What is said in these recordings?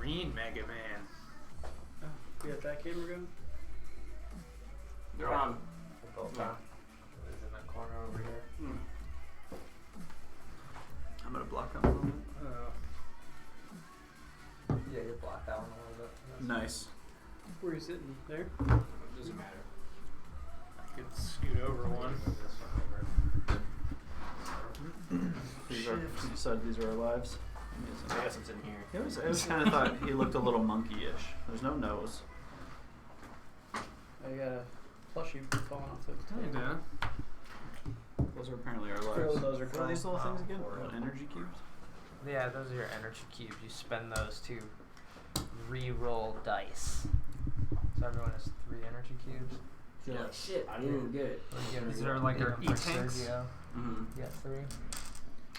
green Mega Man. Oh, you got that camera going? They're on. They're both on. It's in the corner over here. I'm gonna block him a little bit. Yeah, you block that one a little bit. Nice. Where are you sitting? There? It doesn't matter. I could scoot over one. These are, you said these are our lives. I guess it's in here. I was kind of thought he looked a little monkey-ish. There's no nose. I got a plushie falling off the Hey, table. Dan. Those are apparently our lives. Those are What are these little things again? Or- What, energy cubes? Yeah, those are your energy cubes. You spend those to re-roll dice. So everyone has 3 energy cubes. You're like, shit, I didn't even get it. These are like our E-tanks? Sergio. Mm-hmm. You got 3?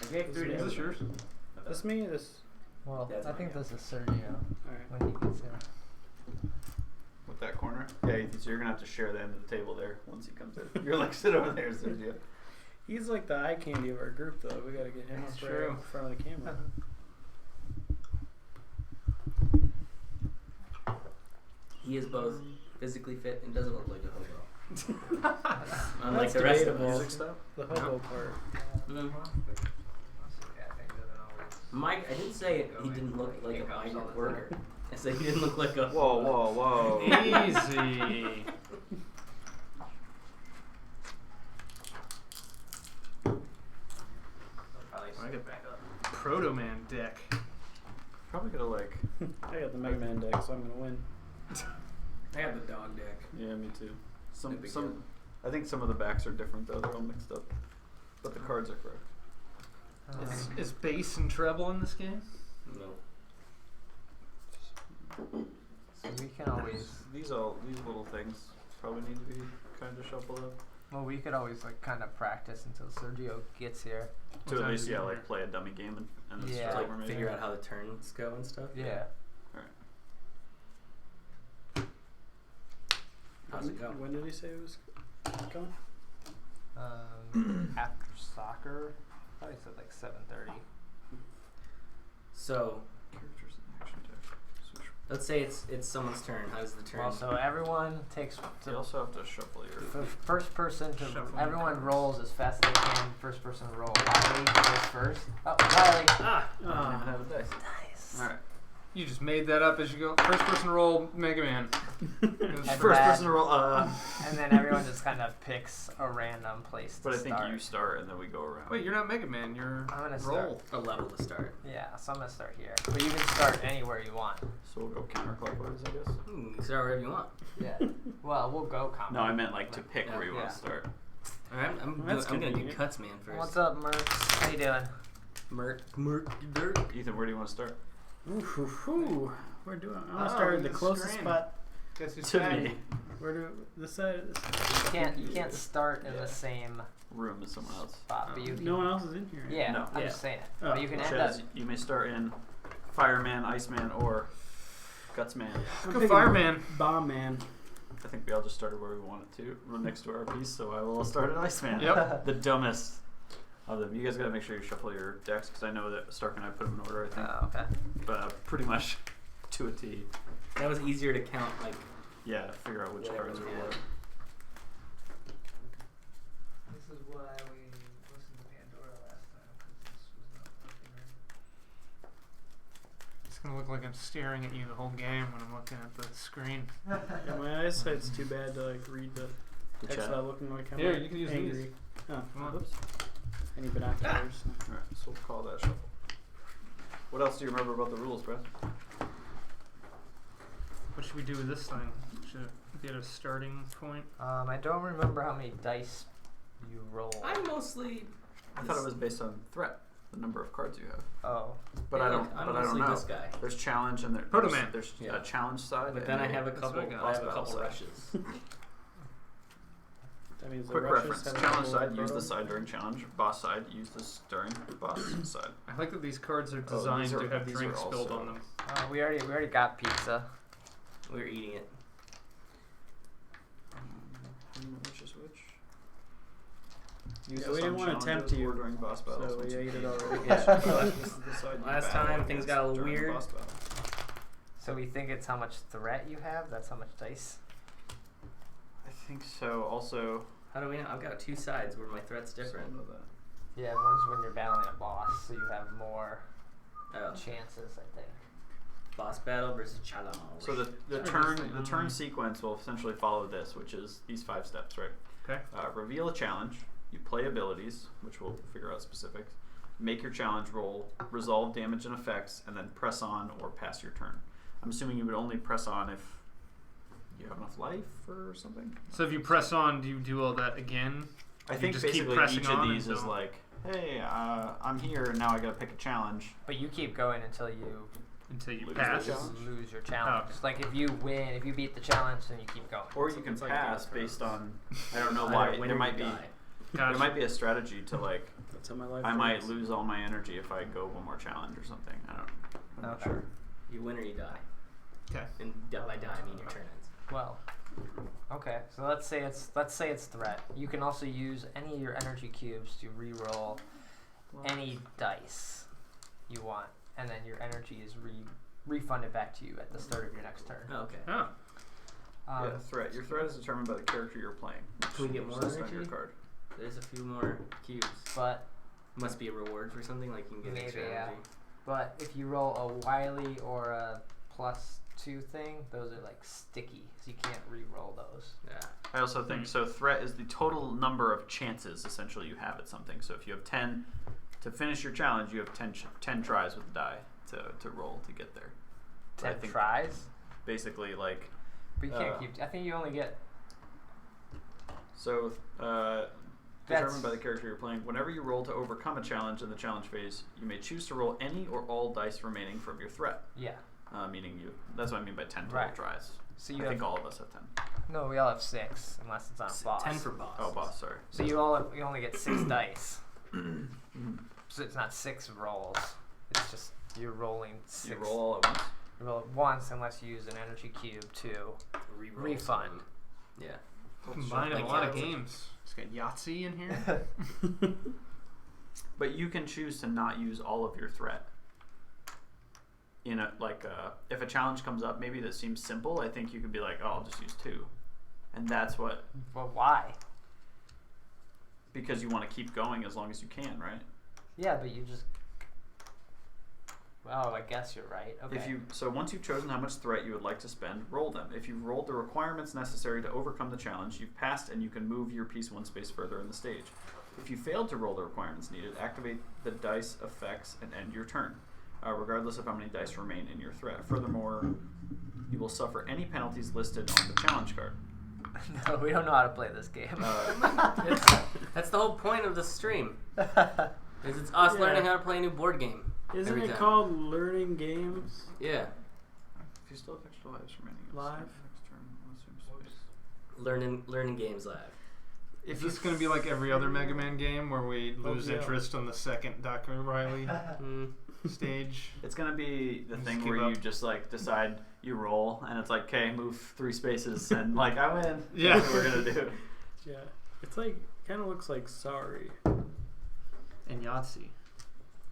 I gave 3 to Is this yours? This me? This? Well, That's I think mine, this is Sergio Alright. when he gets there. With that corner? Yeah, so you're gonna have to share the end of the table there once he comes in. You're like, sit over there, Sergio. He's like the eye candy of our group, though. We gotta get him That's up right true. in front of the camera. He is both physically fit and doesn't look like a hobo. Unlike That's the rest of debatable. us. Music stuff? The hobo part. Mike, I didn't say he didn't look like a migrant worker. I said he didn't look like a. Whoa, whoa, whoa. Easy. I get back up. Proto Man deck. Probably gonna like. I got the Mega Man deck, so I'm gonna win. I have the dog deck. Yeah, me too. No big deal. Some. I think some of the backs are different though. They're all mixed up, but the cards are correct. Is bass and treble in this game? No. So we can always, These little things probably need to be kind of shuffled up. well, we could always like kind of practice until Sergio gets here. To What at time least is it? like play a dummy game and then Yeah. start Like over maybe. figure out how the turns go and stuff. Yeah. How's it go? When did he say it was coming? After soccer, probably said like 7:30. So Characters in action deck. Switch. let's say it's someone's turn. How does the turn? Well, so everyone takes You also have to shuffle your. first person to. Shuffle Everyone your rolls as fast as they can. First person to roll. Riley goes first. Oh, Riley. I don't even have a dice. Nice. All right. You just made that up as you go. First person to roll Mega Man. And First that- person to roll. And then everyone just kind of picks a random place to But I think start. you start and then we go around. Wait, you're not Mega Man. You're I'm gonna roll. A level to start. Yeah, so I'm gonna start here. But you can start anywhere you want. So we'll go counterclockwise, I guess. You can start wherever you want. Yeah. Well, we'll go combo. No, I meant like to pick where you want Yeah. to start. All right, I'm That's gonna do convenient. cuts, man, first. What's up, Merc? How you doing? Merc dirt. Ethan, where do you want to start? Ooh. We're doing. I'm gonna Oh, start at the this is closest grand. spot. Guess who's To back? me. Where do this side? You can't start in Yeah. the same Room is someone else. spot, but you can. No one else is in here. Right? Yeah, No. I'm Yeah. just saying. Oh. But you can end Chaz, up. you may start in Fireman, Iceman, or Gutsman. I'm Go thinking Fireman. Bomb Man. I think we all just started where we wanted to, next to our piece, so I will start at Iceman. Yep. The dumbest of them. You guys gotta make sure you shuffle your decks, because I know that Stark and I put them in order, I think. Oh, okay. But pretty much to a T. That was easier to count, like. Yeah, figure out which Whatever cards are we had. what. This is why we listened to Pandora last time, because this was not working right. It's gonna look like I'm staring at you the whole game when I'm looking at the screen. Yeah, my eyesight's too bad to like read the text chat. without looking like I'm Here, like, you can use angry. these. Oh, Come on. Oops. I need binoculars. Alright, so we'll call that shuffle. What else do you remember about the rules, Brett? What should we do with this thing? Should it get a starting point? I don't remember how many dice you roll. I'm mostly. I thought it was based on threat, the number of cards you have. Oh. But Yeah, I don't. like, I'm but I don't mostly know. this guy. There's challenge and Proto there's, Man. there's Yeah. a challenge side. But then I and have a That's what couple. I got. I have a Boss couple battle rushes. That means the Quick Russians reference: have a challenge couple side, use the proto- side during challenge. Boss side, use this during boss side. I like that these cards are Oh, designed these are- to have these are drinks spilled also- on them. We already got pizza. We're eating it. Which is which? Yeah, Use we this didn't on want to challenges tempt you, or during boss battles. so once we you ate it finish already. boss battles. This is the side you Last battle time things got a little during the weird. boss battle. So we think it's how much threat you have. That's how much dice. I think so. Also, How do we know? I've got 2 sides where my threat's different. some of that. Yeah, one's when you're battling a boss, so you have more Oh, chances, I think. boss battle versus challenge. So the Sort of turn just like, the turn sequence will essentially follow this, which is these 5 steps, right? Okay. Reveal a challenge. You play abilities, which we'll figure out specifics. Make your challenge roll. Resolve damage and effects, and then press on or pass your turn. I'm assuming you would only press on if you have enough life or something. So if you press on, do you do all that again? I You think just keep basically pressing each of on these is until- like, hey, I'm here and now I gotta pick a challenge. But you keep going until you Until you Lose pass. the challenge. lose your challenge. Oh. It's like if you win, if you beat the challenge, then you keep going. Or you can It's like pass Game of based on, I don't know Either why. win There or might you be die. Gotcha. there might be a strategy to like, That's how my life I might works. lose all my energy if I go one more challenge or something. I'm not Okay. sure. You win or you die. Okay. And by die I mean your turn ends. Well, okay. So let's say it's threat. You can also use any of your energy cubes to re-roll any dice you want, and then your energy is refunded back to you at the start of your next turn. Oh, okay. Oh. Yeah, threat. Your threat is determined by the character you're playing. Can we get more which is on your energy? card. There's a few more cubes. But Must be a reward for something, like you can get Maybe, extra yeah. energy. But if you roll a wily or a +2 thing, those are like sticky, so you can't re-roll those. Yeah. I also think so. Threat is the total number of chances essentially you have at something. So if you have 10 to finish your challenge, you have 10 tries with the die to roll to get there. But I 10 think tries, basically like but you can't keep. I think you only get. so. That's- Determined by the character you're playing. Whenever you roll to overcome a challenge in the challenge phase, you may choose to roll any or all dice remaining from your threat. Yeah. Meaning you. That's what I mean by 10 total Right. tries. So I you think have all of us have 10. no. We all have 6, unless it's on a boss. 10 for boss. Oh, boss. Sorry. So you only get 6 dice. So it's not 6 rolls. It's just you're rolling 6. You roll all at once. You roll it once unless you use an energy cube to Re-roll refund. some. Yeah. Combining Like a lot of Yahtzee. games. Just got Yahtzee in here. But you can choose to not use all of your threat. In a if a challenge comes up, maybe that seems simple. I think you could be like, oh, I'll just use 2, and that's what Well, why? because you want to keep going as long as you can, right? Yeah, but you just. Oh, I guess you're right. Okay. So once you've chosen how much threat you would like to spend, roll them. If you've rolled the requirements necessary to overcome the challenge, you've passed and you can move your piece 1 space further in the stage. If you failed to roll the requirements needed, activate the dice effects and end your turn, regardless of how many dice remain in your threat. Furthermore, you will suffer any penalties listed on the challenge card. No, we don't know how to play this game. That's the whole point of the stream. Is it's us learning how to play a new board game. Isn't every it time. called Learning Games Yeah. If you still have extra lives remaining, Live? next turn, assume space. Learning games live. Is this going to be like every other Mega Man game where we lose yeah. interest on the second Dr. Riley stage? It's gonna be the Just thing give where you up. just like decide you roll, and it's like, okay, move 3 spaces, and like I win. Yeah. That's what we're gonna do. Yeah. It's like, kind of looks like Sorry. And Yahtzee.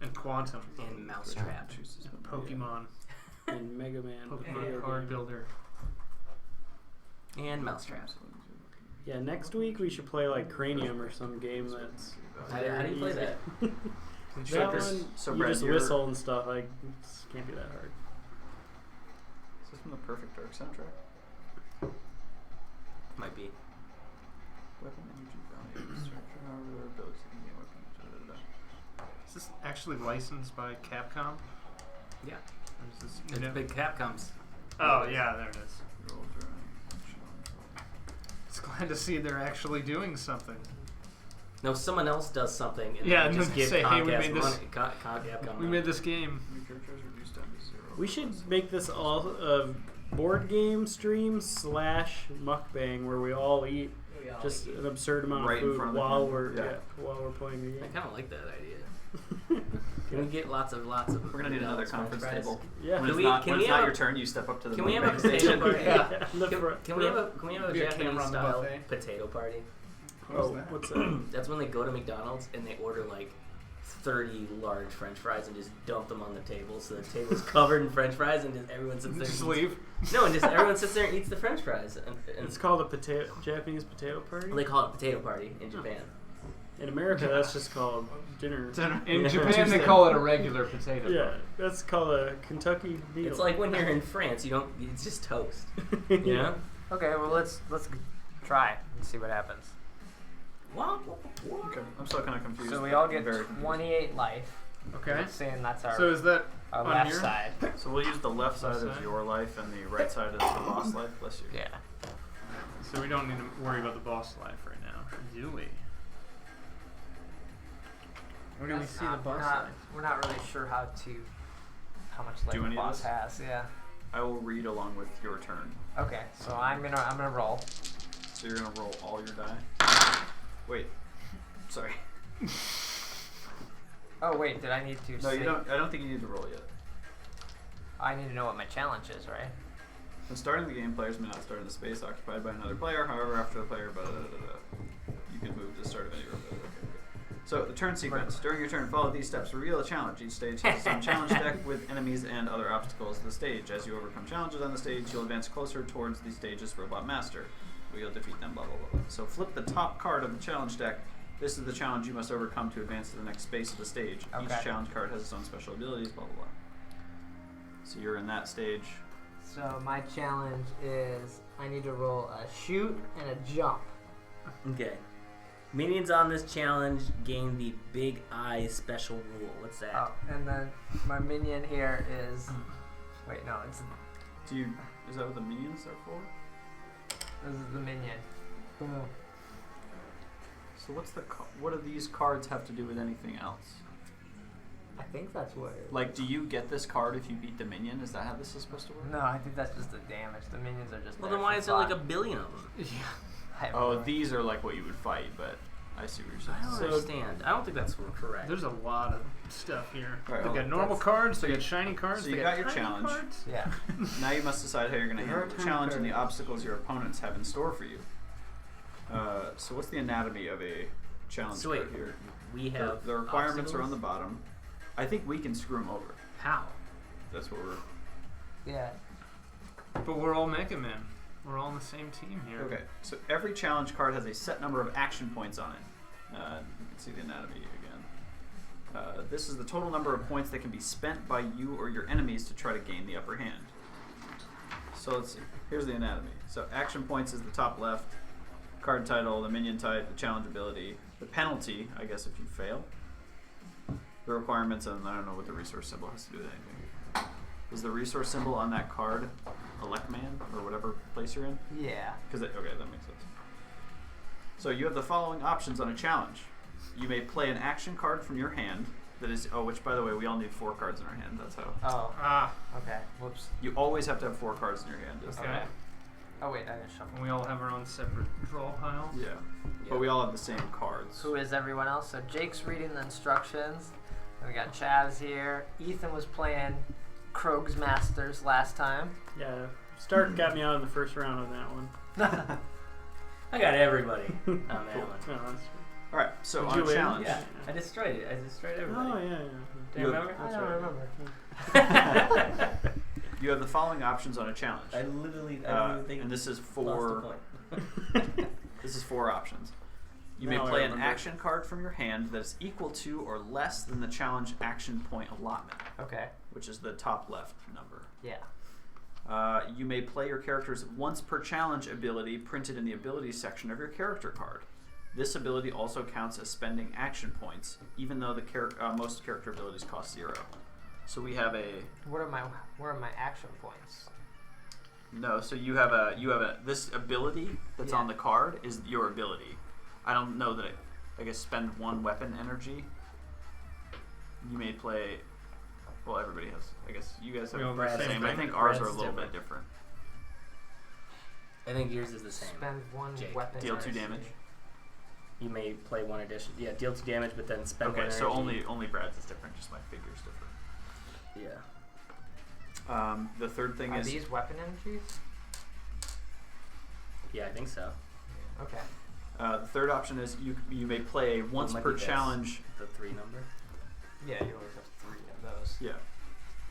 And Quantum. And Mousetrap. And Pokemon. And Mega Man. the Pokemon video Card game. Builder. And Mousetrap. Yeah, next week we should play like Cranium or some game that's. How do you play easy. that? That this- one, so you Brad, just you're- whistle and stuff. Like, it can't be that hard. Is this from the Perfect Dark soundtrack? Might be. Weapon energy value, structure, however, their abilities to gain weapon. Is this actually licensed by Capcom? Yeah. Or is this It's no- big Capcoms. Oh, yeah, there it is. Roll drawing. It's glad to see they're actually doing something. No, someone else does something and Yeah, they and just then give say, hey, we Comcast made this- money. Capcom We money. made this game. New characters reduced down to 0. We should make this all a board game stream / mukbang where we all eat just an absurd amount Right of in food front of the while camera. we're playing the I game. kind of like that idea. Can we get lots of? We're gonna need another McDonald's conference french fries? table. Yeah. When Can it's we- not, can when we it's have not a- your turn, you step up to the Can we have a mukbang potato station. party? Yeah. Can we have a Be a camera Japanese on the style buffet. potato party? Oh, what's that? That's when they go to McDonald's and they order like 30 large French fries and just dump them on the table, so the table's covered in French fries, and just everyone sits there. Just and eats. leave. No, and just everyone sits there and eats the French fries. And It's called a Japanese potato party. they call it potato party in Japan. In America, that's just called dinner. In Yeah. Japan, they call it a regular potato. Yeah, that's called a Kentucky meal. It's like when you're in France, you don't. It's just toast. You know? Okay, well let's try and see what happens. Okay, I'm still kind of confused. So we but all I'm get very confused. 28 life. Okay. Saying that's our, So is that our on left your- side. So we'll use the left side Left as side? your life and the right side as the boss life. Bless you. Yeah. So we don't need to worry about the boss life right now, do we? Where do we That's see not- the boss we're not, life? We're not really sure how much life Do the any of boss this? has. Yeah. I will read along with your turn. Okay, so I'm gonna roll. So you're gonna roll all your die. Wait. Sorry. Oh wait, did I need to? No, you say- don't. I don't think you need to roll yet. I need to know what my challenge is, right? When starting the game, players may not start in the space occupied by another player. However, after the player, you can move to the start of any room. Okay, good. So the turn sequence. During your turn, follow these steps. Reveal a challenge. Each stage has its own challenge deck with enemies and other obstacles to the stage. As you overcome challenges on the stage, you'll advance closer towards the stage's robot master. Where you'll defeat them. Blah blah blah. So flip the top card of the challenge deck. This is the challenge you must overcome to advance to the next space of the stage. Okay. Each challenge card has its own special abilities. Blah blah blah. So you're in that stage. So my challenge is I need to roll a shoot and a jump. Okay. Minions on this challenge gain the Big Eye special rule. What's that? Oh, and then my minion here is. Wait, no, it's Do you? Is that what the minions are for? this is the minion. So what's the? What do these cards have to do with anything else? I think that's what. Like, do you get this card if you beat the minion? Is that how this is supposed to work? No, I think that's just the damage. The minions are just. Well, there then why for is there like a fun. billion of them? I have Oh, no idea. these are like what you would fight, but I see what you're I don't saying. understand. I don't think that's correct. There's a lot of stuff here. Alright, They hold got on. normal That's- cards, they got shiny cards, so they you got got your tiny challenge. cards. Yeah. Now you must decide how you're going to There are handle the time challenge and the cards. obstacles your opponents have in store for you. So what's the anatomy of a challenge So wait, card here? we have The requirements are on obstacles? the bottom. I think we can screw them over. How? That's what we're... Yeah. But we're all MegaMan. We're all on the same team here. Okay, so every challenge card has a set number of action points on it. You can see the anatomy again. This is the total number of points that can be spent by you or your enemies to try to gain the upper hand. So let's see. Here's the anatomy. So action points is the top left. Card title, the minion type, the challenge ability, the penalty, I guess if you fail. The requirements, and I don't know what the resource symbol has to do with anything. Is the resource symbol on that card elect man or whatever place you're in? Yeah. Okay, that makes sense. So you have the following options on a challenge. You may play an action card from your hand that is, which by the way, we all need 4 cards in our hand. That's how. Oh. Ah, Okay. Whoops. You always have to have 4 cards in your hand. Just okay. Oh wait, I didn't shuffle. And we all have our own separate draw piles. Yeah. But we all have the same cards. Who is everyone else? So Jake's reading the instructions. And we got Chaz here. Ethan was playing Krog's Masters last time. Yeah, Stark got me out in the first round on that one. I got everybody on that Cool. one. No, that's All right. So Did on you a win? challenge. Yeah, I destroyed it. I destroyed Oh everybody. yeah, yeah. Do you remember? I That's don't right. remember. You have the following options on a challenge. I literally think And this is lost the 4. point. This is 4 options. You Now may I play an remember. action card from your hand that is equal to or less than the challenge action point allotment, Okay. which is the top left number. Yeah. You may play your character's once per challenge ability printed in the abilities section of your character card. This ability also counts as spending action points, even though the most character abilities cost 0. So we have a Where are my action points? no. So you have a this ability that's on the card is your ability. I don't know that I guess spend 1 weapon energy. You may play. Well, everybody has. I guess you guys have We all the have the same. same I thing? think ours Brad's are a little different. bit different. I think yours is the same. Spend 1 Jake, weapon. Deal 2 energy. damage. You may play 1 addition. Yeah, deal 2 damage, but then spend 1 Okay, so energy. only Brad's is different. Just my figure's different. Yeah. The third thing Are is these weapon energies? Yeah, I think so. Okay. the third option is you may play a once might per be this. challenge. The 3 number. Yeah, you always have 3 of those. Yeah.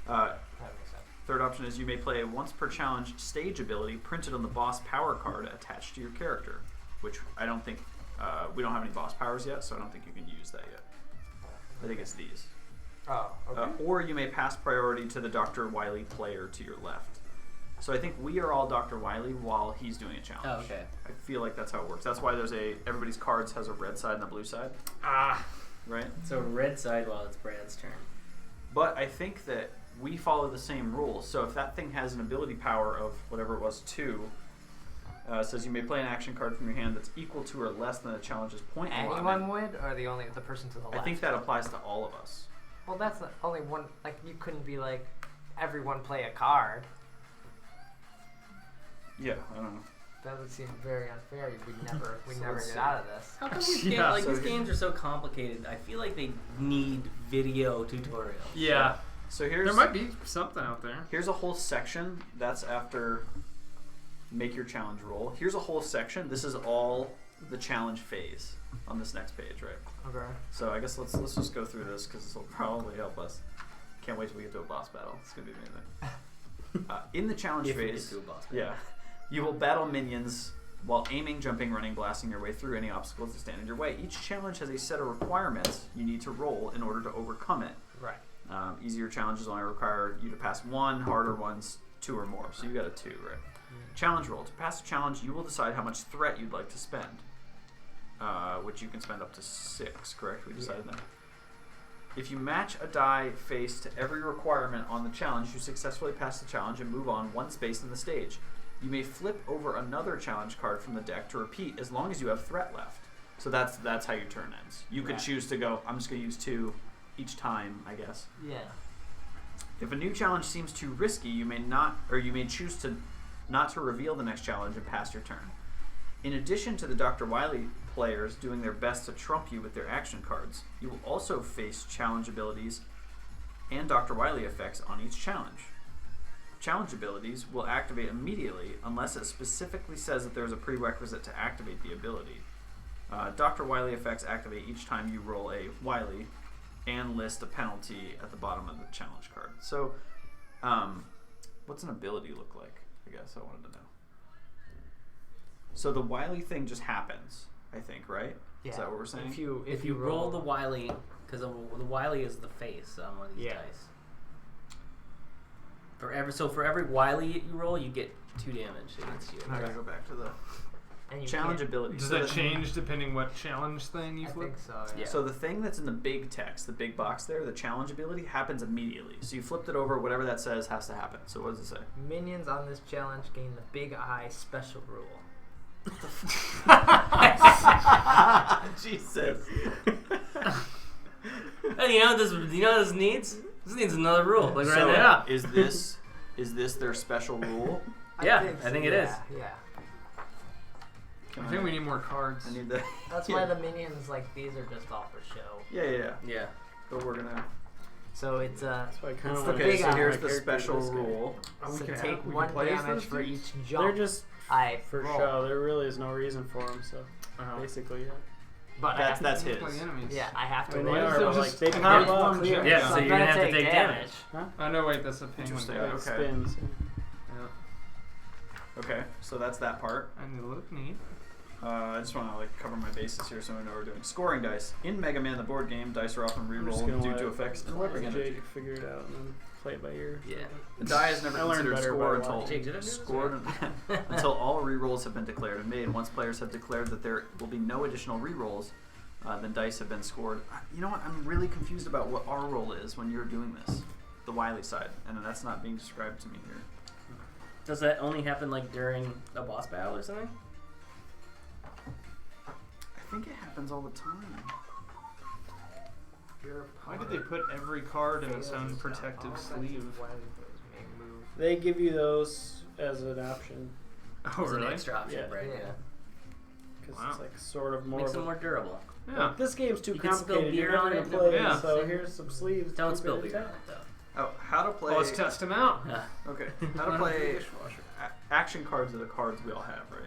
That makes sense. Third option is you may play a once per challenge stage ability printed on the boss power card attached to your character, which I don't think we don't have any boss powers yet, so I don't think you can use that yet. I think it's these. Oh, okay. Or you may pass priority to the Dr. Wily player to your left. So I think we are all Dr. Wily while he's doing a challenge. Oh, okay. I feel like that's how it works. That's why there's everybody's cards has a red side and a blue side, Ah. right? So red side while it's Brad's turn. But I think that we follow the same rules. So if that thing has an ability power of whatever it was, 2, it says you may play an action card from your hand that's equal to or less than the challenge's point Anyone allotment. would, or the person to the left? I think that applies to all of us. Well, that's the only one. Like, you couldn't be like, everyone play a card. Yeah, I don't know. That would seem very unfair. We'd never let's get see. out of this. How come these, Yeah, these games are so complicated? I feel like they need video tutorials. Yeah. So here's There might be something out there. here's a whole section that's after make your challenge roll. Here's a whole section. This is all the challenge phase on this next page, right? Okay. So I guess let's just go through this because this will probably help us. Can't wait till we get to a boss battle. It's gonna be amazing. In the challenge If we get phase, to a boss battle. yeah, you will battle minions while aiming, jumping, running, blasting your way through any obstacles that stand in your way. Each challenge has a set of requirements you need to roll in order to overcome it. Right. Easier challenges only require you to pass 1, harder ones 2 or more. So you got a 2, right? Challenge roll. To pass a challenge, you will decide how much threat you'd like to spend, which you can spend up to 6, correct? We decided that. If you match a die face to every requirement on the challenge, you successfully pass the challenge and move on 1 space in the stage. You may flip over another challenge card from the deck to repeat as long as you have threat left. So that's how your turn ends. You could Right. choose to go, I'm just going to use 2 each time, I guess. Yeah. If a new challenge seems too risky, you may choose to not to reveal the next challenge and pass your turn. In addition to the Dr. Wily players doing their best to trump you with their action cards, you will also face challenge abilities and Dr. Wily effects on each challenge. Challenge abilities will activate immediately unless it specifically says that there is a prerequisite to activate the ability. Dr. Wily effects activate each time you roll a Wily and list a penalty at the bottom of the challenge card. So, what's an ability look like? I guess I wanted to know. So the Wily thing just happens, I think, right? Yeah. Is that what we're saying? If you roll the Wily, because the Wily is the face on one of these Yeah. dice. For every Wily you roll, you get 2 damage against you. I gotta go back to the And you challenge can't- abilities. Does So that the- change depending what challenge thing you I flip? think so. Yeah. Yeah. So the thing that's in the big text, the big box there, the challenge ability, happens immediately. So you flipped it over, whatever that says has to happen. So what does it say? Minions on this challenge gain the Big Eye special rule. Jesus. And you know what this needs? This needs another rule. Like So right now. is this their special rule? Yeah, I think it is. Yeah. Can I think we need more cards. I need the. That's yeah. why the minions like these are just all for show. Yeah. Yeah. But we're gonna. So it's That's why I kind It's of the Okay, big so eye. here's My the character special is this guy. rule. Oh, we so can take have- we 1 can play as damage those for dudes? each jump. They're just I for roll. show. There really is no reason for them. So Oh. basically, yeah. But I have That's to, his. Play enemies. yeah, I have to I mean, roll. they Why is are there like just they a pop big up. one Yeah. jump? Yeah, so so I'm you're gonna gonna have to take take damage. Oh no, wait, that's a penguin. Interesting. guy. It Okay. spins. Yeah. Okay, so that's that part. I need to look neat. I just want to cover my bases here so we know what we're doing. Scoring dice. In MegaMan The Board Game, dice are often I'm just rerolled gonna due let to effects and weapon Jake energy. figure it out and then play it by ear. Yeah. The die is never I learned considered better scored by until watching. Jake, did I do this scored until all rerolls have been declared and made. Once players have declared that there will be no additional rerolls, then dice have been scored. You know what? I'm really confused about what our role is when you're doing this, the Wily side, and that's not being described to me here. Does that only happen like during a boss battle or something? I think it happens all the time. Why did they put every card in its own protective sleeve? They give you those as an option Oh, As really? an extra option, Yeah. right? Yeah. Yeah. because Wow. it's like sort of more. Makes Of them a, more durable. Yeah. This game's too You can spill complicated. You're beer on never it, gonna play. yeah. So here's some sleeves. Don't keep spill it beer on intact. it though. Oh, how to play? Oh, let's test them out. Okay, how to play action cards are the cards we all have, right?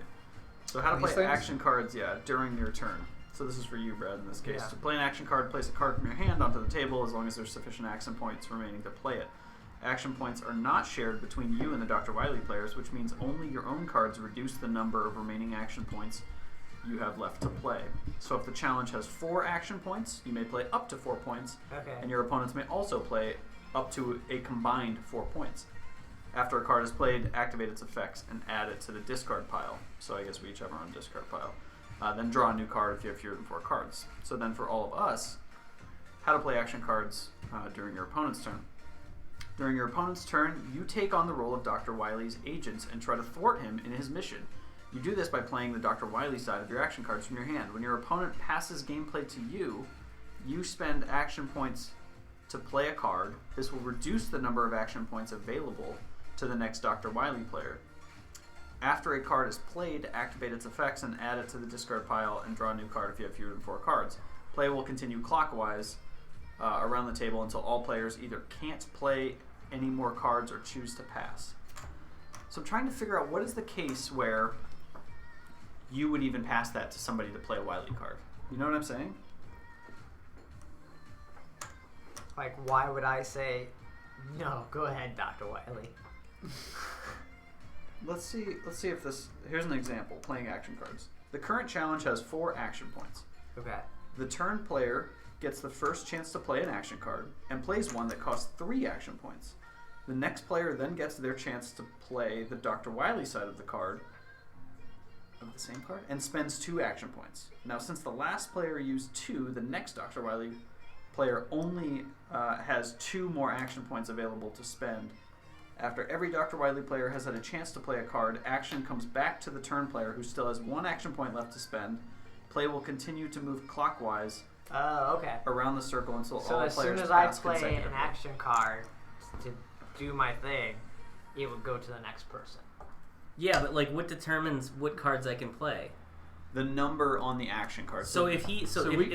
So how to These play things? action cards? Yeah, during your turn. So this is for you, Brad, in this case. Yeah. To play an action card, place a card from your hand onto the table as long as there's sufficient action points remaining to play it. Action points are not shared between you and the Dr. Wily players, which means only your own cards reduce the number of remaining action points you have left to play. So if the challenge has 4 action points, you may play up to 4 points, Okay. and your opponents may also play up to a combined 4 points. After a card is played, activate its effects and add it to the discard pile. So I guess we each have our own discard pile. Then draw a new card if you have fewer than 4 cards. So then for all of us, how to play action cards during your opponent's turn. During your opponent's turn, you take on the role of Dr. Wily's agents and try to thwart him in his mission. You do this by playing the Dr. Wily side of your action cards from your hand. When your opponent passes gameplay to you, you spend action points to play a card. This will reduce the number of action points available to the next Dr. Wily player. After a card is played, activate its effects and add it to the discard pile and draw a new card if you have fewer than 4 cards. Play will continue clockwise around the table until all players either can't play any more cards or choose to pass. So I'm trying to figure out what is the case where you would even pass that to somebody to play a Wily card. You know what I'm saying? Like, why would I say, no, go ahead, Dr. Wily? Let's see if this... Here's an example, playing action cards. The current challenge has 4 action points. Okay. The turn player gets the first chance to play an action card and plays one that costs 3 action points. The next player then gets their chance to play the Dr. Wily side of the card, of the same card, and spends 2 action points. Now, since the last player used 2, the next Dr. Wily player only has 2 more action points available to spend. After every Dr. Wily player has had a chance to play a card, action comes back to the turn player who still has 1 action point left to spend. Play will continue to move clockwise Okay. around the circle until So all as players soon as I pass play an consecutively. action card to do my thing, it would go to the next person. Yeah, but like, what determines what cards I can play? The number on the action card. So if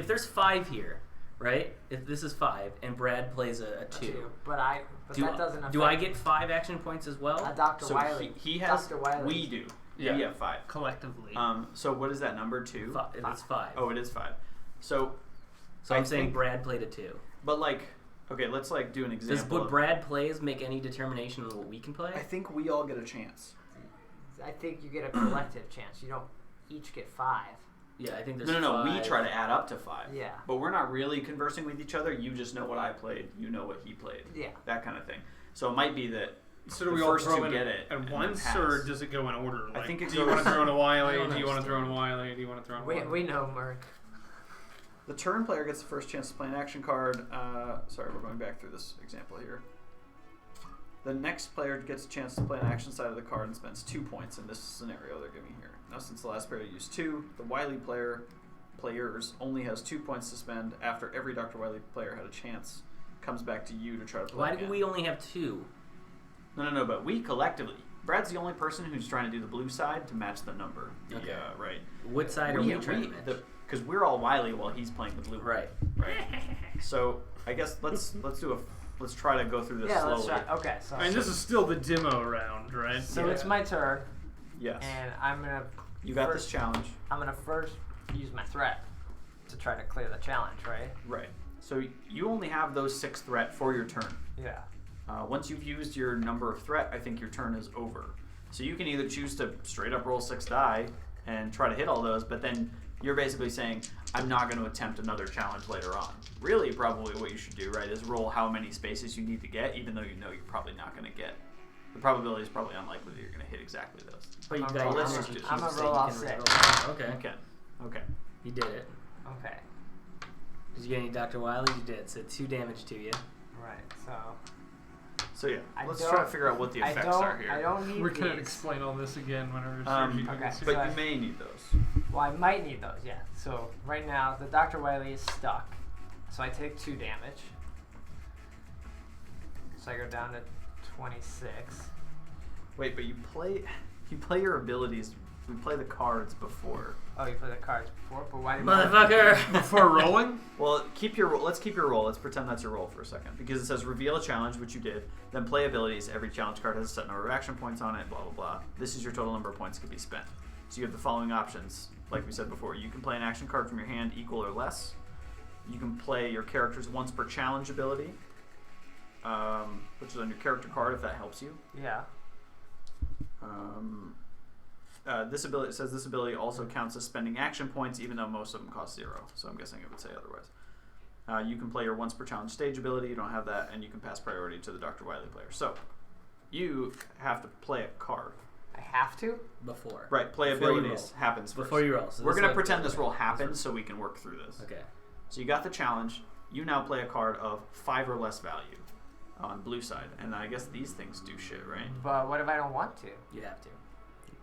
there's 5 here, right? If this is 5 and Brad plays a 2, But that doesn't affect do I get 5 action points as well? Dr. So Wily. he has. Dr. Wily. We do. Yeah. We have 5. Collectively. So what is that number? 2. It's 5. Oh, it is 5. So I'm saying Brad played a 2. But like, okay, let's like do an Does example. what Brad plays make any determination on what we can play? I think we all get a chance. I think you get a collective chance. You don't each get 5. Yeah, I think there's No. 5. We try to add up to 5. Yeah. But we're not really conversing with each other. You just know what I played. You know what he played. Yeah. That kind of thing. So it might be that So do the we all first throw two in get it at and once, pass. or does it go in order? I Like, think it do you want to goes- throw in a I Wily? don't Do you want to throw in a understand. Wily? Do you want to throw in a Wily? We know, Merc. the turn player gets the first chance to play an action card. Sorry, we're going back through this example here. The next player gets a chance to play an action side of the card and spends 2 points in this scenario they're giving here. Now, since the last player used 2, the Wily players only has 2 points to spend after every Dr. Wily player had a chance. Comes back to you to try to play Why again. do we only have 2? No, but we collectively. Brad's the only person who's trying to do the blue side to match the number. Okay. Yeah, right. What side are we trying to match? Because we're all Wily while he's playing the blue. Right. Right. So I guess let's try to go through this Yeah, slowly. let's try. Okay, so I mean, this is still the demo round, right? so it's my turn, Yes. and I'm gonna You got first- this challenge. I'm gonna first use my threat to try to clear the challenge, right? Right. So you only have those 6 threat for your turn. Yeah. Once you've used your number of threat, I think your turn is over. So you can either choose to straight up roll 6 die and try to hit all those, but then you're basically saying, I'm not going to attempt another challenge later on. Really, probably what you should do, right, is roll how many spaces you need to get, even though you know you're probably not going to get. The probability is probably unlikely that you're going to hit exactly those. But you I'm got gonna your roll- energy I'm cubes gonna that roll you all can 6. reroll. Okay. Okay. You did it. Okay. Did you get any Dr. Wily? You did. So 2 damage to you. Right. So So yeah, I let's don't- try to figure out what the effects are here. I don't need We're going to these. explain all this again whenever Um, Sergi okay. gets But here. you may need those. Well, I might need those. Yeah. So right now the Dr. Wily is stuck, so I take 2 damage. So I go down to 26. Wait, but you play your abilities. We play the cards before. Oh, you play the cards before, but why? Motherfucker! Before rolling? Well, let's keep your roll. Let's pretend that's your roll for a second, because it says reveal a challenge, which you did. Then play abilities. Every challenge card has a set number of action points on it. Blah blah blah. This is your total number of points that could be spent. So you have the following options: like we said before, you can play an action card from your hand equal or less. You can play your character's once per challenge ability, which is on your character card if that helps you. Yeah. This ability also counts as spending action points, even though most of them cost 0. So I'm guessing it would say otherwise. You can play your once per challenge stage ability. You don't have that, and you can pass priority to the Dr. Wily player. So you have to play a card. I have to? Before. Right, Before you playabilities roll. happens first. Before you roll. So We're this going to is like pretend the- this roll happens so we can work through this. Okay. So you got the challenge. You now play a card of 5 or less value on blue side. And I guess these things do shit, right? But what if I don't want to? You have to.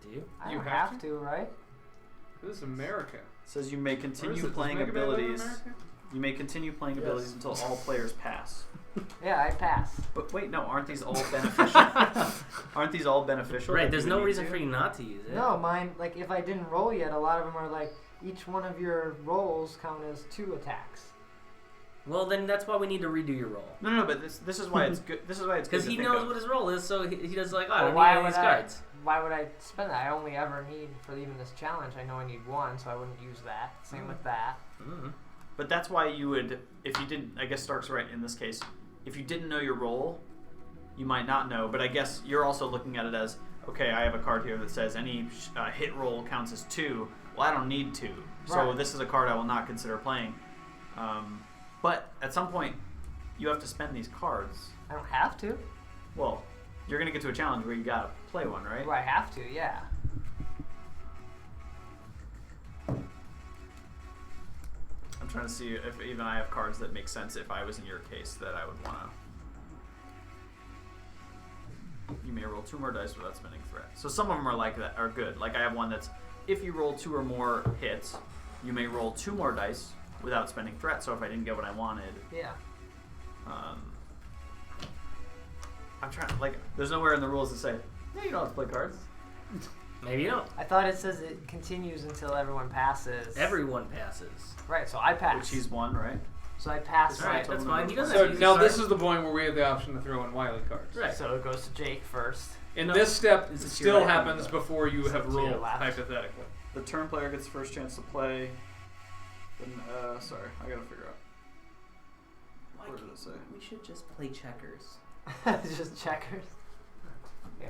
Do you? I You don't have have to, right? This is America. It says you may Where is continue it? Does playing Mega Man live in abilities. America? You may continue playing abilities until all players pass. Yeah, I pass. But wait, no, aren't these all beneficial? Aren't these all beneficial? Right, Like, there's you no would need reason to? for you not to use it. No, mine, like, if I didn't roll yet, a lot of them are like, each one of your rolls count as 2 attacks. Well, then that's why we need to redo your roll. No, but this is why it's good. This is why it's good Because to he think knows of. what his roll is, so he does like, oh, I Well, don't why need any of these would I- cards. Why would I spend that? I only ever need, for even this challenge, I know I need 1, so I wouldn't use that. Same with that. Mm-hmm. But that's why you would, if you didn't, I guess Stark's right in this case, if you didn't know your role, you might not know, but I guess you're also looking at it as, okay, I have a card here that says any hit roll counts as 2. Well, I don't need 2. So Right. this is a card I will not consider playing. But at some point, you have to spend these cards. I don't have to. Well, you're going to get to a challenge where you got to play one, right? Well, I have to, yeah. I'm trying to see if even I have cards that make sense if I was in your case that I would want to. You may roll 2 more dice without spending threat. So some of them are like that, are good. Like I have one that's, if you roll 2 or more hits, you may roll 2 more dice without spending threat. So if I didn't get what I wanted, Yeah. I'm trying to, like, there's nowhere in the rules that say, yeah, you don't have to play cards. Maybe you don't. I thought it says it continues until everyone passes. Everyone passes. Right, so I pass. Which he's one, right? So I pass. All right, told that's him fine. to He go doesn't first. have So to use now his this is the point where we have the option to throw in Wily cards. Right. So it goes to Jake first. And No. this step Is it still your right? happens before you have to your rolled, left. hypothetically. The turn player gets the first chance to play. Then, sorry, I gotta figure out. Why What did it say? We should just play checkers. It's just checkers. Yeah.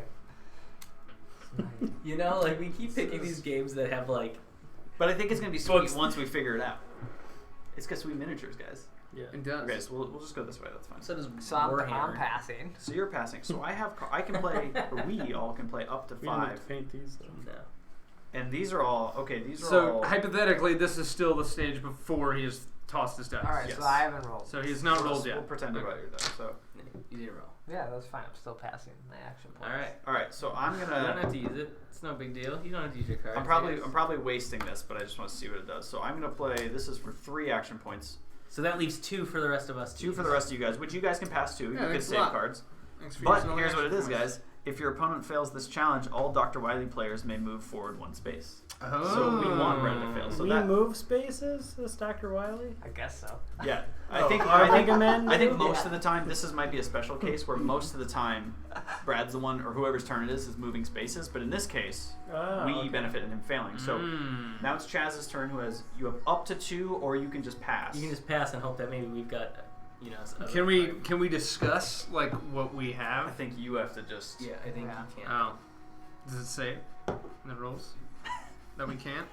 You know, like we keep picking these games that have like. But I think it's gonna be sweet Books. once we figure it out. It's got sweet miniatures, guys. Yeah. It does. Okay, so we'll just go this way. That's fine. So does So I'm Warhammer. passing. So you're passing. So I have. I can play. Or we all can play up to We don't have 5. to paint these though. No. And these are all okay. These are So all. hypothetically, this is still the stage before he has tossed his dice. Alright, Yes. so I haven't rolled. So he's not rolled We'll yet. pretend Okay. about your dice. So You didn't roll. Yeah, that's fine. I'm still passing my action points. All right. all right. So I'm You don't gonna. have to use it. It's no big deal. You don't have to use your cards. I'm probably wasting this, but I just want to see what it does. So I'm gonna play. This is for 3 action points. So that leaves 2 for the rest of us. to 2 for use. the rest of you guys, which you guys can pass too. Yeah, You can thanks a save lot. cards. Thanks for But using all the here's what it action is, points. guys. If your opponent fails this challenge, all Dr. Wily players may move forward 1 space. Oh. So we want Red to fail. So we that, move spaces, this Dr. Wiley? I guess so. yeah, Oh, I think our I think, MegaMan I think do? most Yeah. of the time this might be a special case where most of the time Brad's the one or whoever's turn it is moving spaces. But in this case, Oh, we okay. benefit in him failing. So Mm. now it's Chaz's turn. You have up to 2, or you can just pass. You can just pass and hope that maybe we've got, you know. Other Can we discuss like what we I have? think you have to just. Yeah, I think Yeah. you can. Oh, does it say it in the rules that we can't?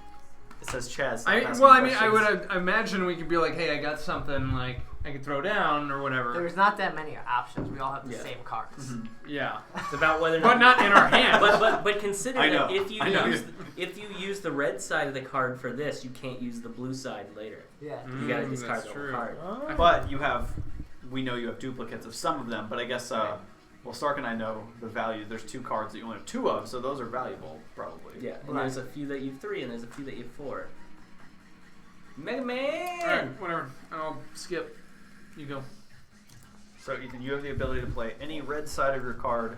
It says Chaz. I asking I questions. would imagine we could be like, hey, I got something like I could throw down or whatever. There's not that many options. We all have the Yeah. same cards. Mhm. Yeah, It's about whether or but not. not in our hands. But consider I that know, if I know. if you use the red side of the card for this, you can't use the blue side later. Yeah. You gotta discard that's the whole true. card. Oh. But we know you have duplicates of some of them, but I guess, well, Stark and I know the value. There's 2 cards that you only have 2 of, so those are valuable, probably. Yeah, and Right. there's a few that you have 3, and there's a few that you have 4. MegaMan! Alright, whatever. I'll skip. You go. So, Ethan, you have the ability to play any red side of your card,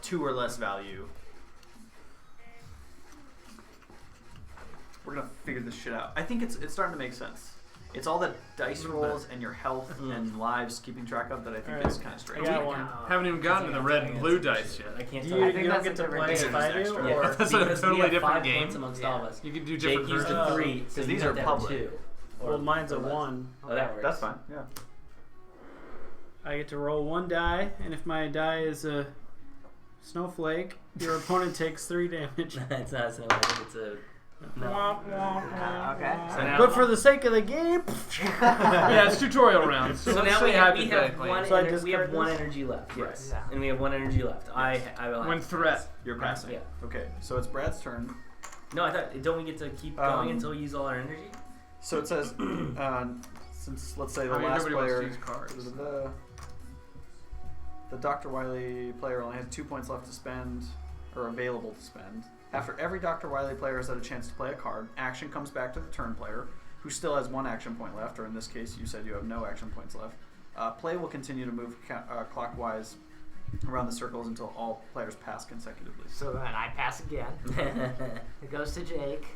2 or less value. We're gonna figure this shit out. I think it's starting to make sense. It's all the dice rolls and your health and lives keeping track of that I think is kind of I strange. got one. Haven't even gotten to the red and blue dice yet. I can't Do tell. you, I think you don't that's get a to different play game. if I do? Extra. Or That's a Because totally we have different 5 game. points amongst all of us. You can do Jake different used versions. a 3, so Because you these have are to have a public. 2. well, mine's a or less. 1. Oh, that works. That's fine. Yeah. I get to roll 1 die, and if my die is a snowflake, your opponent takes 3 damage. It's not so much. It's a no. Okay. So now, But for the sake of the game, Yeah, it's tutorial rounds. So, so let's now say we have hypothetically. one. So I We have discard 1 this? energy left. Right. Yes. Yeah. And we have 1 energy left. I will. When threat. You're passing. Yeah. Okay, so it's Brad's turn. No, I thought. Don't we get to keep going until we use all our energy? So it says, since let's say the I mean, last nobody wants to player, use cards. the Dr. Wily player only has 2 points left to spend, or available to spend. After every Dr. Wily player has had a chance to play a card, action comes back to the turn player, who still has 1 action point left, or in this case, you said you have no action points left. Play will continue to move clockwise around the circles until all players pass consecutively. So then I pass again. It goes to Jake.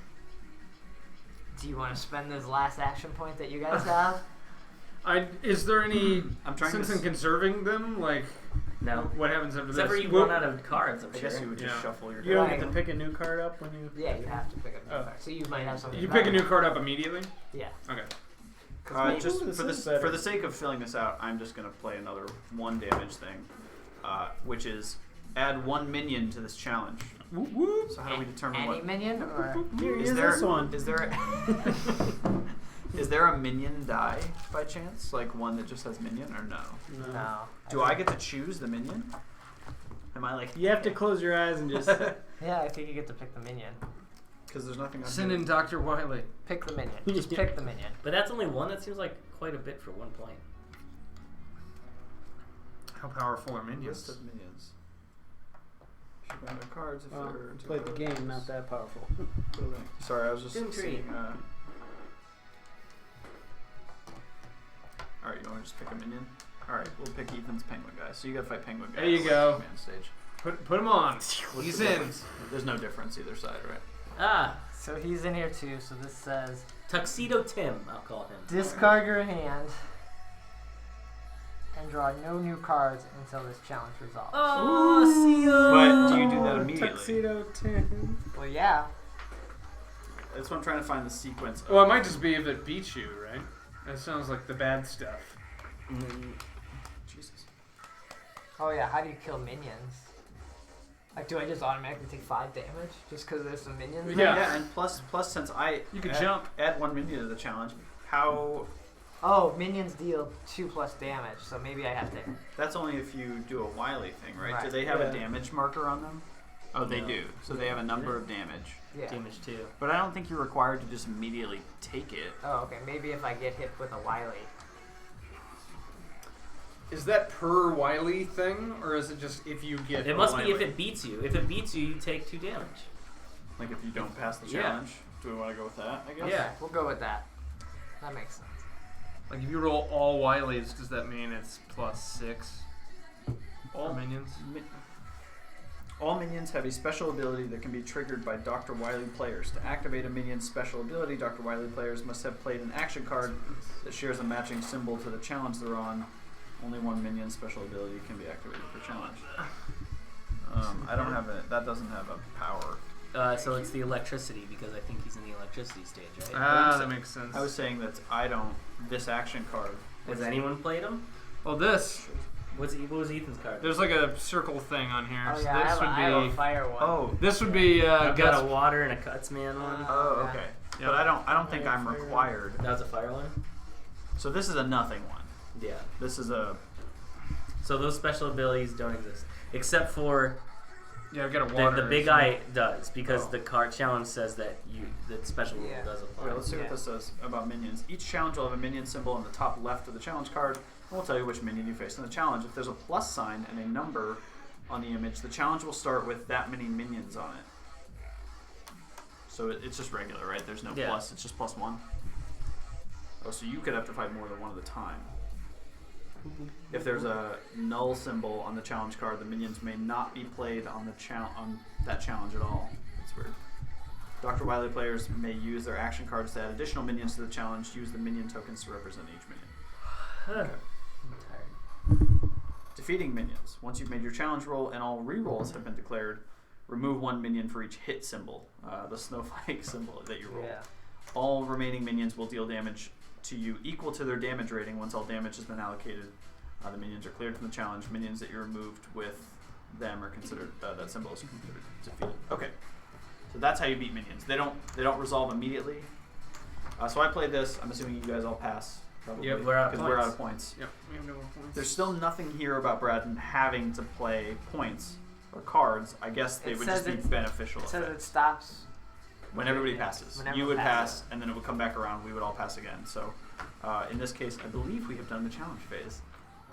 Do you want to spend this last action point that you guys have? Is there any I'm trying sense to in conserving them? Like, No. what happens after Except for this? you Well, run out of cards, I'm I guess sure. you would just Yeah. shuffle your you don't deck. get to pick a new card up when you. Yeah, you have to pick up a new Oh. card. So you might have something. You pick a new card up immediately? Yeah. Okay. Just Ooh, this for is the better. for the sake of filling this out, I'm just gonna play another 1 damage thing, which is add 1 minion to this challenge. Whoop, whoop. So how do we determine Any what? minion or Here, Is use there this one. is there is there a minion die by chance, like one that just has minion, or no? no? Do I get to choose the minion? Am I like? You have to close your eyes and just. Yeah, I think you get to pick the minion. Because there's nothing. I'm Send doing. in Dr. Wiley. Pick the minion. Just pick the minion. But that's only 1. That seems like quite a bit for 1 point. How powerful are List minions? of minions. Should run their cards if Well, they're into played the those. game, not that powerful. Sorry, I was just Doom tree. seeing. All right, you want to just pick a minion? All right, we'll pick Ethan's penguin guy. So you got to fight penguin guy. There you go. Man stage. Put him on. What's He's the in. difference? There's no difference either side, right? Ah, So he's in here too. So this says Tuxedo Tim, I'll call him. discard your hand and draw no new cards until this challenge resolves. Oh, see ya! But do you do that immediately? Tuxedo Tim. Well, yeah. That's what I'm trying to find the sequence. Well, it might just be if it beats you, right? That sounds like the bad stuff. Jesus. Oh yeah. How do you kill minions? Like, do I just automatically take 5 damage just because there's some minions? Yeah. Yeah, and plus since You can add, jump. add 1 minion to the challenge. How? Oh, minions deal 2+ damage, so maybe I have to. That's only if you do a Wily thing, right? Do Right. they have Yeah. a damage marker on them? Oh, they No. do. So they have a number of damage. Yeah. Damage 2. But I don't think you're required to just immediately take it. Oh, okay. Maybe if I get hit with a Wily. Is that per Wiley thing, or is it just if you get? It a must be if Wiley? it beats you. If it beats you, you take 2 damage. Like if you don't pass the Yeah. challenge. Do we want to go with that, I guess? Yeah. We'll go with that. That makes sense. Like if you roll all Wileys, does that mean it's +6? All minions. All minions have a special ability that can be triggered by Dr. Wily players. To activate a minion's special ability, Dr. Wily players must have played an action card that shares a matching symbol to the challenge they're on. Only 1 minion's special ability can be activated per challenge. I don't have it. That doesn't have a power. So it's the electricity because I think he's in the electricity stage, right? Ah, that makes sense. I was saying that I don't. This action card. Has anyone played him? Well, this. What was Ethan's card? There's like a circle thing on here. Oh so yeah, this I have a would fire one. Oh. be. This would be I've got Guts. a water and a Cutsman one. Oh, okay. Yeah. But I don't think I'm required. That was a fire one? So this is a nothing one. Yeah. This is a. So those special abilities don't exist. Except for Yeah, I've got a water. the big so- eye does, because Oh. the card challenge says that the special rule Yeah. does apply. Okay, let's see Yeah. what this says about minions. Each challenge will have a minion symbol on the top left of the challenge card, and we'll tell you which minion you face in the challenge. If there's a plus sign and a number on the image, the challenge will start with that many minions on it. So it's just regular, right? There's no Yeah. plus, it's just +1. Oh, so you could have to fight more than one at a time. If there's a null symbol on the challenge card, the minions may not be played on the on that challenge at all. That's weird. Dr. Wily players may use their action cards to add additional minions to the challenge. Use the minion tokens to represent each minion. Okay. I'm tired. Defeating minions. Once you've made your challenge roll and all rerolls have been declared, remove 1 minion for each hit symbol, the snowflake symbol that you roll. Yeah. All remaining minions will deal damage to you equal to their damage rating. Once all damage has been allocated, the minions are cleared from the challenge. Minions that you removed with them are considered, that symbol is considered defeated. Okay, so that's how you beat minions. They don't resolve immediately. So I played this. I'm assuming you guys all pass. Probably. Yep, we're out of because we're out of points. Yep, we have no more points. There's still nothing here about Braden having to play points or cards. I guess they It would says just be it's- beneficial It says it effects. stops. When everybody passes. When You everyone would passes. pass, and then it would come back around. We would all pass again. So in this case, I believe we have done the challenge phase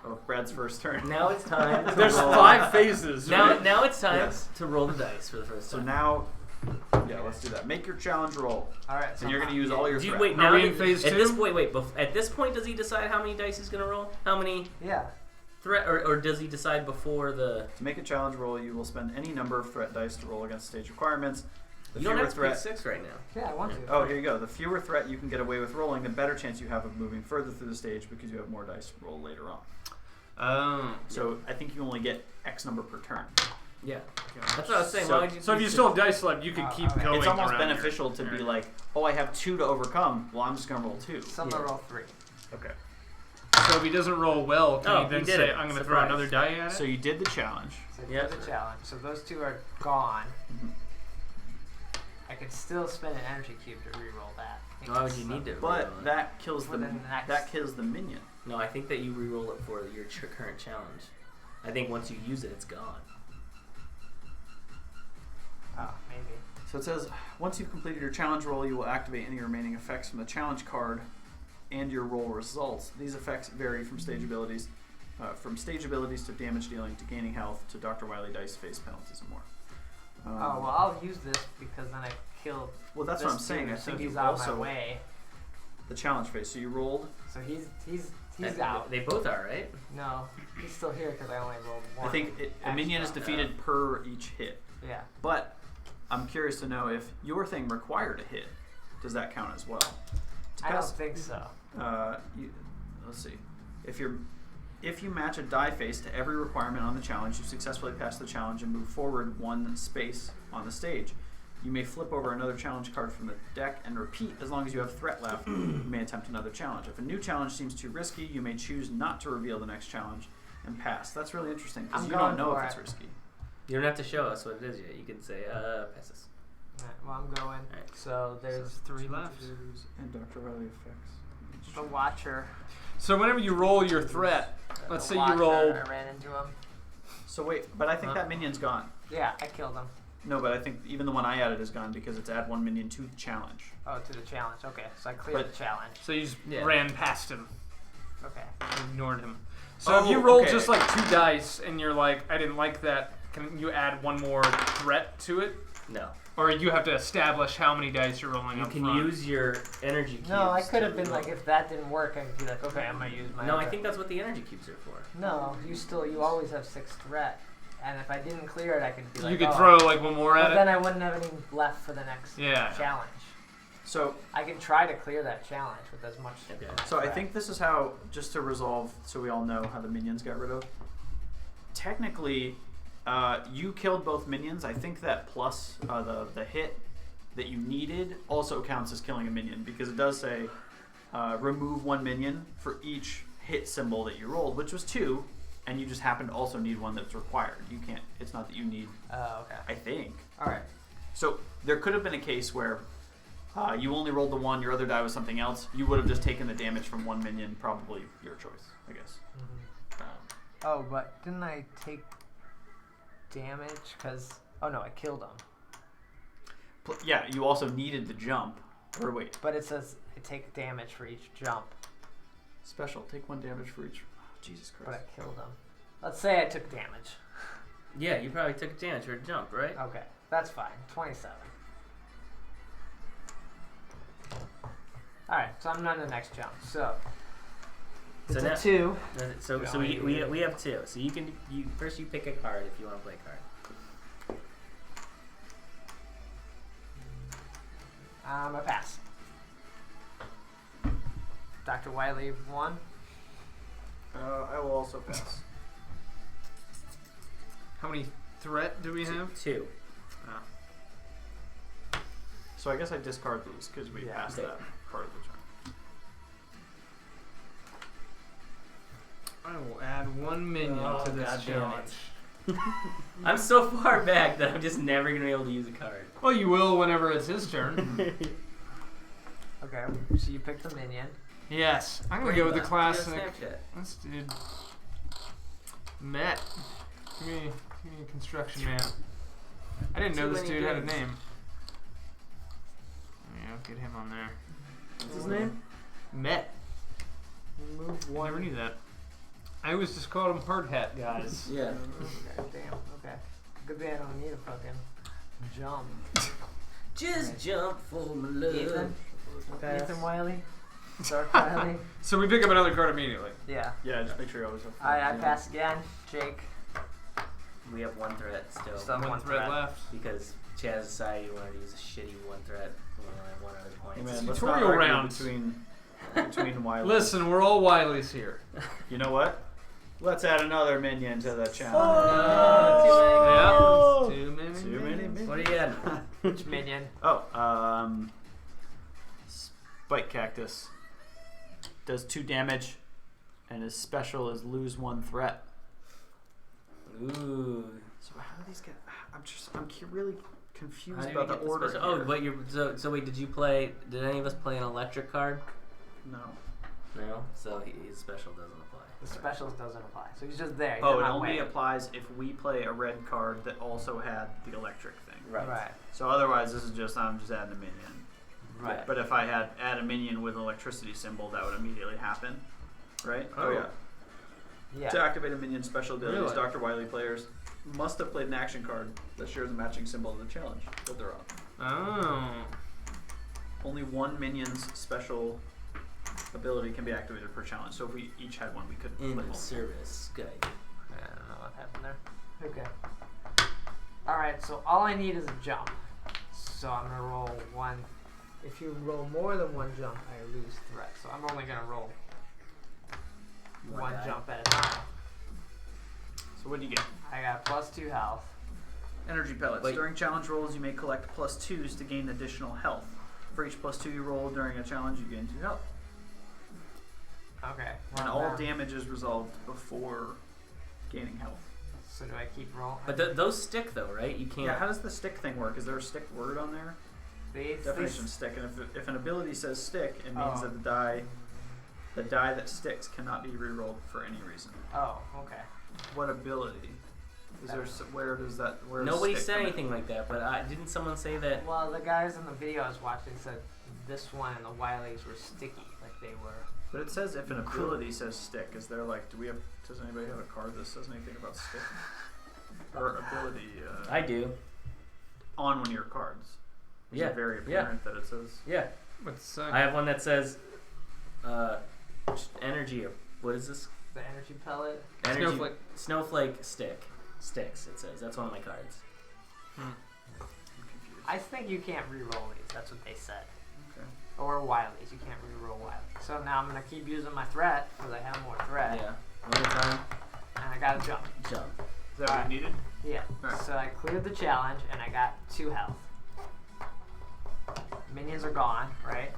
of Brad's first turn. Now it's time to There's roll. 5 phases. Now, right? now it's time Yes. to roll the dice for the first So time. now, yeah, let's do that. Make your challenge roll. All right. So And you're going to use all your Do you, threat. wait, Are now we in that- phase at 2? this point, at this point, does he decide how many dice he's gonna roll? How many Yeah. threat, or does he decide before the? To make a challenge roll, you will spend any number of threat dice to roll against stage requirements. The You don't fewer have to threat. pick 6 right now. Yeah, I want to. Oh, here you go. The fewer threat you can get away with rolling, the better chance you have of moving further through the stage because you have more dice to roll later on. So I think you only get X number per turn. Yeah, that's what I was saying. So- Why would you? So if you still have dice left, you can keep okay. going. It's almost around beneficial to be like, oh, I have 2 to overcome. Well, I'm just going to roll 2. Some Yeah. roll 3. Okay. So if he doesn't roll well, can Oh, he then he did say, it. I'm going to throw Surprise. another die at it? So you did the challenge. So Yeah. there's a challenge. So those 2 are gone. Mhm. I could still spend an energy cube to re-roll that. Why would you need to? But reroll it? that kills For the next- that kills the minion. No, I think that you re-roll it for your current challenge. I think once you use it, it's gone. Oh, maybe. So it says, once you've completed your challenge roll, you will activate any remaining effects from the challenge card and your roll results. These effects vary from stage abilities to damage dealing to gaining health to Dr. Wily dice face penalties and more. Oh, well, I'll use this because then I killed well, that's this what I'm saying. dude, I so think he's you out also of my way. the challenge phase. So you rolled. So he's And out. They both are, right? No, he's still here because I only rolled 1. I think a minion is extra. defeated per each hit. Yeah. But I'm curious to know if your thing required a hit. Does that count as well? I don't think so. Let's see. If you match a die face to every requirement on the challenge, you successfully pass the challenge and move forward 1 space on the stage. You may flip over another challenge card from the deck and repeat as long as you have threat left. You may attempt another challenge. If a new challenge seems too risky, you may choose not to reveal the next challenge and pass. That's really interesting because I'm you don't going know for if it's it. risky. You don't have to show us what it is yet. You can say, passes. Alright, well, I'm going. Alright. So there's 3 left. And Dr. Riley effects. the Watcher. So whenever you roll your threat, The let's say you Watcher, roll. I ran into him. So wait, but I think that minion's gone. Yeah, I killed him. No, but I think even the one I added is gone because it's add 1 minion to the challenge. Oh, to the challenge. Okay, so I cleared But- the challenge. So you just Yeah. ran past him, Okay. ignored him. So if Oh, you roll okay. just like 2 dice and you're like, I didn't like that, can you add 1 more threat to it? No. Or you have to establish how many dice you're rolling You up can front. use your energy cubes. No, I could to have been reroll. like, if that didn't work, I could be like, okay, I'm gonna use my. No, I other- think that's what the energy cubes are for. No, you always have 6 threat, and if I didn't clear it, I could be like, You could oh. throw like 1 more But at then it. I wouldn't have any left for the next Yeah. challenge. So I can try to clear that challenge with as much. Okay. So I threat. think this is how, just to resolve, so we all know how the minions got rid of. Technically, you killed both minions. I think that plus the hit that you needed also counts as killing a minion because it does say remove 1 minion for each hit symbol that you rolled, which was 2, and you just happen to also need 1 that's required. You can't. It's not that you need. Oh, okay. I think. All right. So there could have been a case where you only rolled the 1, your other die was something else. You would have just taken the damage from 1 minion, probably your choice, I guess. Oh, but didn't I take damage? Oh no, I killed him. Yeah, you also needed the jump. Or wait, But it says I take damage for each jump, special, take 1 damage for each. Oh, Jesus but I Christ. killed him. Let's say I took damage. Yeah, you probably took damage for a jump, right? Okay, that's fine. 27. All right, so I'm on the next jump. So it's now- a 2. So we have 2. So you first you pick a card if you want to play a card. I pass. Dr. Wiley 1. I will also pass. How many threat do we have? 2. So I guess I discard these because we passed Okay. that part of the turn. I will add 1 minion Oh, to this God damn challenge. I'm so far back that I'm just never gonna be able to use a card. Well, you will whenever it's his turn. Okay, so you picked the minion. Yes, I'm gonna go with the classic. Snapchat. This dude, Met. Give me a construction man. I didn't know Too this many dude had a games. name. Yeah, I'll get him on there. What's his name? Met. Move I never knew that. I always just called him hard hat guys. Yeah. Okay, damn. Okay. Good thing I don't need a fucking jump. Just jump for my love. Ethan? Pass. Ethan Wiley? Dark Wiley? So we pick up another card immediately. Yeah. Yeah, just make sure you always have. I pass again. Jake. We have 1 threat still. Still have One threat left. Because Chaz decided he wanted to use a shitty 1 threat. We only have 1 other point. Hey man, It's let's tutorial not argue rounds. between Wiley. Listen, we're all Wileys here. You know what? Let's add another minion to the challenge. Yeah. Too many. Too many minions. What are you at? Which minion? Oh, Spike Cactus does 2 damage, and his special is lose 1 threat. Ooh. So how do these get? I'm really confused How do about we the get the order. special? Oh, here. but so wait, did any of us play an electric card? No. No. So his special doesn't apply. The specials doesn't apply. So he's just there. He's Oh, in it my only way. applies if we play a red card that also had the electric thing. Right. So otherwise, I'm just adding a minion. Right. But if I had add a minion with an electricity symbol, that would immediately happen, right? Oh. yeah. Yeah. To activate a minion's special abilities, Really? Dr. Wiley players must have played an action card that shares a matching symbol to the challenge that they're on. Oh. Only 1 minion's special ability can be activated per challenge. So if we each had one, we couldn't play In multiple. service, Skype. I don't know what happened there. Okay. Alright, so all I need is a jump. So I'm going to roll 1. If you roll more than 1 jump, I lose threat. So I'm only going to roll 1 die. jump at a time. So what do you get? I got +2 health. Energy pellets. Wait. During challenge rolls, you may collect +2s to gain additional health. For each +2 you roll during a challenge, you gain 2 health. Okay. And well, all now- damage is resolved before gaining health. So do I keep rolling? But those stick though, right? You can't. Yeah, how does the stick thing work? Is there a stick word on there? Definition of stick. And if an ability says stick, it means Oh. that the die that sticks cannot be rerolled for any reason. Oh, okay. What ability? Is there? Where does that? Where does Nobody stick said come in? anything like that, but didn't someone say that? Well, the guys in the video I was watching said this one and the Wileys were sticky, like they were. But it says if an ability says stick. Is there like? Does anybody have a card that says anything about stick? Or ability? I do. On one of your cards. Is Yeah. it very Yeah. apparent that it says? Yeah. What's I have one that says, energy. What is this? The energy pellet. Energy. Snowflake. Snowflake sticks. It says. That's one of my cards. I'm confused. I think you can't re-roll these. That's what they said. Okay. Or Wileys. You can't re-roll Wileys. So now I'm gonna keep using my threat because I have more threat. Yeah. One at a time. And I got to jump. Jump. Is that what you needed? Yeah. Alright. So I cleared the challenge and I got 2 health. Minions are gone, right?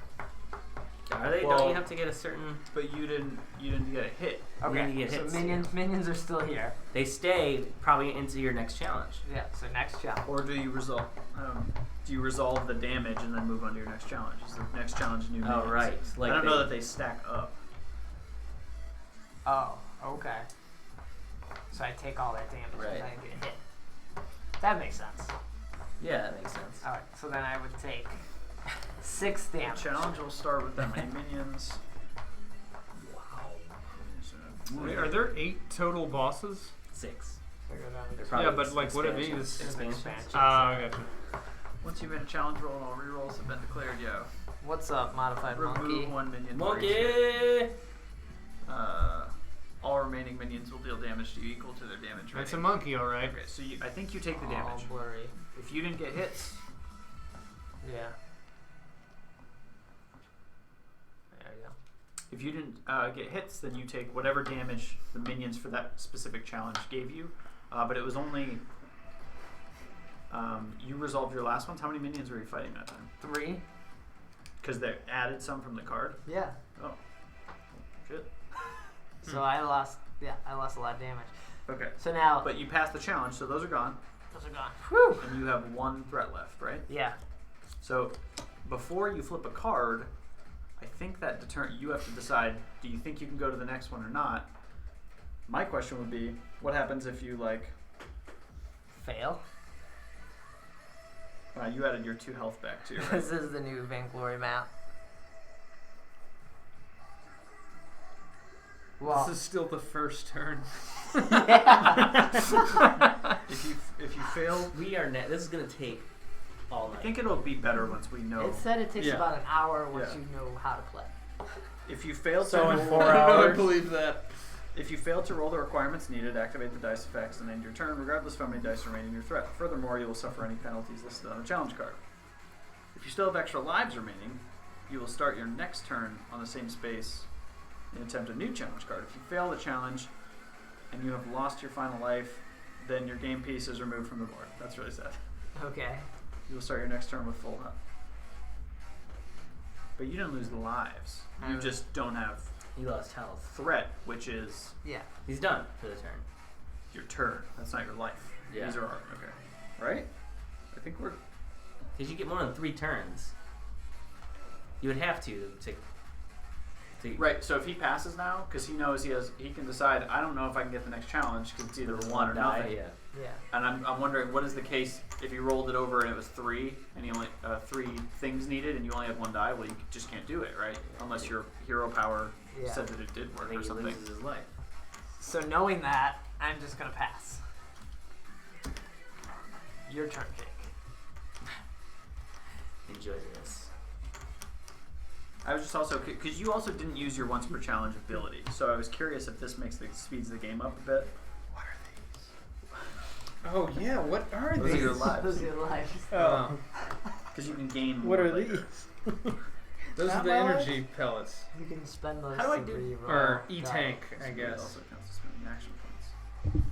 Are they? Well- Don't you have to get a certain? But you didn't get a hit. Okay. need to get so hits. minions are still here. They stay probably into your next challenge. Yeah. So next challenge. Or do you resolve? Do you resolve the damage and then move on to your next challenge? Is the next challenge new minions? Oh right. Like I don't know that they stack up. Oh. Okay. So I take all that damage Right. and I get hit. That makes sense. Yeah, that makes sense. Alright, so then I would take 6 The damage. challenge will start with that many minions. Wait, are there 8 total bosses? 6. Figure it out. They're Yeah, probably but like what are expansions. these? It's an Expansions. expansion. I gotcha. Once you've been a challenge roll and all rerolls have been declared, yo. What's up, modified monkey? Remove 1 minion. for each hit. Monkey. All remaining minions will deal damage to you equal to their damage rating. That's a monkey, all right. Okay, so I think you take the All damage. blurry. If you didn't get hits, Yeah. If you didn't get hits, then you take whatever damage the minions for that specific challenge gave you. But it was only you resolved your last ones. How many minions were you fighting that time? 3. Because they added some from the card. Yeah. Oh, shit. So I lost a lot of damage. Okay. So now But you passed the challenge, so those are gone, those are gone. Whew. and you have 1 threat left, right? Yeah. So before you flip a card, I think that you have to decide, do you think you can go to the next one or not? My question would be, what happens if you Fail. You added your 2 health back too, right? This is the new Vainglory map. Well, This is still the first turn. yeah. If you fail, This is gonna take all I night. think it'll be better once we know. It said it takes Yeah. about an hour once Yeah. you know how to play. If you fail to So in roll, 4 I hours. believe that. if you fail to roll the requirements needed, activate the dice effects and end your turn, regardless of how many dice remain in your threat. Furthermore, you will suffer any penalties listed on the challenge card. If you still have extra lives remaining, you will start your next turn on the same space and attempt a new challenge card. If you fail the challenge and you have lost your final life, then your game piece is removed from the board. That's really sad. Okay. You will start your next turn with full health. But you didn't lose the lives. You just don't have He lost health. threat, which is Yeah. He's done for the turn. your turn. That's not your life. Yeah. These are okay. Right? I think we're Because you get more than 3 turns. You would have to right. So if he passes now, because he knows he can decide. I don't know if I can get the next challenge because it's either one or nothing. Yeah. Yeah. And I'm wondering what is the case if you rolled it over and it was 3 and you only 3 things needed and you only have 1 die. Well, you just can't do it, right? Unless your hero power Yeah. said that it did I work think or he something. loses his life. So knowing that, I'm just gonna pass. Your turn, Jake. Enjoy this. I was just also because you also didn't use your once per challenge ability, so I was curious if this speeds the game up a bit. What are Oh yeah, what are these? Those are these? your lives. Those are your lives. Oh. Because you can gain. What more are later. these? Those are Not the my energy pellets. You can spend those How do I to do- re-roll Or dice. E-tank, I So it guess. also counts as spending action points.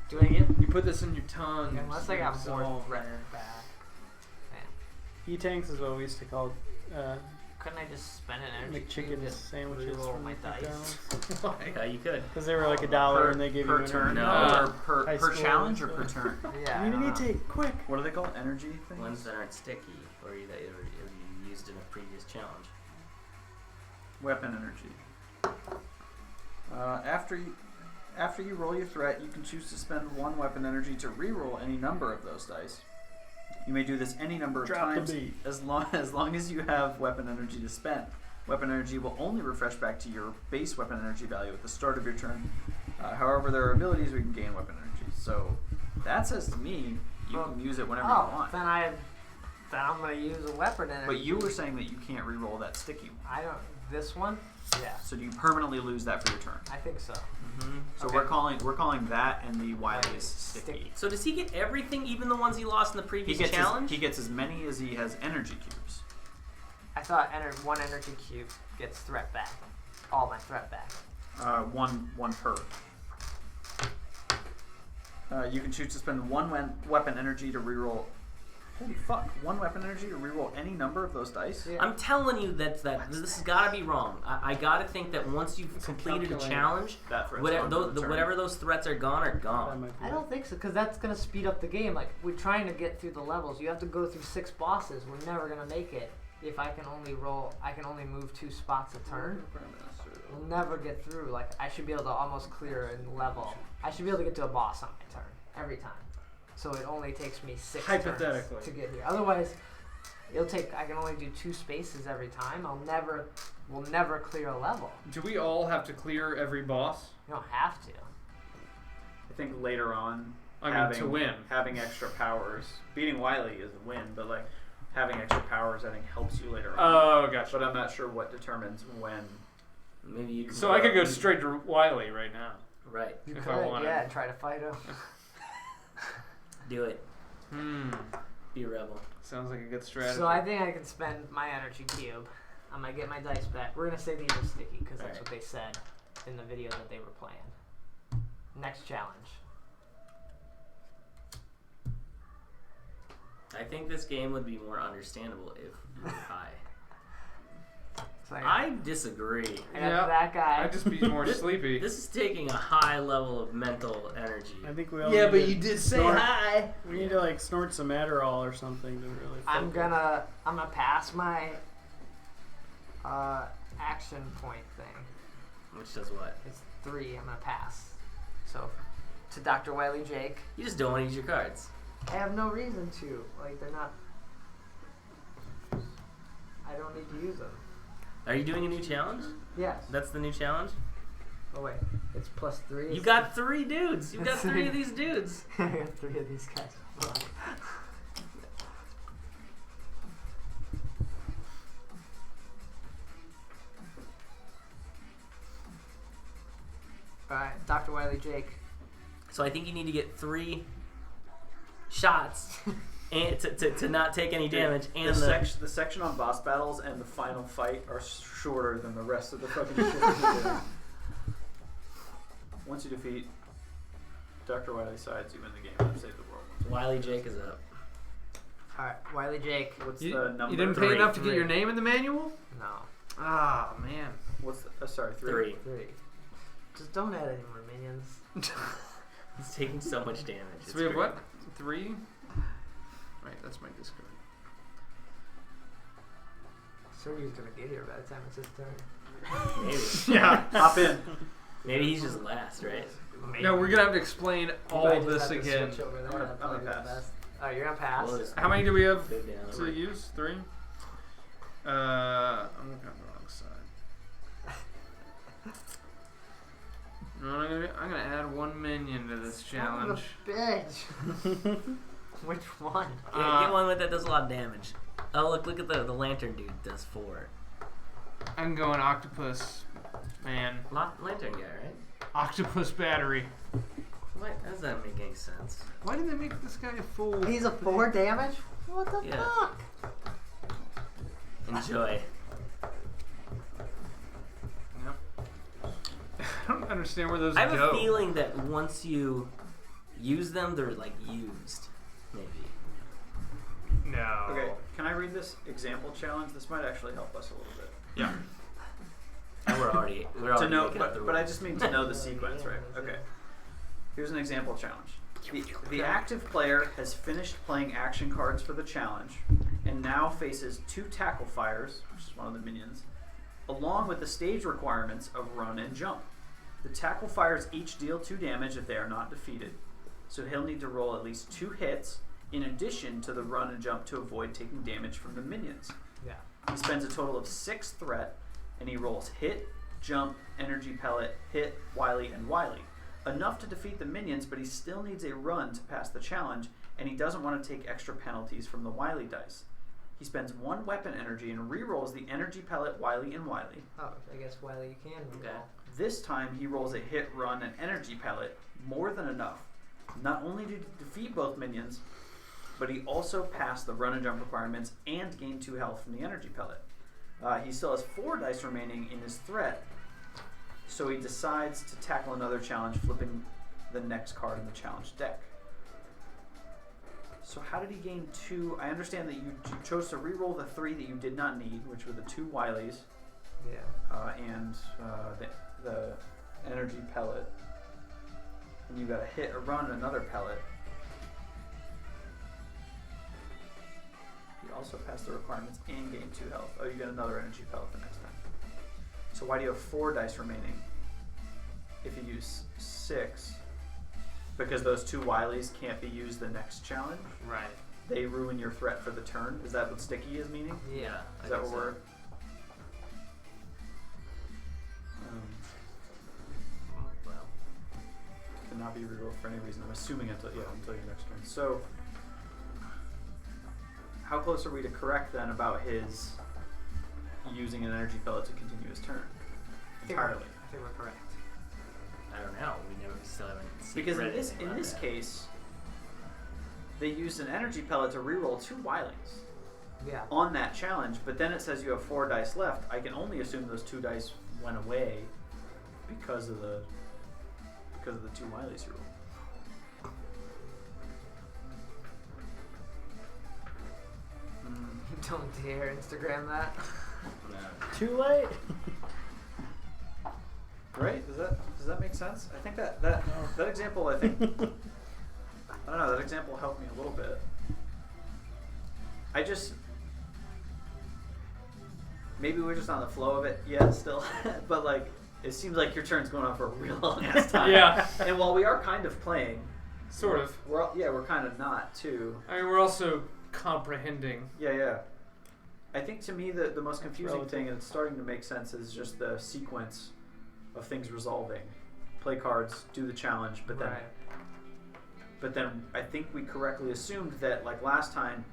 Do I get? You put this in your tongue. Unless I got more dissolve threat there. back. E-tanks is what we used to call Couldn't I just spend an energy McChicken cube to sandwiches re-roll from my dice? McDonald's. Why? Yeah, you could. Because they were like $1 and they gave per you an turn, No. or per High school challenge, or and per stuff. turn. Yeah. I I need don't an know. E-tank, quick! What are they called? Energy things. Ones that aren't sticky, or that you used in a previous challenge. Weapon energy. After you roll your threat, you can choose to spend 1 weapon energy to re-roll any number of those dice. You may do this any number of Drop the times beat. as long as you have weapon energy to spend. Weapon energy will only refresh back to your base weapon energy value at the start of your turn. However, there are abilities where you can gain weapon energy. So that says to me you Well, can use it whenever Oh, you want. then I'm gonna use a weapon energy. But you were saying that you can't re-roll that sticky one. I don't. This one? Yeah. So do you permanently lose that for your turn? I think so. Mm-hmm. So Okay. we're calling that and the wiliest sticky. So does he get everything, even the ones he lost in the previous challenge? He gets as many as he has energy cubes. I thought 1 energy cube gets threat back. All my threat back. One per. You can choose to spend 1 weapon energy to reroll. Holy fuck! 1 weapon energy to reroll any number of those dice. Yeah. I'm telling you that this has got to be wrong. I got to think that once you've completed a calculator. challenge, That threat's whatever gone for the turn. whatever those threats are gone are That gone. might be I it. don't think so, because that's gonna speed up the game. Like we're trying to get through the levels. You have to go through 6 bosses. We're never gonna make it if I can only move 2 spots a turn. We'll never get through. Like I should be able to almost clear a level. I should be able to get to a boss on my turn every time. So it only takes me 6 turns Hypothetically. to get here. Otherwise, I can only do 2 spaces every time. We'll never clear a level. Do we all have to clear every boss? You don't have to. I think later on, I mean, to win. having extra powers, beating Wily is a win, but like having extra powers, I think helps you later on. Oh, gotcha. But I'm not sure what determines when. Maybe you can. So I could go straight to Wiley right now. Right. You If could, I wanted. yeah, try to fight him. Do it. Hmm. Be a rebel. Sounds like a good strategy. So I think I can spend my energy cube I'm gonna get my dice back. We're gonna say these are sticky because that's Alright. what they said in the video that they were playing. Next challenge. I think this game would be more understandable if you were high. So I disagree. I got Yeah. that guy. I'd just be more sleepy. This is taking a high level of mental energy. I think we all Yeah, need but to you did say snort- hi. We need to like snort some Adderall or something to really. I'm focus. gonna pass my action point thing. Which does what? It's 3. I'm gonna pass. So to Dr. Wiley Jake. You just don't want to use your cards. I have no reason to. Like they're not. I don't need to use them. Are you doing a new challenge? Yes. That's the new challenge? Oh wait, it's +3. You got 3 dudes. You got That's 3 three. of these dudes. I got 3 of these guys. Fuck. Alright, Dr. Wiley Jake. So I think you need to get 3 shots and to not take any damage. And The section on boss battles and the final fight are shorter than the rest of the fucking shit. we do. Once you defeat Dr. Wiley's sides, you win the game and save the world. Wiley Jake is up. Alright, Wiley Jake. What's You, the number? you didn't pay 3. enough to get your name in the manual? No. Ah, man. What's the, sorry, 3. 3. 3. Just don't add any more minions. He's taking so much damage. So we have what? 3? Right, that's my discard. Sergey's gonna get here by the time it's his turn. Maybe. Yeah, hop in. Maybe he's just last, right? No, we're gonna have to explain all Might of just this have to again. switch over there. I'm gonna That'd probably be the pass. best. Alright, you're gonna pass. We'll just How many do we have go down to over. use? 3? I'm looking on the wrong side. No, I'm gonna add 1 minion to this challenge. Son of a bitch. Which one? Yeah, get one with that does a lot of damage. Oh, look at the lantern dude does 4. I'm going octopus, man. Lantern guy, right? Octopus battery. What? How does that make any sense? Why did they make this guy a fool? He's a 4 damage? What the Yeah. fuck? Enjoy. I don't understand where those I have go. a feeling that once you use them, they're like used. Maybe. No. Okay, can I read this example challenge? This might actually help us a little bit. Yeah. And we're already To know, making up the but I rules. just mean to know the sequence, right? Okay. Here's an example challenge. The active player has finished playing action cards for the challenge and now faces 2 tackle fires, which is one of the minions, along with the stage requirements of run and jump. The tackle fires each deal 2 damage if they are not defeated, so he'll need to roll at least 2 hits in addition to the run and jump to avoid taking damage from the minions. Yeah. He spends a total of 6 threat, and he rolls hit, jump, energy pellet, hit, Wily, and Wily. Enough to defeat the minions, but he still needs a run to pass the challenge, and he doesn't want to take extra penalties from the Wily dice. He spends 1 weapon energy and re-rolls the energy pellet, Wily, and Wily. Oh, I guess Wiley you can reroll. Okay. This time he rolls a hit, run, and energy pellet, more than enough. Not only did he defeat both minions, but he also passed the run and jump requirements and gained 2 health from the energy pellet. He still has 4 dice remaining in his threat, so he decides to tackle another challenge, flipping the next card in the challenge deck. So how did he gain 2? I understand that you chose to re-roll the 3 that you did not need, which were the 2 Wileys Yeah. and the energy pellet. And you got a hit, a run, and another pellet. You also passed the requirements and gained 2 health. Oh, you get another energy pellet the next time. So why do you have 4 dice remaining if you use 6? Because those 2 Wileys can't be used the next challenge? Right. They ruin your threat for the turn? Is that what sticky is meaning? Yeah. Is that what we're... Well, cannot be rerolled for any reason. I'm assuming until your next turn. So, how close are we to correct then about his using an energy pellet to continue his turn entirely? I think we're correct. I don't know. We still haven't seen Because read in this anything about that. case, they used an energy pellet to reroll 2 Wileys. Yeah. on that challenge, but then it says you have 4 dice left. I can only assume those 2 dice went away because of the 2 Wileys you rolled. Don't dare Instagram that. Too late. Right? Does that make sense? I think that example, I think, I don't know, that example helped me a little bit. Maybe we're just on the flow of it yet still, but like, it seems like your turn's going on for a real long ass time. Yeah. And while we are kind of playing, Sort of. we're kind of not too. I mean, we're also comprehending. Yeah. I think to me the most confusing thing, and it's starting to make sense, is just the sequence of things resolving. Play cards, do the challenge, but then Right. But then I think we correctly assumed that, like last time,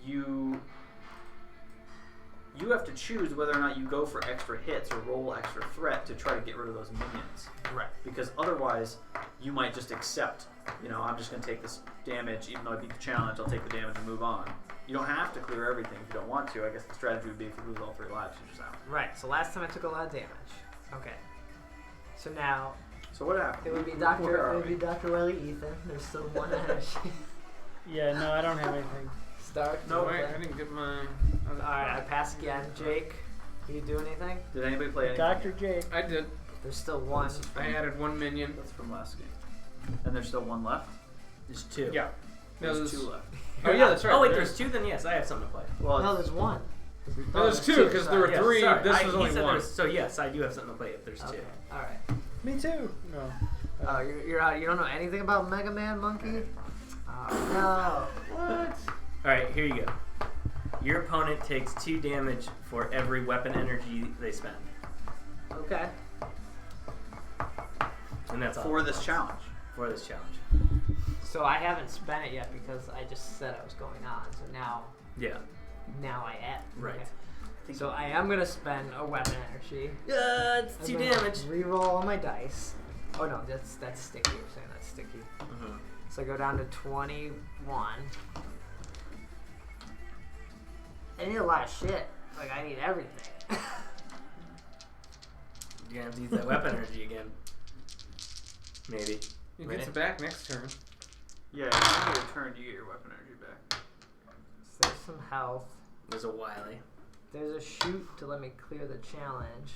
you have to choose whether or not you go for extra hits or roll extra threat to try to get rid of those minions. Right. Because otherwise, you might just accept, I'm just going to take this damage, even though I beat the challenge, I'll take the damage and move on. You don't have to clear everything if you don't want to. I guess the strategy would be if you lose all 3 lives, you're just out. Right. So last time I took a lot of damage. Okay. So now So what happened? it would be Where are we? Dr. Wiley Ethan. There's still 1 energy. Yeah, no, I don't have anything. Start. No, wait, I didn't get my. Alright, I pass again. Jake, can you do anything? Did anybody play anything? Dr. Jake. I did. There's still 1. I added 1 minion. That's from last game. And there's still 1 left? There's 2. Yeah. No, There's 2 left. Oh yeah, that's right. Oh wait, there's 2. Then yes, I have something to play. Well, No, there's 1. No, there's 2 because there were Yeah, 3. sorry. This he was only said 1. So yes, I do have something to play if there's 2. Okay. Alright. Me too. No. Oh, you're out. You don't know anything about MegaMan Monkey? Oh, no. What? Alright, here you go. Your opponent takes 2 damage for every weapon energy they spend. Okay. And that's all. for this challenge. For this challenge. So I haven't spent it yet because I just said I was going on. So now Yeah. I am. Right. Okay. So I am gonna spend a weapon energy. It's I'm 2 gonna damage. Reroll all my dice. Oh no, that's sticky. You're saying that's sticky. Mhm. So I go down to 21. I need a lot of shit. Like I need everything. You're gonna have to use that weapon energy again. Maybe. You Right. get it back next turn. Yeah, if you get a turn, you get your weapon energy back. So there's some health. There's a Wily. There's a shoot to let me clear the challenge.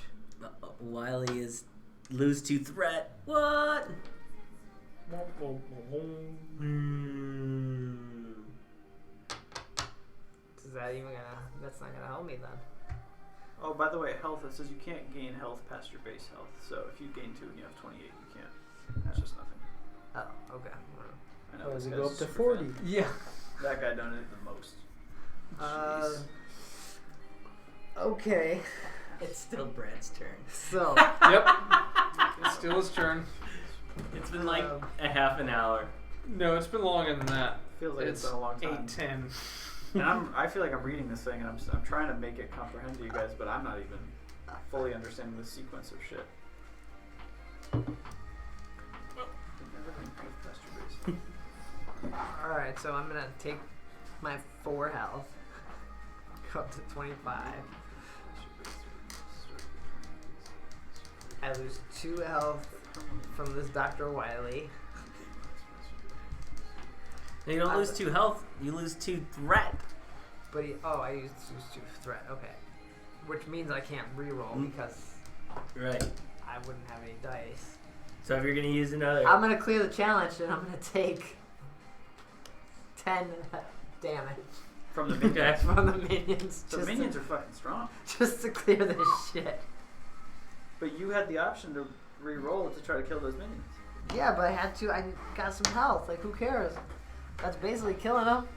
Wily is lose to threat. What? Is that even gonna? That's not gonna help me then. Oh, by the way, health, it says you can't gain health past your base health. So if you gain 2 and you have 28, you can't. That's just nothing. Oh, okay. I know. Oh, this does it guy's go up to super 40? fan. Yeah. That guy donated the most. Jeez. Okay. It's still Brad's turn. So. Yep. It's still his turn. It's been like a half an hour. No, it's been longer than that. Feels like it's been a long time. 8:10. And I feel like I'm reading this thing and I'm trying to make it comprehend to you guys, but I'm not even fully understanding the sequence of shit. Alright, so I'm gonna take my 4 health. Go up to 25. I lose 2 health from this Dr. Wiley. You don't lose 2 health, you lose 2 threat. But I used 2 threat. Okay. Which means I can't reroll because Right. I wouldn't have any dice. So if you're gonna use another, I'm gonna clear the challenge and I'm gonna take 10 damage From the minions. from the minions. The minions are fucking strong. Just to clear this shit. But you had the option to re-roll it to try to kill those minions. Yeah, but I had to. I got some health. Like, who cares? That's basically killing them.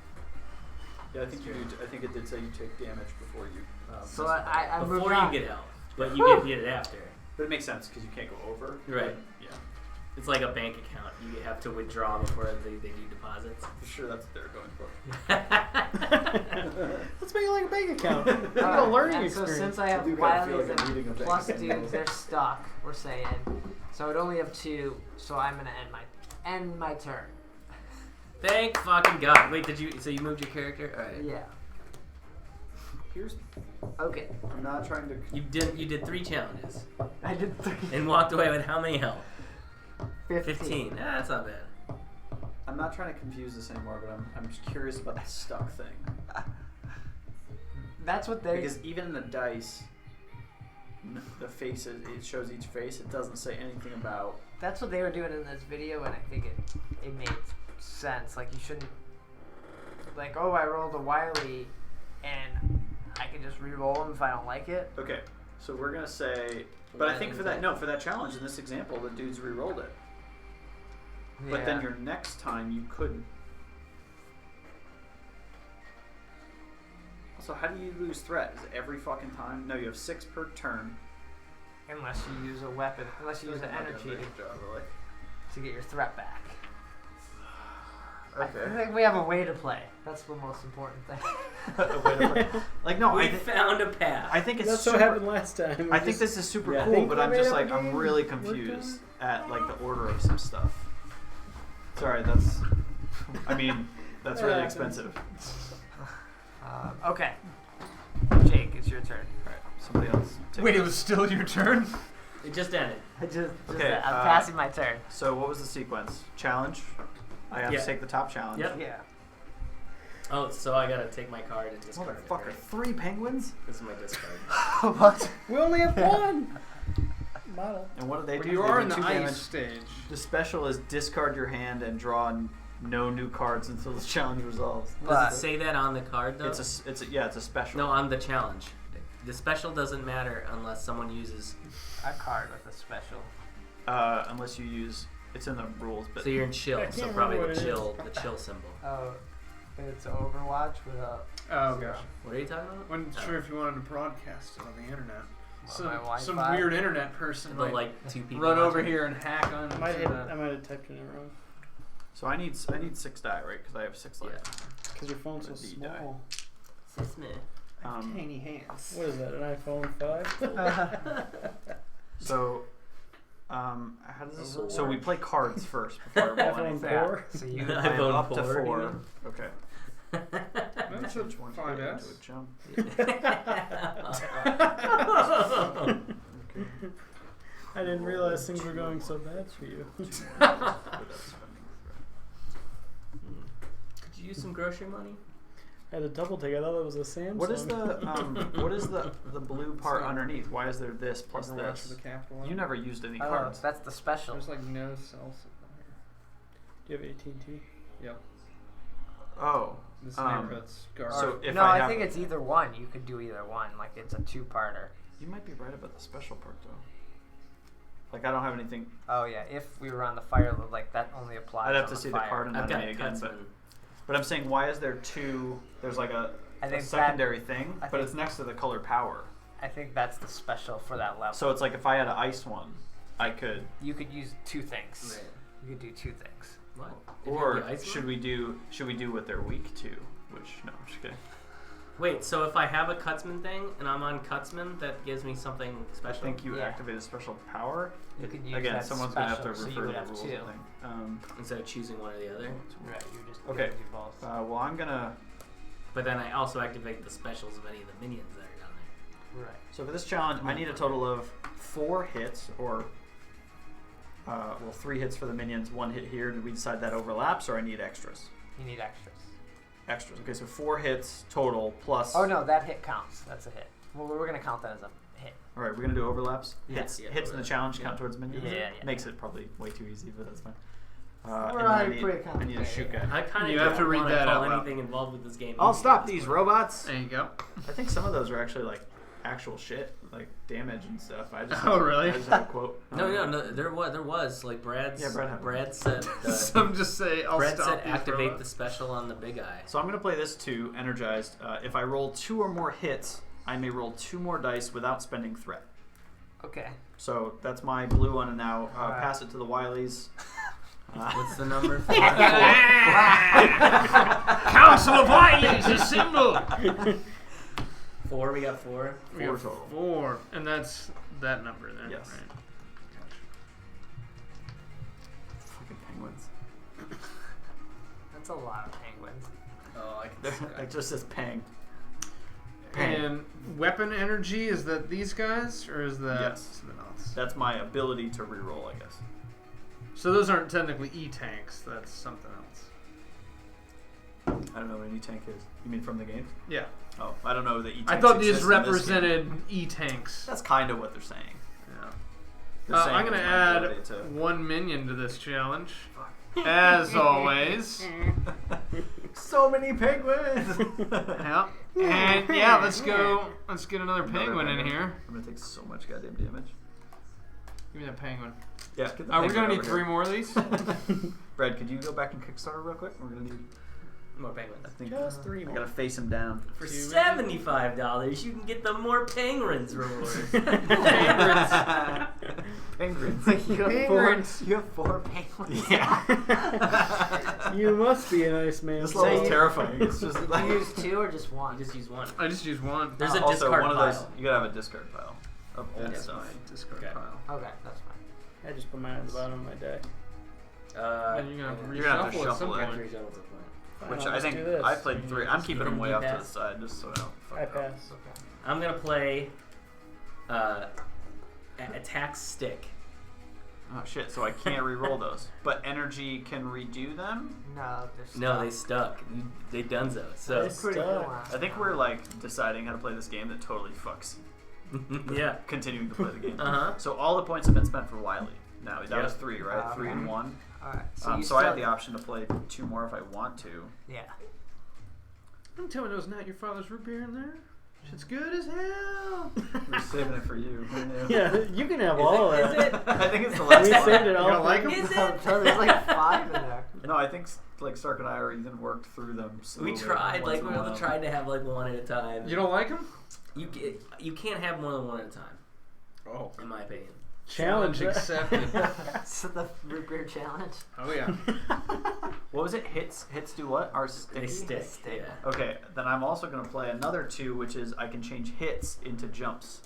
Yeah, I think you do. I think it did say you take damage before you. So I moved before on. you get health, but you get it after. But it makes sense because you can't go over. Right. But, yeah. It's like a bank account. You have to withdraw before they do deposits. For sure, that's what they're going for. Let's make it like a bank account. Like Alright, a learning and so experience. since I have I do kinda feel Wiley's like I'm reading a and bank plus account. dudes, they're stuck. We're saying. So I'd only have 2. So I'm gonna end my turn. Thank fucking God. Wait, did you? So you moved your character? All right. Yeah. Here's. Okay. I'm not trying to. You did 3 challenges I did 3. and walked away with how many health? 15. 15. That's not bad. I'm not trying to confuse this anymore, but I'm just curious about the stuck thing. That's what they. Because even in the dice, the faces, it shows each face. It doesn't say anything about. That's what they were doing in this video, and I think it made sense. Like, you shouldn't. Like, oh, I rolled a Wily, and I can just re-roll them if I don't like it. Okay, so we're gonna say, but I think for that challenge in this example, the dudes re-rolled it. But then your next time you couldn't. So how do you lose threat? Is it every fucking time? No, you have 6 per turn. Unless you use a weapon, unless you use an energy to get your threat back. Okay. I think we have a way to play. That's the most important thing. A way to play. Like no, We found a path. I think it's That's super, what happened last time. I think this is super Yeah. cool, Think but we I'm made just up a like I'm game? really We're confused at like the order of some stuff. Sorry, that's. I mean, that's really expensive. Okay. Jake, it's your turn. All right, somebody else. Take Wait, it. it was still your turn? It just ended. Okay, I'm passing my turn. So what was the sequence? Challenge. I have Yeah. to take the top challenge. Yep. Yeah. Oh, so I gotta take my card and discard it. Motherfucker, Right? 3 penguins? This is my discard. What? We only have one model. And what do they Well, do? you They are do in the 2 ice damage. stage. The special is discard your hand and draw no new cards until the challenge resolves. Does it say that on the card though? It's a special. No, on the challenge. The special doesn't matter unless someone uses. A card with a special. Unless you use. It's in the rules, but So you're in chill, I so can't probably remember the what it chill symbol. Oh, it's Overwatch without. Oh, gosh. What are you talking about? Wasn't sure if you wanted to broadcast it on the internet. my Some Wi-Fi? weird internet person The, might like 2 people. run over watching. here and hack on. I might have typed it in wrong. So I need 6 die, right? Because I have 6 Yeah. life. Because your phone's so What a D die. small. Sis me. Tiny hands. What is that, an iPhone 5? So, how does this? Oh, So we Lord. play cards first before we roll iPhone anything. 4? So you. I am iPhone up to 4, 4. you mean? Okay. That's a Which one to 5S. get into a jump? I didn't realize things were going so bad for you. Could you use some grocery money? I had a double take. I thought that was a Samsung. What is the blue part underneath? Why is there this plus Overwatch this? with a capital You N. never used any Oh, cards. that's the special. There's like no cells here. Do you have AT&T? Yep. Oh. This Um, neighborhood's garbage. So if no, I I have, think it's either one. You could do either one. Like, it's a 2-parter. you might be right about the special part though. Like I don't have anything. Oh yeah, if we were on the fire, like that only applies. I'd have on to see fire. the card and I've then got me again, Cutsman. but I'm saying why is there 2? There's like a I think secondary thing, I but think- it's next to the color power. I think that's the special for that level. So it's like if I had an ice one, I could. You could use 2 things. Right. You could do 2 things. What? Did you Or have the ice should one? we do what they're weak to? Which no, I'm just kidding. Wait, so if I have a Cutsman thing and I'm on Cutsman, that gives me something I special? think you Yeah. activated special power. You could use Again, that someone's gonna have to special, so you refer would to the have rules. 2. I think. Instead of choosing one or the other? Right, you're just Okay. gonna do both. Well, I'm gonna. But then I also activate the specials of any of the minions that are down there. Right. So for this challenge, I need a total of 4 hits, or 3 hits for the minions, 1 hit here. Did we decide that overlaps, or I need extras? You need extras. Extras. Okay, so 4 hits total plus. Oh no, that hit counts. That's a hit. Well, we're gonna count that as a hit. All right, we're gonna do overlaps. Yeah. Hits, Yeah, hits in the overlap. challenge Yeah. count towards minions. Yeah. Makes it probably way too easy, but that's fine. Right, And then I need pretty a complicated. shoot guy. I kind of You don't have to read wanna that call out loud. anything involved with this game. I'll easy stop at this these point. robots. There you go. I think some of those are actually like actual shit, like damage and stuff. I just Oh, really? I just had a quote. No, there was like Brad's. Yeah, Brad had one. Brad said. Some just say, I'll Brad stop said these activate the robots. special on the big eye. So I'm gonna play this 2 energized. If I roll 2 or more hits, I may roll 2 more dice without spending threat. Okay. So that's my blue one, and now Alright. pass it to the Wileys. What's the number? Council of Wileys assemble! 4. We got 4. We have 4 total. 4, and that's that number then. Yes. Right. Fucking penguins. That's a lot of penguins. Oh, I It just says pang. And And weapon energy, is that these guys, or is that Yes. something else? That's my ability to reroll, I guess. So those aren't technically E-tanks. That's something else. I don't know what an E-tank is. You mean from the game? Yeah. Oh, I don't know the E-tanks. I thought these exist in this game. represented E-tanks. That's kind of what they're saying. Yeah. They're saying I'm going to it's my add ability to- 1 minion to this challenge. As always. So many penguins! Yeah. And yeah, let's go. Let's get another penguin in here. I'm gonna take so much goddamn damage. Give me that penguin. Yeah. Get the Are we penguin going to need over 3 here. more of these? Brad, could you go back and Kickstarter real quick? We're gonna need. More penguins. I think Just 3 I more. gotta face him down. For Too $75, you can get the more penguins reward. Penguins. You have 4 penguins. Yeah. You must be a nice man. This So level's you- terrifying. It's just You like. use 2 or just 1? You just use one. I just use 1. There's a Also, discard one of pile. those. You gotta have a discard pile of old That's stuff. my discard Okay. pile. Okay, that's fine. I just put mine at the bottom of my deck. And you're going to You're gonna have to reshuffle at some shuffle it. point. Fine, Which I'll I just think do this. I played 3. I'm keeping them way off to the pass? side just so I don't fuck I up. pass. Okay. I'm gonna play attack stick. Oh shit! So I can't re-roll those, but energy can redo them. No, they're stuck. No, they stuck. They donezo. So That's pretty cool. Stuck. I think we're like deciding how to play this game that totally fucks. yeah. Continuing to play the game. Uh huh. So all the points have been spent for Wiley. Now that Yeah. was 3, right? 3 and 1. Alright, So, you I have still- the option to play 2 more if I want to. Yeah. Don't tell me there's not your father's root beer in there. Shit's good as hell. We're saving it for you. Who knew? Yeah, you can have all of Is that. it? I think it's the We last one. saved it all. You don't for like you. 'em? Is No, it? there's like 5 in there. No, I think like Stark and I or Ethan worked through them. Slowly, We tried. once Like in we a while. tried to have like one at a time. You don't like them? You can't have more than one at a time, Oh. in my opinion. Challenge accepted. So the root beer challenge. Oh yeah. What was it? Hits do what? Are sticky? They stick. Stick. Yeah. Okay, then I'm also going to play another 2, which is I can change hits into jumps,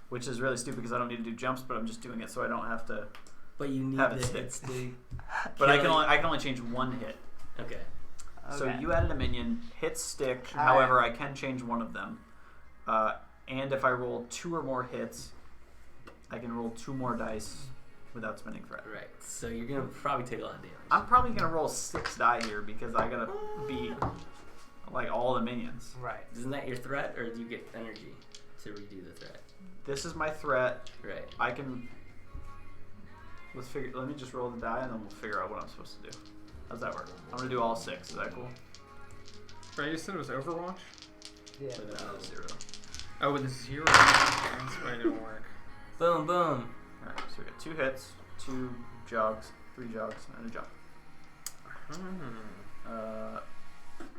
which is really stupid because I don't need to do jumps, but I'm just doing it so I don't have to. But you need Have it the stick. hits to. But I kill can only change 1 hit. Okay. So Okay. you added a minion, hits stick. All However, I can change one of them, and if I roll 2 or more hits, I can roll 2 more dice without spending threat. Right. So you're gonna probably take a lot of damage. I'm probably gonna roll 6 die here because I gotta beat like all the minions. Right. Isn't that your threat, or do you get energy to redo the threat? This is my threat. Right. I can. Let me just roll the die and then we'll figure out what I'm supposed to do. How's that work? I'm gonna do all 6. Is that cool? Right, you said it was Overwatch? Yeah. With 0. Oh, with a 0. That's why it didn't work. Boom, boom. Alright, so we got 2 hits, 2 jogs, 3 jogs, and a jump.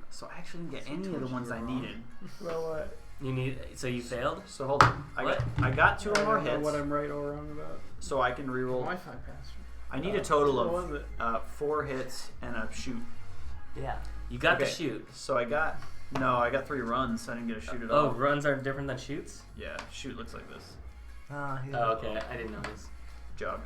So I actually didn't get any of the ones I needed. Well, what? You need. So you failed. So hold on. I got 2 or more I don't know hits, what I'm right or wrong about. so I can reroll. Wi-Fi password. I need a total What of was it? 4 hits and a shoot. Yeah. You got the Okay. shoot. So I got 3 runs, so I didn't get a shoot at Oh, all. runs are different than shoots. Yeah, shoot looks like this. Oh, okay. I didn't know this. Jog.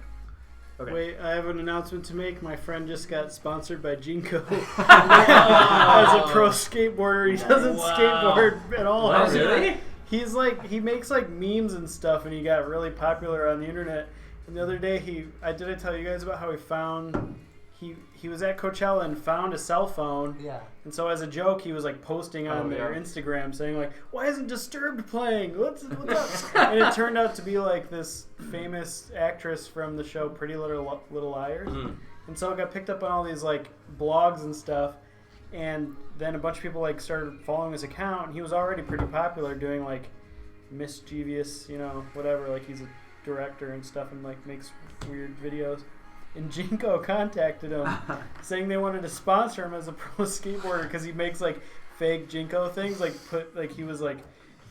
Okay. Wait, I have an announcement to make. My friend just got sponsored by Jinko as a pro skateboarder. He doesn't Wow. skateboard at all. Wow, really? He's like, he makes like memes and stuff, and he got really popular on the internet. And the other day, did I tell you guys about how he found, he was at Coachella and found a cell phone. Yeah. And so as a joke, he was like posting on their Instagram saying like, "Why isn't Disturbed playing? What's up?" And it turned out to be like this famous actress from the show Pretty Little Liars. Mm. And so it got picked up on all these like blogs and stuff. And then a bunch of people like started following his account, and he was already pretty popular doing like mischievous, whatever. Like he's a director and stuff, and like makes weird videos. And Jinko contacted him saying they wanted to sponsor him as a pro skateboarder because he makes like fake Jinko things, like he was like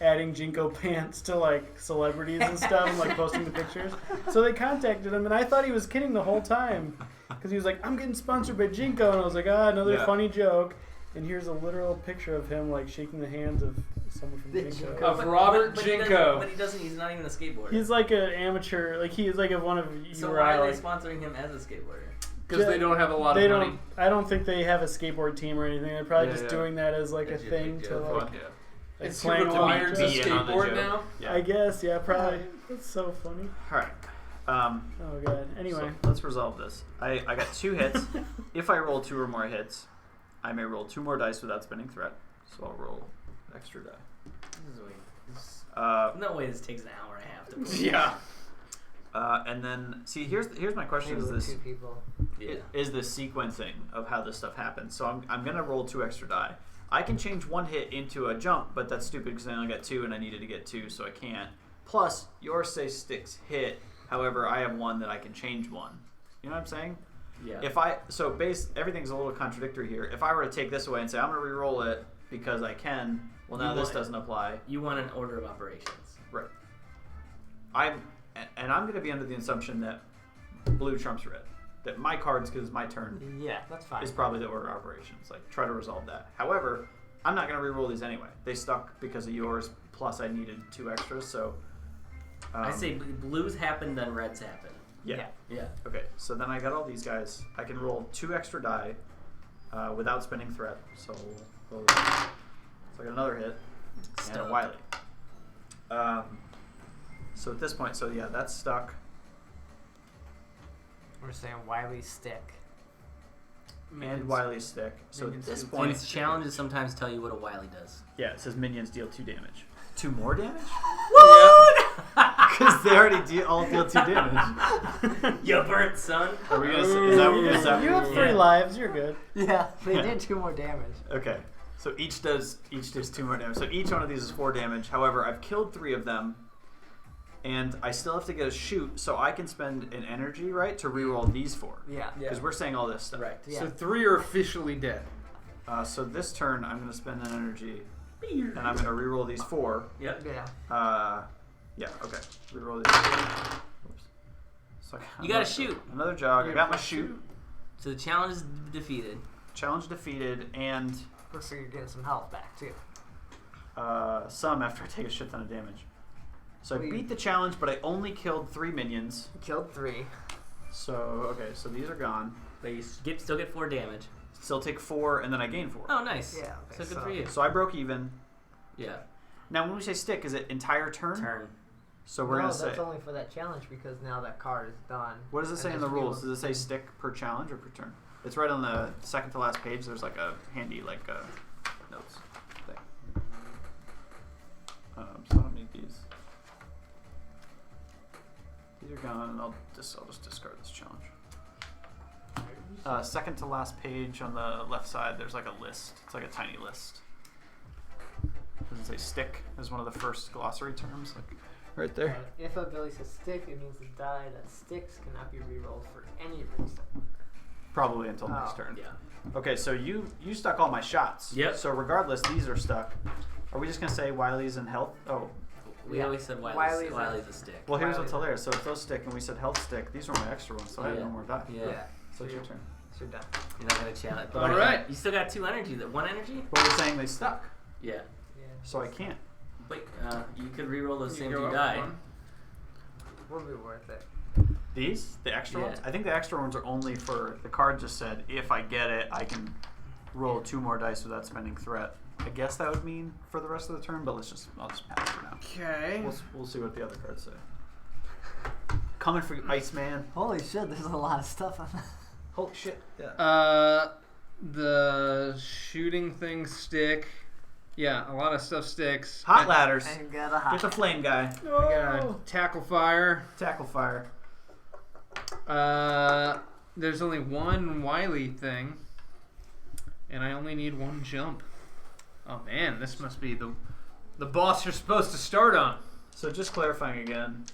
adding Jinko pants to like celebrities and stuff and like posting the pictures. So they contacted him, and I thought he was kidding the whole time because he was like, "I'm getting sponsored by Jinko," and I was like, another funny joke. And here's a literal picture of him like shaking the hands of someone from Jinko. Of Robert Jinko. But he doesn't. He's not even a skateboarder. He's like an amateur, like he is like one of you. So why are they sponsoring him as a skateboarder? Because they don't have a lot They of money. don't. I don't think they have a skateboard team or anything. They're probably Yeah, just yeah. doing that as like a That's your thing big to joke. like. Fuck yeah. Like It's playing required to Be in on the skateboard joke. now. Yeah. I guess, yeah, probably. That's so funny. All right. Oh god. Anyway. So let's resolve this. I got 2 hits. If I roll 2 or more hits, I may roll 2 more dice without spending threat. So I'll roll extra die. No way this takes an hour and a half to play. Yeah. And then see here's my question: Maybe is with this 2 people. Yeah. is the sequencing of how this stuff happens? So I'm gonna roll 2 extra die. I can change 1 hit into a jump, but that's stupid because I only got 2 and I needed to get 2, so I can't. Plus, yours say sticks hit. However, I have 1 that I can change 1. You know what I'm saying? Yeah. Everything's a little contradictory here. If I were to take this away and say I'm gonna re-roll it because I can, well now this doesn't apply. You want an order of operations. Right. I'm gonna be under the assumption that blue trumps red. That my cards, because it's my turn, Yeah, that's fine. is probably the order of operations. Like, try to resolve that. However, I'm not going to re-roll these anyway. They stuck because of yours, plus I needed 2 extras, so... I say blues happen, then reds happen. Yeah. Yeah. Okay, so then I got all these guys. I can roll 2 extra die without spending threat. So I got another hit. And a Stuck. Wily. So at this point, that's stuck. We're saying Wiley stick. And Wily's stick. So at Minions this do point... Points challenges sometimes tell you what a wily does. Yeah, it says minions deal 2 damage. 2 more damage? Yeah. Because they already all deal 2 damage. You burnt, son. Are we gonna say, is that You have 3 lives. You're good. Yeah, they Yeah. did 2 more damage. Okay, so each does 2 more damage. So each one of these is 4 damage. However, I've killed 3 of them, and I still have to get a shoot, so I can spend an energy, right, to reroll these 4. Yeah. Because we're saying all this stuff. Right. Yeah. So 3 are officially dead. So this turn, I'm going to spend an energy, and I'm going to reroll these 4. Yep. Yeah. Yeah, okay. Reroll these 4. Oops. So I You gotta shoot. Another jog. I got my shoot. So the challenge is defeated. Challenge defeated, and Looks like you're getting some health back, too. some after I take a shit ton of damage. So I Sweet. beat the challenge, but I only killed 3 minions. You killed 3. So, okay, so these are gone. But you still get 4 damage. Still take 4, and then I gain 4. Oh, nice. Yeah, okay, So good so- for you. So I broke even. Yeah. Now, when we say stick, is it entire turn? Turn. So we're going to say... that's only for that challenge because now that card is done. What does it say and in the it's rules? real- Does it say stick per challenge or per turn? It's right on the second to last page. There's like a handy, notes thing. So I don't need these. These are gone, and I'll just discard this challenge. Second to last page on the left side, there's like a list. It's like a tiny list. Does it say stick as one of the first glossary terms? Like right there. If a ability says stick, it means the die that sticks cannot be rerolled for any reason. Probably until next Oh. turn. Yeah. Okay, so you stuck all my shots. Yep. So regardless, these are stuck. Are we just gonna say Wily's and health? Oh, We Yeah. always said Wiley's Wiley's a stick. well, here's Wily's- what's hilarious. So if those stick and we said health stick, these were my extra ones, so I had Yeah. no more die. Yeah. So it's your turn. So you're done. You're not gonna challenge. All right. You still got 2 energy. That 1 energy? But we're saying they stuck, Yeah. Yeah. so I can't. Wait. You could reroll those same go 2 up die. 1. Would be worth it. These, the extra Yeah. ones. I think the extra ones are only for the card. Just said if I get it, I can roll 2 more dice without spending threat. I guess that would mean for the rest of the turn, but I'll just pass for now. Okay. We'll see what the other cards say. Coming for you, Iceman. Holy shit, there's a lot of stuff on that. Holy shit. The shooting things stick. Yeah, a lot of stuff sticks. Hot ladders. And got a hot. Get the flame guy. I got tackle fire. Tackle fire. There's only 1 Wily thing, and I only need 1 jump. Oh man, this must be the boss you're supposed to start on. So just clarifying again,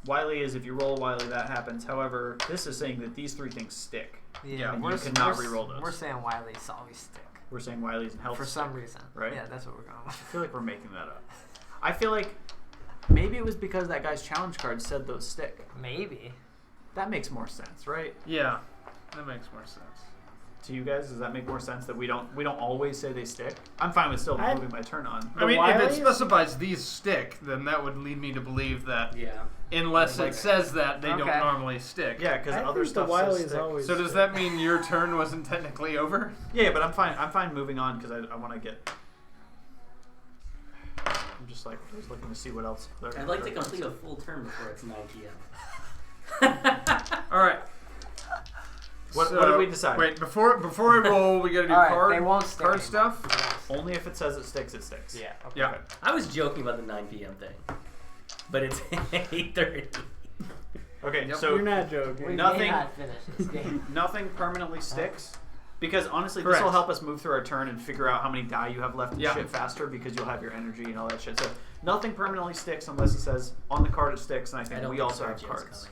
Wily is if you roll a Wily, that happens. However, this is saying that these 3 things stick. Yeah, and we're you cannot we're, reroll those. We're saying Wiley's always stick. We're saying Wily's and health For stick, some reason. right? Yeah, that's what we're going I with. feel like we're making that up. I feel like maybe it was because that guy's challenge card said those stick. Maybe. That makes more sense, right? Yeah, that makes more sense. To you guys, does that make more sense that we don't always say they stick? I'm fine with still I- moving my turn on. I mean, if Wileys? it specifies these stick, then that would lead me to believe that Yeah. unless Like- it says that, they don't Okay. normally stick. Yeah, because I other think the stuff Wily says is stick. always. So does that mean your turn wasn't technically over? Yeah, but I'm fine. I'm fine moving on because I want to get. I'm just like I was looking to see what else. I'd like to complete a full turn before it's 9 p.m. All right. What So, did we decide? Wait, before we roll, we gotta do All right, card. they won't stick card anymore. stuff. Only if it says it sticks, it sticks. Yeah. Okay. Yeah. I was joking about the 9 p.m. thing, but it's 8:30. Okay, Yep. so You're not joking. We Nothing- may not finish this game. nothing permanently sticks. Because honestly, this Correct. will help us move through our turn and figure out how many die you have left and Yeah. shit faster because you'll have your energy and all that shit. So nothing permanently sticks unless it says on the card it sticks, and I think we also have cards.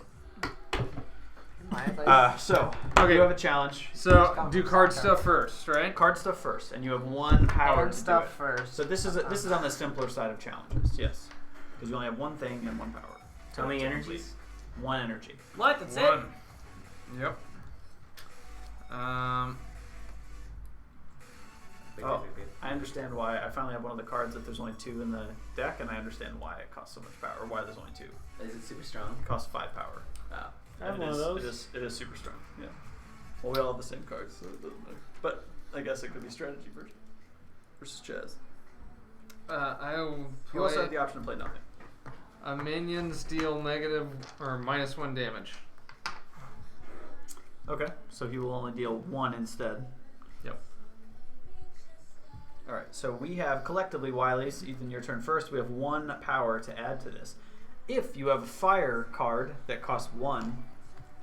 So Okay. you have a challenge. So do card stuff first, right? Card stuff first, and you have one power Card to stuff do it. first. So this is on the simpler side of challenges. Yes, because you only have one thing and one power. How many to energies? complete. One energy. What? That's it? One. Yep. Oh, I understand why. I finally have one of the cards that there's only 2 in the deck, and I understand why it costs so much power, or why there's only 2. Is it super strong? It costs 5 power. Oh. I have And one of those. It is super strong. Yeah. Well, we all have the same cards, so it doesn't matter. But I guess it could be strategy versus Chaz. I will You also play have the option to play nothing. a minions deal negative or -1 damage. Okay. So he will only deal 1 instead. Yep. All right. So we have collectively, Wiley's, Ethan, your turn first. We have 1 power to add to this. If you have a fire card that costs 1,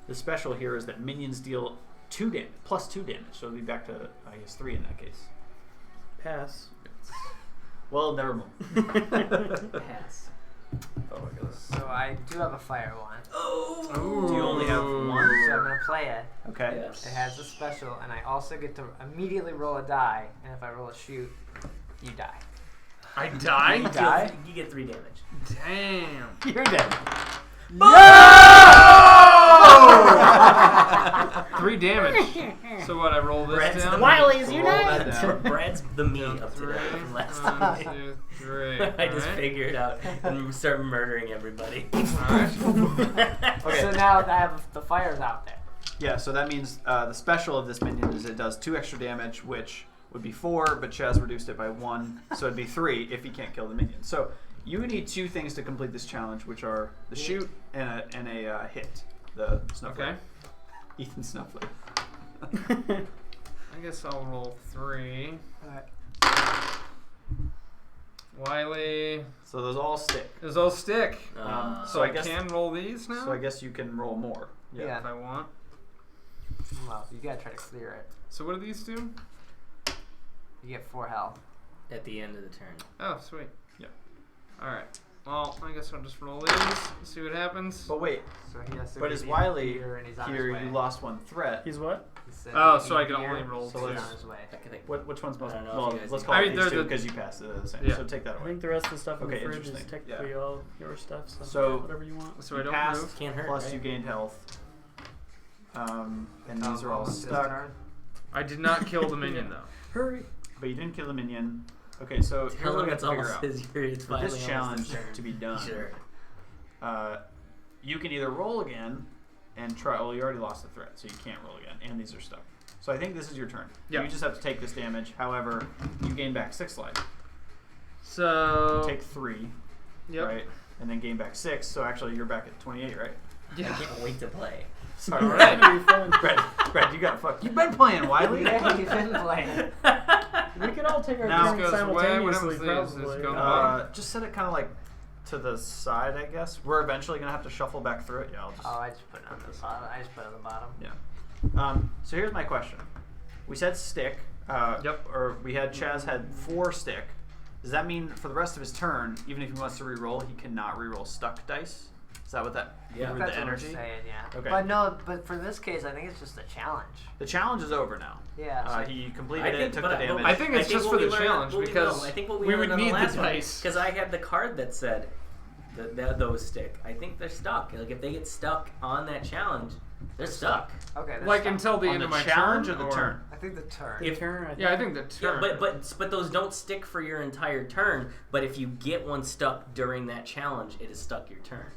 the special here is that minions deal 2 damage, plus 2 damage. So it'll be back to, I guess, 3 in that case. Pass. Well, never mind. Pass. Oh my goodness. So I do have a fire one. Oh! Do you only have 1? So I'm gonna play it. Okay. Yes. It has a special, and I also get to immediately roll a die. And if I roll a shoot, you die. I die? You die? You get 3 damage. Damn. You're dead. Oh! 3 damage. So what? I roll this Brad's down. the Wiley's meat. Roll that Brad's- Brad's the meat Down of 3. today from last 1, time. 2, 3. I just Alright. figured it out and start murdering everybody. Alright. Okay. So now I have the fires out there. Yeah, so that means the special of this minion is it does 2 extra damage, which would be 4, but Chaz reduced it by 1, so it'd be 3 if he can't kill the minion. So you need 2 things to complete this challenge, which are the shoot and a hit. The snowflake. Okay. Ethan Snowflake. I guess I'll roll 3. Wiley. So those all stick. Those all stick. Uh, So I can roll these now? So I guess you can roll more. Yeah. If I want. Well, you gotta try to clear it. So what do these do? You get 4 health. At the end of the turn. Oh, sweet. Yeah. Alright. Well, I guess I'll just roll these, see what happens. But wait, So he has to but be is Wiley here, and he's on here? his way. You lost 1 threat. He's what? He said Oh, he'd so be I can here, only roll so 2. he's on his way. I think Which one's most? I don't know if Well, you guys let's need call I it mean, these they're 2 the- because you passed it the same. Yeah. So take that I away. think the rest of the stuff in Okay, the fridge is interesting. technically all your stuff. So, So- whatever you want. So I You don't passed. move. Can't hurt, Plus right? you gained health. And Oh, these are all almost his stuck. turn. I did not kill the minion though. Hurry. But you didn't kill the minion. Okay, so here's Tell what him we have it's to figure almost out. his year. It's For finally this almost challenge his turn. to be done, Sure. you can either roll again and try. Well, you already lost the threat, so you can't roll again. And these are stuck. So I think this is your turn. Yeah. You just have to take this damage. However, you gain back 6 life. So Take 3, yep. right? And then gain back 6. So actually, you're back at 28, right? I can't wait to play. Sorry, All Brad. right. Brad, you got fucked. You've been playing, Wiley. Yeah, you've been playing. We could all take our Now- turns This goes away. What simultaneously, happens is probably. go on. Just set it kind of like to the side, I guess. We're eventually gonna have to shuffle back through it. Yeah, I'll just. Oh, I just put it on the bottom. I just put it on the bottom. Yeah. So here's my question. We said stick. Yep. Or we had Chaz had 4 stick. Does that mean for the rest of his turn, even if he wants to re-roll, he cannot re-roll stuck dice? Is that what that? Yeah. with That's the what energy. I'm saying, yeah. Okay. But no, but for this case, I think it's just a challenge. The challenge is over now. Yeah. So He completed it, took the damage. I think it's just what for we the learned- challenge what because I think what we we learned would on need the the last one, dice. because I had the card that said that those stick. I think they're stuck. Like if they get stuck on that challenge, they're stuck. okay. that's Like fine. until the on end the of my challenge turn or the turn. I think the turn. If- Turn, I think. Yeah, I think the turn. Yeah, but those don't stick for your entire turn. But if you get one stuck during that challenge, it is stuck your turn.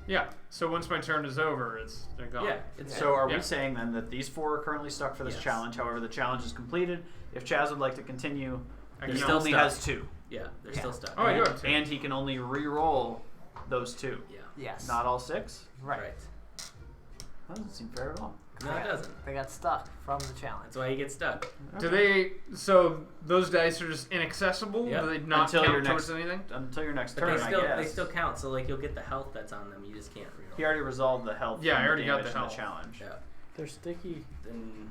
Yeah. So once my turn is over, they're gone. Yeah. It's So are Yeah. we saying then that these 4 are currently stuck for this Yes. challenge? However, the challenge is completed. If Chaz would like to continue, I he can only stop. has 2. Yeah, they're still stuck. Oh, you have 2. And he can only re-roll those 2. Yeah. Yes. Not all 6? right. That doesn't seem fair at all. No, it doesn't. They got stuck from the challenge. That's why you get stuck. Do they? So those dice are just inaccessible? Yep. Do they not Until count your towards next- anything? Until your next But turn, they still count. So like you'll get the health that's on them. You just can't reroll. He already resolved the health. Yeah, from I already got damage the in health. challenge. Yeah. They're sticky. Then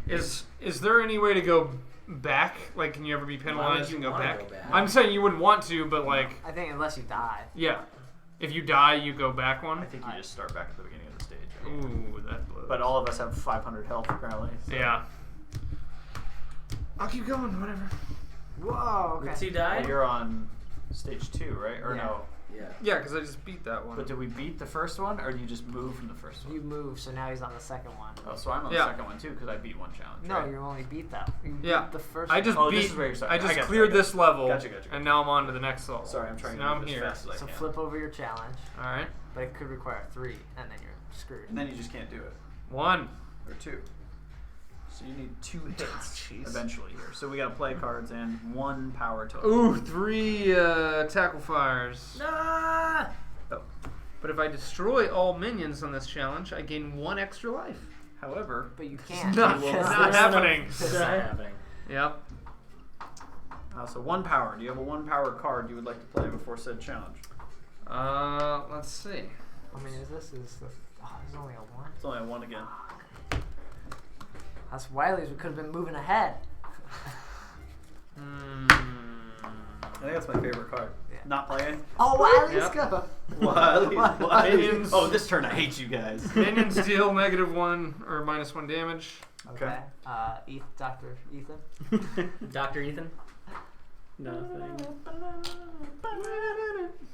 Yeah. Is there any way to go back? Like, can you ever be Why penalized would you and go wanna back? go back? I'm saying you wouldn't want to, but like, I think unless you die. yeah. If you die, you go back I one. think you just start back at the beginning of the stage. Ooh, that blows. But all of us have 500 health apparently. So. Yeah. I'll keep going. Whatever. Whoa. Once you die. Well, you're on stage 2, right? Or Yeah. no? Yeah. Yeah, because I just beat that one. But did we beat the first one, or do you just move from the first one? You move, so now he's on the second one. Oh, so I'm on Yeah. the second one too because I beat one challenge. No, right? you only beat that. You Yeah. beat the first I one. just Oh, beat. this is where you're starting. I just I got you, cleared I got you. this level, Gotcha. and now I'm on to the next level. Sorry, I'm trying So to now move I'm as here. fast as I So can. flip over your challenge, All right. but it could require 3, and then you're screwed. And then you just can't do it. 1. Or 2. So you need 2 hits jeez. eventually here. So we got to play cards and 1 power total. Ooh, 3 tackle fires. Ah! But if I destroy all minions on this challenge, I gain 1 extra life. However, But you can't. Not, will because not there's happening. It's not happening. Yep. so 1 power. Do you have a 1 power card you would like to play before said challenge? Let's see. I mean, there's only a 1. It's only a 1 again. That's Wiley's. We could have been moving ahead. I think that's my favorite card. Yeah. Not playing. Oh, Wiley's Yep. go. Minions. Oh, this turn I hate you guys. Minions deal -1 or -1 damage. Okay. Dr. Ethan. Dr. Ethan. Nothing.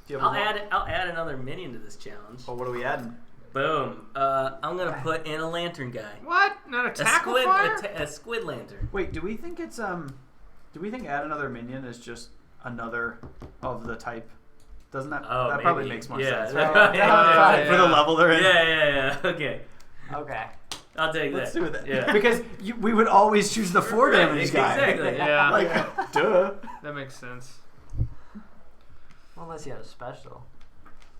Do you have I'll a add another minion to this challenge. Oh, what are we adding? Boom. I'm gonna put in a lantern guy. What? Not a A tackle squid. fire? A squid lantern. Wait, do we think it's Do we think add another minion is just another of the type? Doesn't that Oh, that probably maybe. makes more Yeah. sense? Right. Right? Yeah. For the level they're in. Yeah. Okay. Okay. I'll take Let's that. do that. Yeah. Because we would always choose the 4 Right, damage guy. Exactly. Yeah. Like, duh. That makes sense. Unless you have a special.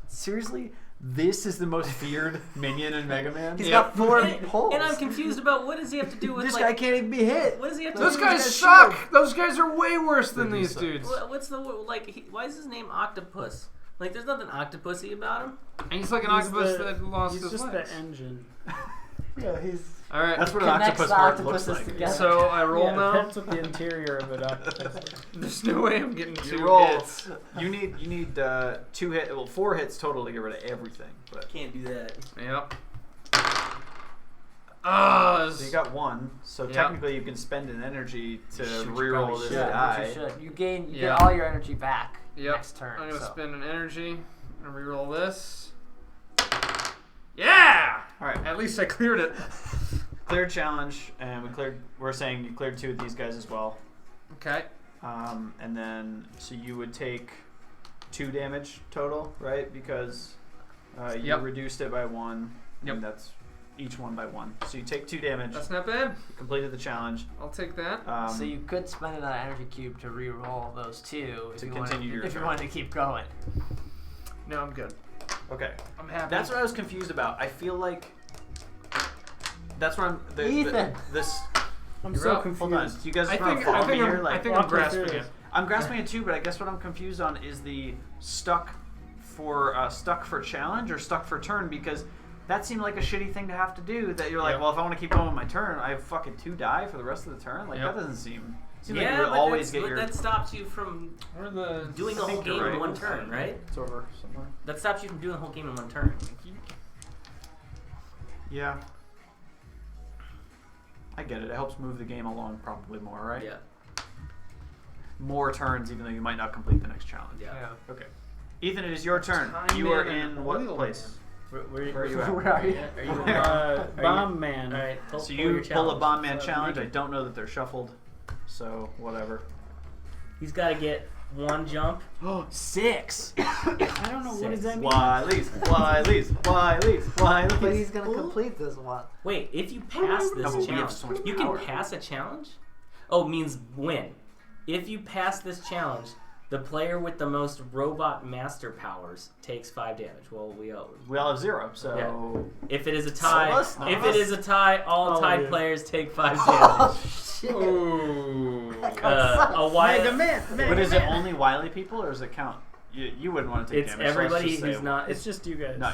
Seriously, this is the most feared minion in Mega Man. He's Yeah. got 4 And, holes. and I'm confused about what does he have to do with This like. guy can't even be hit. What does he have to Those do guys with suck. Those guys are way worse than They do these suck. dudes. What's the like? Why is his name Octopus? Like, there's nothing octopusy about him. And he's like an He's octopus the- that lost He's his just legs. the engine. Yeah, he's. All right. That's what an Connects octopus the heart looks octopuses like. together. So I roll Yeah, now. that's what the interior of it octopus. There's no way I'm getting 2 You roll. hits. You need 2 hit. Well, 4 hits total to get rid of everything. But Can't do that. Yep. so you got 1. So Yep. technically, you can spend an energy to Shoot, you reroll probably this should. die. You should. You gain. You Yeah. get all your energy back Yep. next turn. I'm gonna so. spend an energy and reroll this. Yeah. All right. At least I cleared it. Cleared challenge, and we're saying you cleared 2 of these guys as well. Okay. And then so you would take 2 damage total, right? Because you Yep. reduced it by 1, Yep. and that's each one by 1. So you take 2 damage. That's not bad. You completed the challenge. I'll take that. So you could spend another energy cube to re-roll those 2 if To you continue your if you turn. wanted to keep going. No, I'm good. Okay. I'm happy. That's what I was confused about. I feel like that's where I'm. Ethan! This. I'm You're so up. confused. Hold on. Do you guys I want think to follow me here? I Like, think I'm walk me grasping through it. this. I'm grasping it too, but I guess what I'm confused on is the stuck for challenge or stuck for turn, because that seemed like a shitty thing to have to do. That you're like, Yep. well, if I want to keep going with my turn, I have fucking 2 die for the rest of the turn. Like Yep. that doesn't seem. Seems Yeah, like you would but always get your. that stops you from Where are the doing the I whole think you're game in right. one turn, right? It's over somewhere. That stops you from doing the whole game in one turn. Yeah. I get it. It helps move the game along probably more, right? Yeah. More turns, even though you might not complete the next challenge. Yeah. Okay. Ethan, it is your turn. Time You are Man and in what Oil place? Where are you at? Where are you? Are you? Bomb Man. All right. Pull, So pull you your pull a challenge. bomb man So challenge. make I it- don't know that they're shuffled, so whatever. He's got to get 1 jump. Oh, 6. I don't know what does that mean. Wiley's. But he's gonna complete this one. Wait, if you pass No, this but we have challenge, so much you power. can pass a challenge. Oh, means win. If you pass this challenge, the player with the most robot master powers takes 5 damage. Well, we all have 0, so... Yeah. If it is a tie, all Oh, tied yeah. players take 5 damage. Ooh. A wily. But is it only wily people, or does it count? You wouldn't want to take It's damage. so let's everybody just say who's not. It's just you guys. No.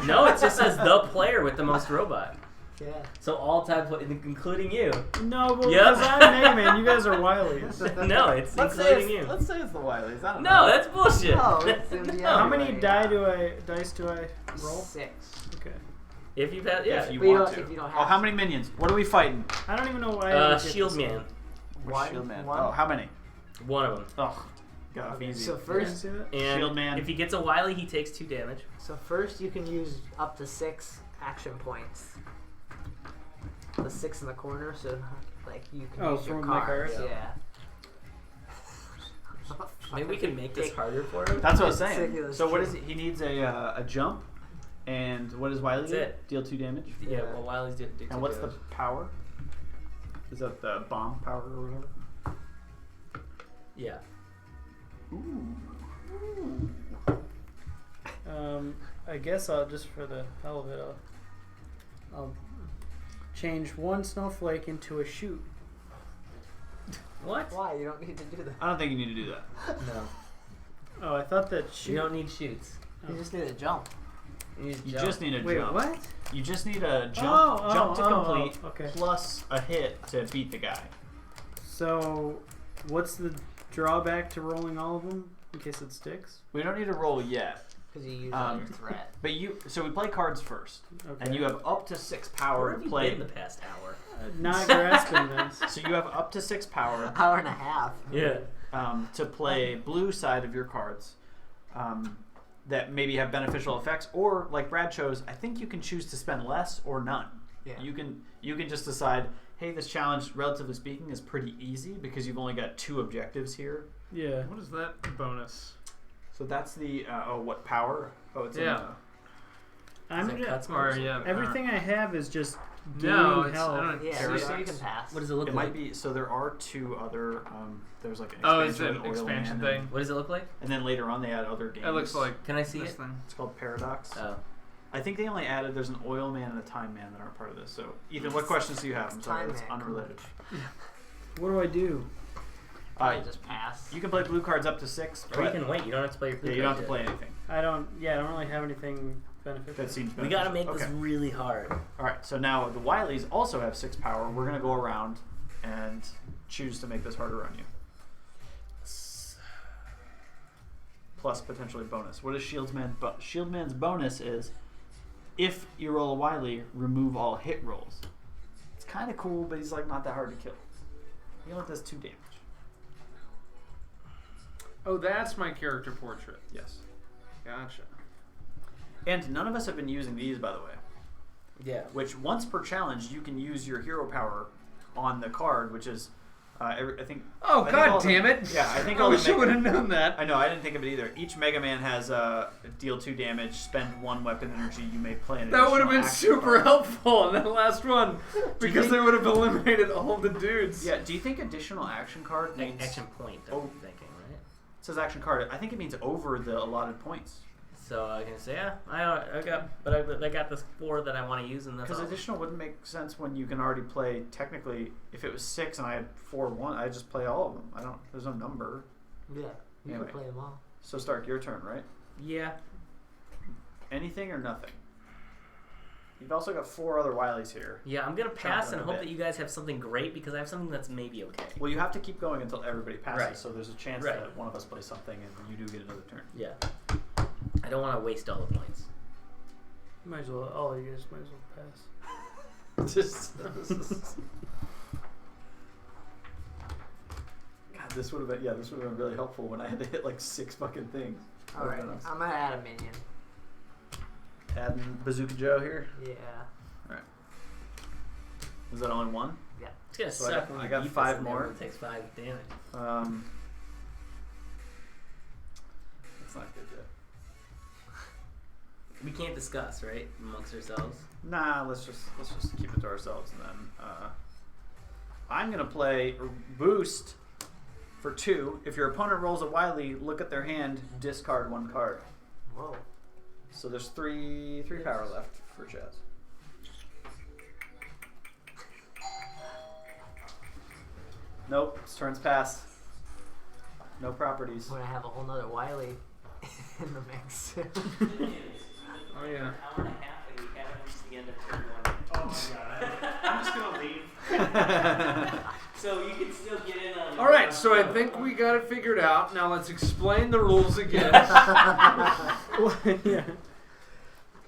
No, it just says the player with the most robot. Yeah. So all tied players, including you. No, but Yep. because I'm Mega Man, you guys are wilies. No, it's Let's say including you. it's the wilies. I don't know. No, that's bullshit. No, it's in the No. How other many way. dice do I roll? 6. Okay. If you've had, yeah. If you But you want don't- to. if you don't Oh, have how to. many minions? What are we fighting? I don't even know why. I didn't get Shield this Man, one. Which Shield Man? One. Oh, how many? one of them. Oh, got off Okay, easy. so Did you first, see that? And Shield Man. if he gets a wily, he takes 2 damage. you can use up to 6 action points. The 6 in the corner, so like you can Oh, use your from my cards. cards? Yeah. Maybe we can make this harder for him. That's what I was saying. Ridiculous So what shit. is he? He needs a jump, and what does Wily That's do? it. Deal 2 damage. Yeah, well, Wily's do And what's the power? Is that the bomb power or whatever? Yeah. I guess I'll just for the hell of it, I'll change one snowflake into a shoot. What? Why? You don't need to do that. I don't think you need to do that. No. Oh, I thought that shoot. You don't need shoots. You just need to jump. You You just need a Wait, jump. what? You just need a jump to complete okay. plus a hit to beat the guy. So, what's the drawback to rolling all of them in case it sticks? We don't need to roll yet, Because you use all Um, your threat. but so we play cards first, Okay. and you have up to 6 power Where to have you play. been the past hour? Not grasping this. So you have up to 6 power Hour and a half. Yeah. to play blue side of your cards that maybe have beneficial effects, or like Brad chose, I think you can choose to spend less or none. Yeah. You can just decide, hey, this challenge, relatively speaking, is pretty easy because you've only got 2 objectives here. Yeah. What is that bonus? So that's the what power? Oh, it's Yeah. I'm Is it just, cuts Or marks? yeah. everything I have is just gaining No, it's, health. I don't. Yeah, Paradox. so you can pass. What does it look It like? might be. So there are 2 other. There's like an Oh, expansion, it's an Oil expansion Man, thing. What does it look like? and then later on they add other games. It looks like Can I see this it? thing. It's called Paradox. Oh. I think they only added. There's an Oil Man and a Time Man that aren't part of this. So Ethan, what questions do you have? I'm sorry, Time that's Man, come unrelated. What do I do? Probably just pass. You can play blue cards up to 6, Or you but can wait. You don't have to play your blue yeah, you don't have cards to yet. play anything. I don't really have anything beneficial. That seems We gotta beneficial. make this Okay. really hard. All right, so now the Wileys also have 6 power. We're gonna go around and choose to make this harder on you. Plus potentially bonus. What is Shieldman's bonus is if you roll a Wily, remove all hit rolls. It's kind of cool, but he's like not that hard to kill. He only does 2 damage. Oh, that's my character portrait. Yes. Gotcha. And none of us have been using these, by the way. Yeah. Which once per challenge, you can use your hero power on the card, which is, I think. Oh, I think all god the- damn it! Yeah, I think I all the wish I would have known that. I know, I didn't think of it either. Each Mega Man has deal 2 damage, spend 1 weapon energy. You may play an That would have been additional action super card. helpful in that last one because they would have eliminated all the dudes. Yeah. Do you think additional action card means Action point, I'm thinking, right? It says action card. I think it means over the allotted points. So I can say, yeah, I got this 4 that I want to use, and that's Because all. additional wouldn't make sense when you can already play. Technically, if it was 6 and I had 4/1, I just play all of them. I don't. There's no number. Yeah, you Anyway. can play them all. So Stark, your turn, right? Yeah. Anything or nothing. You've also got 4 other Wileys here. Yeah, I'm gonna pass Chomping and a hope bit. that you guys have something great because I have something that's maybe okay. Well, you have to keep going until everybody passes. Right. So there's a chance Right. that one of us plays something and you do get another turn. Yeah. I don't want to waste all the points. Might as well. All of you guys might as well pass. God, this would have been this would have been really helpful when I had to hit like 6 fucking things. All right, I'm gonna add a minion. Adding Bazooka Joe here. Yeah. Was that only 1? It's gonna So I suck got- when I you got beat 5 this and more. everyone takes 5 damage. That's not good yet. We can't discuss, right, amongst ourselves. Nah, let's just keep it to ourselves and then I'm gonna play Boost For 2, if your opponent rolls a wily, look at their hand, discard 1 card. Whoa. So there's 3 power left for Chaz. Nope, his turn's pass. No properties. I'm gonna have a whole nother Wily in the mix. Oh yeah. Hour and a half and we haven't reached the end of turn 1. Oh my god. I'm just gonna leave. So you can still get in on. All right, so I think we got it figured out. Now let's explain the rules again. Yeah.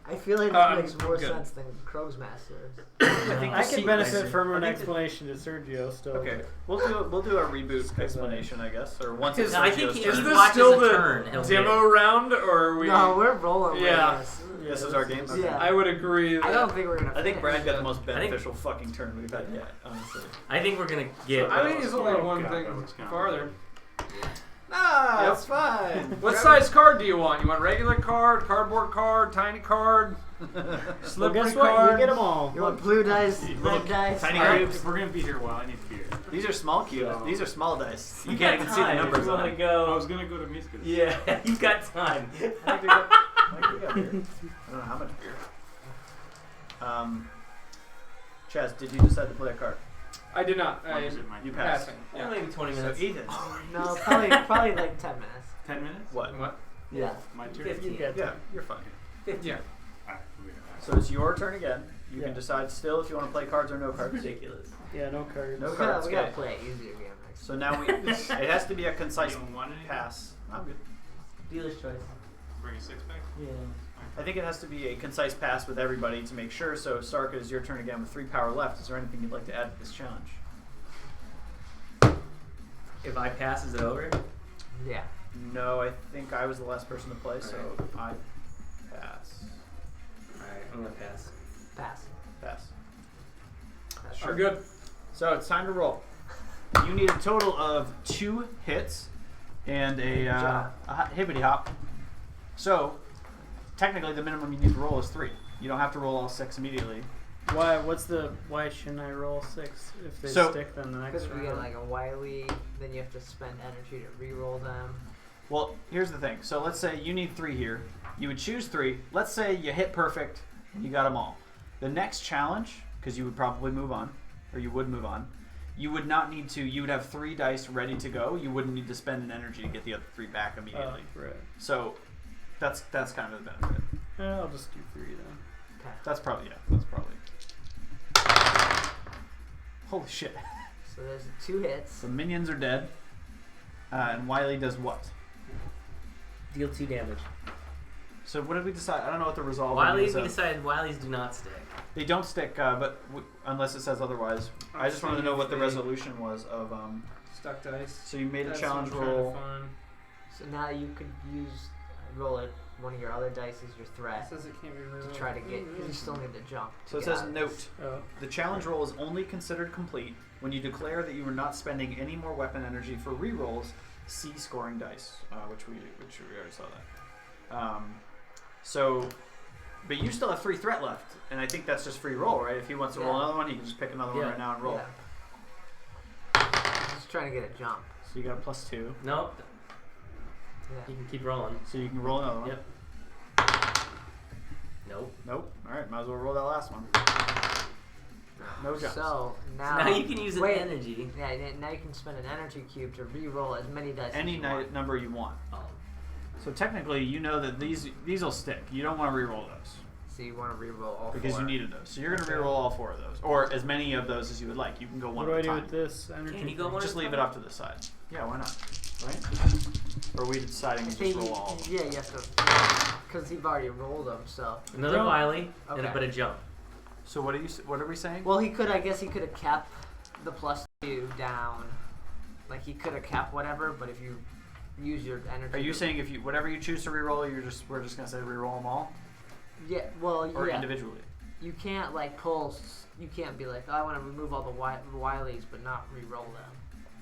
I feel like this makes more good. sense than Krog's Masters. I think I the can benefit from I an think explanation to Sergio still. Okay, we'll do a reboot explanation, I guess, or once it's Is- I think Sergio's he- turn. Is he this watches still a the turn, he'll demo round, or are we? No, we're rolling Yeah. with this. This is our game. Okay. Yeah. I would agree. I don't think we're gonna. I think finish. Brad got the most think- beneficial fucking turn we've had yet, honestly. I think we're gonna get. I think he's only Oh, one God, thing that looks kinda farther. Ah, Yep. it's fine. What size card do you want? You want regular card, cardboard card, tiny card, Well, slippery guess what? card? You get them all. You want blue dice, red dice? Tiny white? cubes. If we're gonna be here a while, I need to be here. These are small cubes. These are small dice. You You can't got even see the time numbers if you on wanna it. I go. was gonna go to Miska's. Yeah, you got time. I think we got beer. I don't know how much beer. Chaz, did you decide to play a card? I did not. When is it my You turn? passed. Passing. Yeah, Yeah. maybe 20 So minutes. Ethan, No, probably like 10 minutes. 10 minutes? what? What? Yeah. My turn? 15. You get Yeah, you're fine. Yeah. Alright, we're So it's your turn again. You Yeah. can decide still if you want to play cards or no cards. Ridiculous. Yeah, no cards. No We cards. gotta Okay. play an easier game next. So now it has to be a concise You don't want anything? pass. I'm good. Dealer's choice. Bring a 6-pack? Yeah. I think it has to be a concise pass with everybody to make sure. So Stark, it is your turn again with 3 power left. Is there anything you'd like to add to this challenge? If I pass, is it over? Yeah. No, I think I was the last person to play, so I pass. Alright, I'm gonna pass. Pass. Pass. Pass. We're good. So it's time to roll. You need a total of 2 hits and a hippity hop. So technically, the minimum you need to roll is 3. You don't have to roll all 6 immediately. Why? Why shouldn't I roll 6 if they So- stick? Then the next Because we get round. like a Wily, then you have to spend energy to re-roll them. Well, here's the thing. So let's say you need 3 here. You would choose 3. Let's say you hit perfect. You got them all. The next challenge, because you would probably move on, or you would move on, you would not need to. You would have 3 dice ready to go. You wouldn't need to spend an energy to get the other 3 back immediately. Right. So that's kind of the benefit. I'll just do 3 then. Okay. That's probably. Holy shit! So there's 2 hits. The minions are dead, and Wily does what? Deal 2 damage. So what did we decide? I don't know what the resolve Wiley, is. we decided Wileys do not stick. They don't stick, but unless it says otherwise. I just wanted to know what the resolution was of. Stuck dice. So you made a That's challenge what I'm trying to roll. find. So now you could roll one of your other dice as your It threat says it can't be to removed. try to get. Because you still need to jump. to So it get says out of note: this. Oh. the challenge roll is only considered complete when you declare that you are not spending any more weapon energy for rerolls. See scoring dice, which we already saw that. So, but you still have 3 threat left, and I think that's just free roll, right? If he wants to roll Yeah. another one, he can just pick another one Yeah. right now and roll. Yeah. Just trying to get a jump. So you got a +2, Nope. Yeah. You can keep rolling. so you can roll another one. Yep. Nope. Nope. All right, might as well roll that last one. No jumps. So So now, now you can use an wait. energy. Yeah, now you can spend an energy cube to re-roll as many dice Any as you want. number you want. Oh. So technically, you know that these will stick. You don't want to re-roll those So you want to re-roll all because 4. you needed those. So you're going to Okay. re-roll all 4 of those, or as many of those as you would like. You can go one What do I at a do time. with this energy? Can you go one Just at a leave it time? off to the side. Yeah, why not? Right? Or are we deciding to Hey, just roll all of them? yeah, you have to, because you've already rolled them. So, Another Jump. Wiley, and Okay. but a jump. So what are we saying? well, I guess he could have kept the +2 down. Like he could have kept whatever, but if you use your energy, Are you to- saying if you whatever you choose to re-roll, we're just going to say re-roll them all, Yeah, well, or yeah. individually? You can't like pull. You can't be like, oh, I want to remove all the Wileys, but not re-roll them.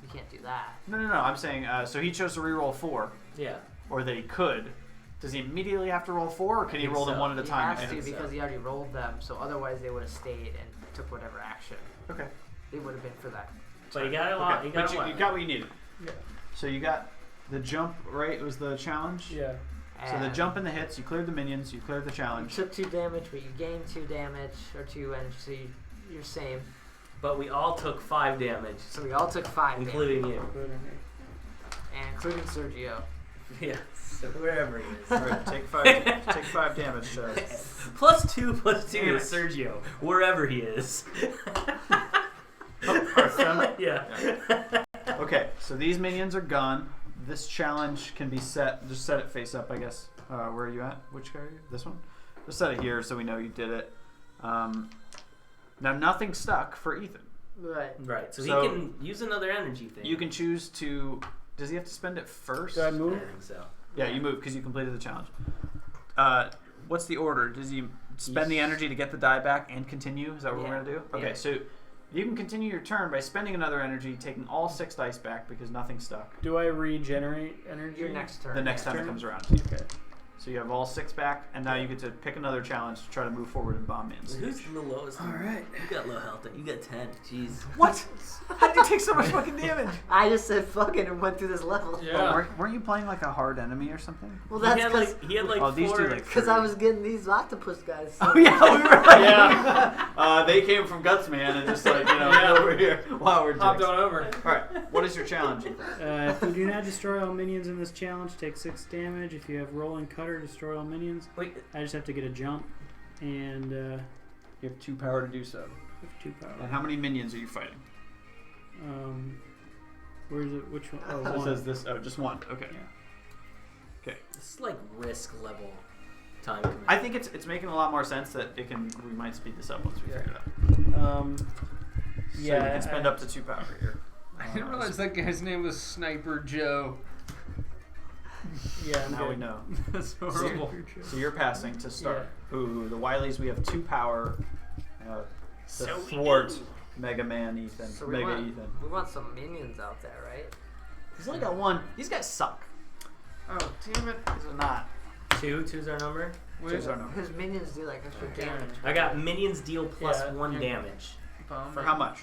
You can't do that. No. I'm saying so he chose to re-roll 4, Yeah. or that he could. Does he immediately have to roll 4, or can he think roll them so. one at a He time? has to And- because he already rolled them. So otherwise, they would have stayed and took whatever action. Okay. They would have been for that. But you got a lot. Okay. You got But a lot. you got what you needed. Yeah. So you got the jump, right? Was the challenge? Yeah. So the And jump and the hits, you cleared the minions, you cleared the You challenge. took 2 damage, but you gained 2 damage or 2 energy, so you're same. But we all took 5 damage, So we all took 5 damage, including you. and including Sergio. Yeah, so wherever he is. Alright, take 5 damage. Plus 2 is Sergio, wherever he is. Yeah. Okay, so these minions are gone. This challenge can be set. Just set it face up, I guess. Where are you at? Which guy are you? This one? Just set it here so we know you did it. Now, nothing stuck for Ethan. Right. Right, so he So- can use another energy thing. You can choose to. Does he have to spend it first? Do I I move? think so. Yeah, you move because you completed the challenge. What's the order? Does he spend the energy to get the die back and continue? Is that what we're Yeah. going to do? Okay, Yeah. so you can continue your turn by spending another energy, taking all 6 dice back because nothing stuck. Do I regenerate energy? Your next turn. The next time it Turn? comes around. Okay. So you have all 6 back, and now you get to pick another challenge to try to move forward and bomb in. Who's the lowest? All right. You got low health. You got 10. Jeez. What? How did you take so much fucking damage? I just said fuck it and went through this level. Yeah. Weren't you playing like a hard enemy or something? Well, He that's had like Oh, these 4. do like because I was getting these octopus guys. So Oh yeah, we were like, yeah. They came from Gutsman and just like over here while we're Hopped dicks. on over. All right, what is your challenge? If you do not destroy all minions in this challenge, take 6 damage. If you have rolling cutter, destroy all minions. Wait, I just have to get a jump, and You have 2 power to do so. with 2 power. And how many minions are you fighting? Where is it? Which one? Oh, So it one. says this. Oh, just 1. Okay. Yeah. this is like risk level time commitment. I think it's making a lot more sense that it can. We might speed this up once we figure it out. So Yeah. you can spend up to 2 power here. I didn't realize that guy's name was Sniper Joe. Yeah, I'm Now good. we know. That's horrible. So you're passing to start. Ooh, the Wileys. We have 2 power. To So we thwart do. MegaMan Ethan. So we Mega want, Ethan. we want some minions out there, right? He's only got 1. These guys suck. Oh, damn it. These are not. 2's our number. These are not. Because minions do like extra damage. I got minions deal plus Yeah. 1 damage. Bomb For it. how much?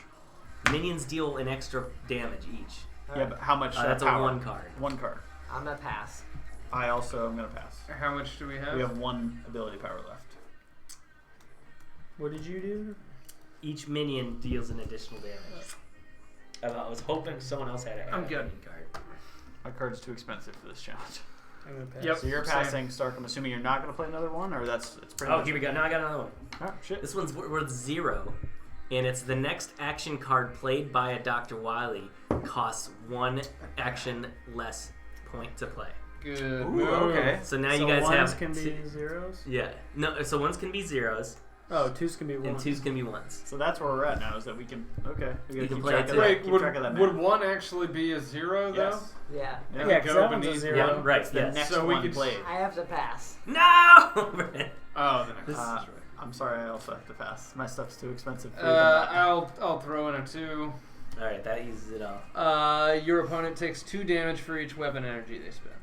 Minions deal an extra damage each. Yeah, but how much? That's power? a 1 card. 1 card. I'm gonna pass. I also am gonna pass. How much do we have? We have 1 ability power left. What did you do? Each minion deals an additional damage. I was hoping someone else had a I'm good. minion card. My card's too expensive for this challenge. I'm gonna pass. Yep. So you're Same. passing, Stark. I'm assuming you're not gonna play another one, or it's pretty. Oh, much here we go. Now I got another one. Oh shit. This one's worth 0, and it's the next action card played by a Dr. Wily costs 1 action less point to play. Good. Ooh, move. okay. So now So you guys ones have can be two- zeros. yeah. No, so 1s can be 0s Oh, 2's can be and ones. 2s can be 1s. So that's where we're at now. Is that we can? Okay. We You gotta can keep play track it of too. that. Wait, Keep track of that would map. 1 actually be a 0 though? Yes. Yeah. Yeah. Yeah, because that Go one's a beneath- zero. Yeah, right. It's the Yes. next So we one could- played. I have to pass. No. Oh, the next. This- Uh, I'm sorry. I also have to pass. My stuff's too expensive. For I'll throw in a 2. All right, that uses it off. Your opponent takes 2 damage for each weapon energy they spend.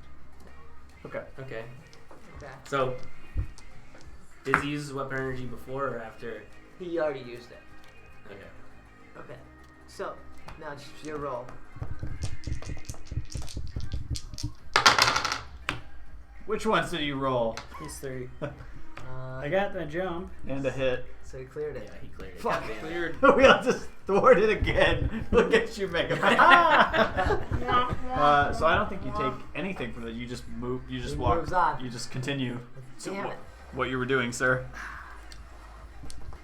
Okay. Okay. Okay. So, did he use his weapon energy before or after? He already used it. Okay. Okay. So, now just your roll. Which ones did you roll? These 3. Uh, I got the jump. And a hit. So he cleared Yeah, it. he cleared it. Fuck. Goddamn it. Cleared. we all just thwart it again. Look at you, Mega Man. So I don't think you take anything from it. You just move. You just He walk. moves on. You just continue. So Damn it. what you were doing, sir?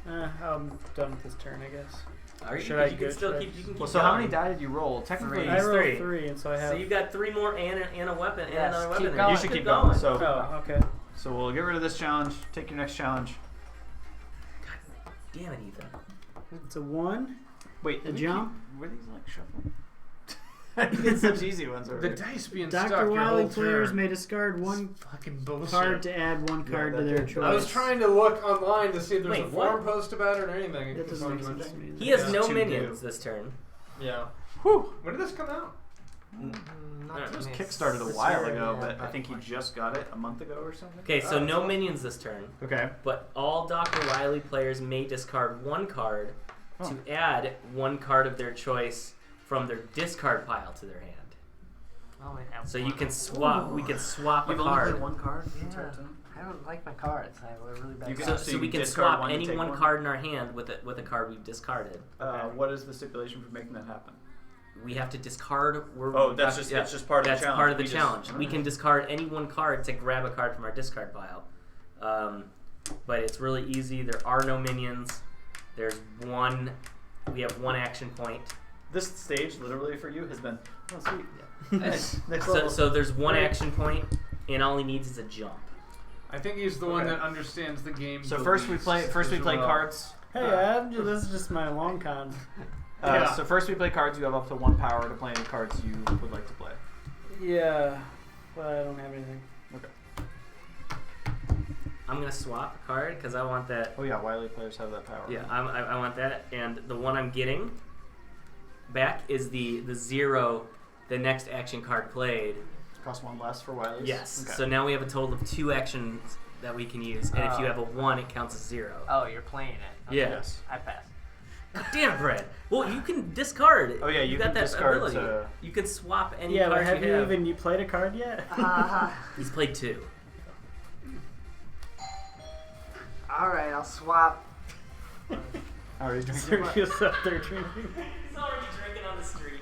I'm done with this turn, I guess. Are you? Should I You go- can still should I- keep. You can keep Well, so how going. many die did you roll? Technically, Three. I rolled 3. 3, and so I have. So you've got 3 more and a weapon and Yes, another keep weapon. going. you should keep going. So, Oh, okay. so we'll get rid of this challenge. Take your next challenge. Damn it, Ethan. It's a 1. Wait, A did we jump? keep- Were these like shuffled? I did such easy ones The already. dice being stuck Dr. your Wily whole players turn. may discard 1 Fucking bullshit. card to add 1 card Yeah, to that their did- choice. I was trying to look online to see if there's Wait, a what? forum post about it or anything. That doesn't make sense to me. He has Yeah. no Two minions do. this turn. Yeah. Whew. When did this come out? Not Alright, to It was me. kickstarted a This while year, ago, yeah. but I think he just got it a month ago or something. Okay, so Oh, no so- minions this turn, Okay. but all Dr. Wily players may discard 1 card to add 1 card of their choice from their discard pile to their hand. I only have So one. you can swap. We can swap You've a only card. played one card the Yeah. entire time? I don't like my cards. I have a really bad You can- cards. So you we can discard swap one, you any take one one? card in our hand with a card we've discarded. What is the stipulation for making that happen? We have to discard. Oh, that's just it's just part of That's the challenge. part of the We just- challenge. We can discard any one card to grab a card from our discard pile. But it's really easy. There are no minions. There's one. We have one action point. This stage, literally for you, has been sweet. Nice. Next So, level. so there's one Great. action point, and all he needs is a jump. I think he's the one Okay. that understands the game. So the first we least play as well. cards. Hey, this is just my long con. Yeah. So first we play cards. You have up to 1 power to play any cards you would like to play. Yeah, but I don't have anything. I'm gonna swap a card because I want that. Oh yeah, Wily players have that power. Yeah, I want that, and the one I'm getting back is the 0. The next action card played. Cost 1 less for Wily's. Yes. Okay. So now we have a total of 2 actions that we can use, and if you have a 1, it counts as 0. Oh, you're playing it. Okay. Yeah. Yes. I pass. God damn, Brad. Well, you can discard. Oh yeah, you got can that discard ability. to- You can swap any Yeah, but card have you you have. even played a card yet? He's played 2. Alright, I'll swap. Oh, he's drinking. Sergio's up there drinking. He's already drinking on the street.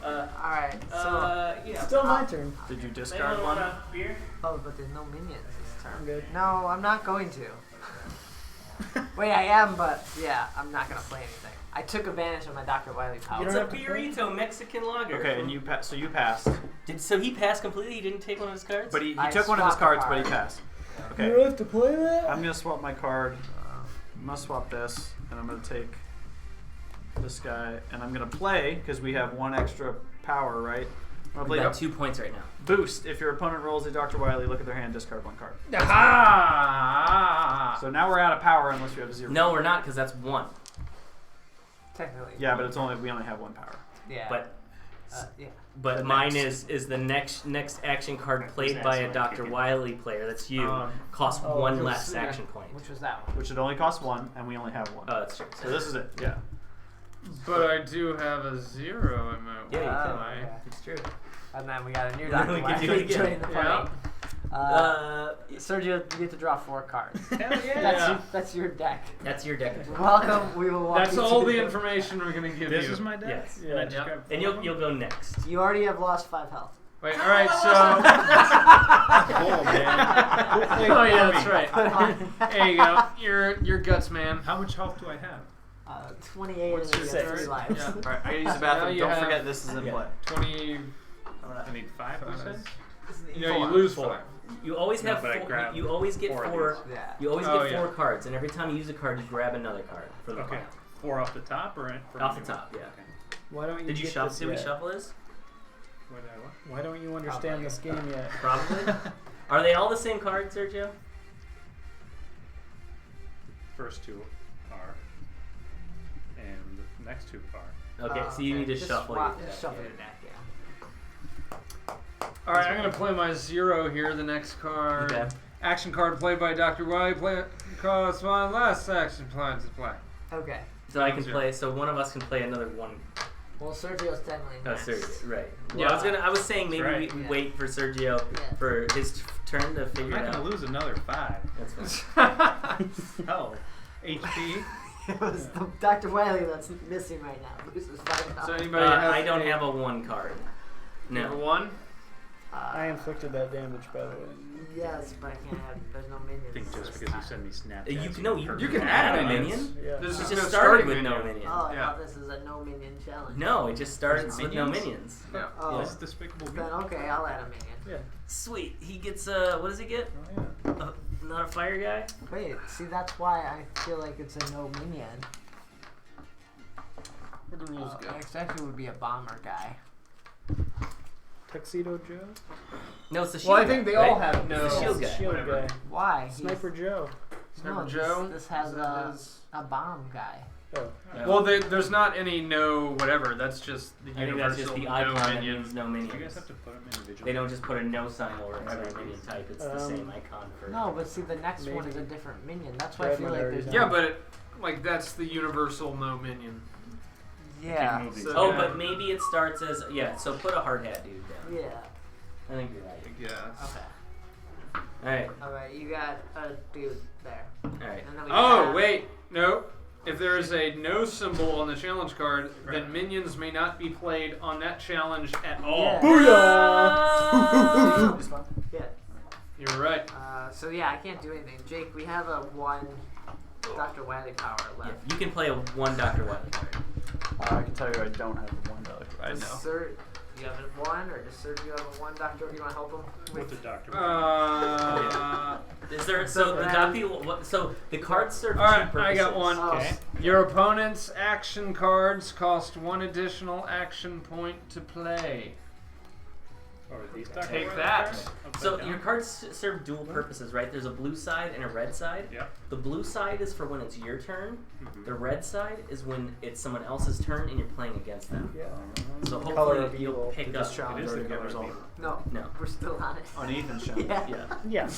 Alright, so. Yeah. Still my turn. Did you discard one? Beer? Oh, but there's no minions this turn. I'm good. No, I'm not going to. Wait, I am, but yeah, I'm not gonna play anything. I took advantage of my Dr. Wily power. You It's don't a have to play? burrito Mexican lager. Okay, and you so you passed, So he passed completely. He didn't take one of his cards. but he I took one of his swapped a cards, but he card. passed. You Okay, don't have to play that? I'm gonna swap my card. I'm gonna swap this, and I'm gonna take this guy, and I'm gonna play because we have 1 extra power, right? I'm gonna we play got 2 points right now. Boost. If your opponent rolls a Dr. Wily, look at their hand, discard 1 card. Ah! So now we're out of power unless you have 0. No, we're not, because that's 1. Technically. Yeah, but we only have 1 power. Yeah. But yeah. The mine next. is the next action card played by a Dr. Wily player. That's you. Costs oh, 1 it was- less yeah. action point. Which was that one? Which it only costs 1, and we only have 1. Oh, that's true. So this is it. Yeah. But I do have a 0 in my Yeah, you can. way. okay. It's true. And then we got a new Then Dr. we can do Wily it again. joining the party. Sergio, you get to draw 4 cards. That's your deck. That's your deck. Welcome. We will walk That's you all to the information we're gonna give This you. is my deck. Yes. And I Yeah. just Yep. grab And 4 you'll go next. You already have lost 5 health. Wait, all right, so. Oh, man. Oh yeah, that's right. There you go. Your guts, man. How much health do I have? 28 What's and your you get 3 six? lives. Yeah. All right, I gotta use the Now bathroom. you Don't have- forget this is in Yeah. play. 20. I need 5, you said? You know, you lose 4. 5. You always No, have but I 4. grabbed You always get 4 of 4. these. Yeah. You always Oh, get 4 yeah. cards, and every time you use a card, you grab another card from the Okay. pile. 4 off the top or from Off the you? top, yeah. Okay. Why don't you Did you get shuffle? this Did we yet? shuffle this? What did I want? Why don't you understand this game yet? Probably. Are they all the same card, Sergio? First 2 are. And the next 2 are. Okay, so you need to Just shuffle swap- your deck. Just shuffle your deck, yeah. All right, I'm gonna play my 0 here. The next card. Okay. Action card played by Dr. Wily. Play costs 1 less action points to play. Okay. So I can Zero. play. So one of us can play another one. Well, Sergio's technically Oh, next. Sergio, right? Well, Yeah. I was saying maybe Right. we Yeah. wait for Sergio Yeah. for his turn to I'm figure not it going to out. lose another 5. That's fine. Hell. HP. It was the Dr. Wily that's missing right now. Loses 5 health. So anybody has I don't a- have a 1 card. Number No. 1. I inflicted that damage, by the way. Yes, but I can't have. There's no minions. I think just this because you time. send me snap. You can no. You can add a minions. minion. Yeah. This It is just no started starting with no menu. minion. Oh, I Yeah. thought this is a no minion challenge. No, it just starts with no Minions? minions. Yeah. Oh, This is Despicable Me. then okay, I'll add a minion. Yeah. Sweet. He gets what does he get? Oh, yeah. Not a fire guy. Wait, see, that's why I feel like it's a no minion. Where the rules go? Next actually would be a bomber guy. Tuxedo Joe? No, it's the shield. Well, I think guy, they right? all have no. It's the shield guy. Shield Whatever. guy. Why? He's- Sniper Joe. Sniper no, Joe. This has Is that his- a bomb guy. Oh. Well, there's not any no whatever. That's just the I think universal that's just the no icon that minion. means no You guys minions. have to put them individually. They don't just put a no sign over every minion type. It's the same icon for. No, but see, the next one is a Maybe. different minion. That's why I Red feel one like already there's done. Yeah, but like that's the universal no minion. Yeah. Move these So- Oh, Yeah. but maybe it starts as so put a hard hat dude down. Yeah. I think you're right. Yeah. Okay. All right. Alright, you got a dude there. All right. And then we Oh, have- wait. No. If there is a no symbol on the challenge card, then minions may not be played on that challenge at all. Yeah. Booyah! This one? Yeah. You're right. So yeah, I can't do anything. Jake, we have a 1 Dr. Wiley power Yeah, left. you can play a 1 Dr. Wiley card. I can tell you I don't have the $1. I Does know. Sir, you have a 1, or does Sir, you have a 1 Doctor? You want to help him? With the doctor. Is there so the doctor? So the cards serve All right, two purposes. I got one. Oh, Okay. Your opponent's action cards cost 1 additional action point to play. Or these doctor. Take Wiley that. cards? Upside So down. your cards serve dual purposes, right? There's a blue side and a red side. Yeah. The blue side is for when it's your turn. Mhm. The red side is when it's someone else's turn and you're playing against them. Yeah. So Color of hopefully you'll evil. pick Did up. this challenge It is already the get color of resolved? evil. No, No. we're still on it. On Ethan's challenge. Yeah. Yeah. Yeah.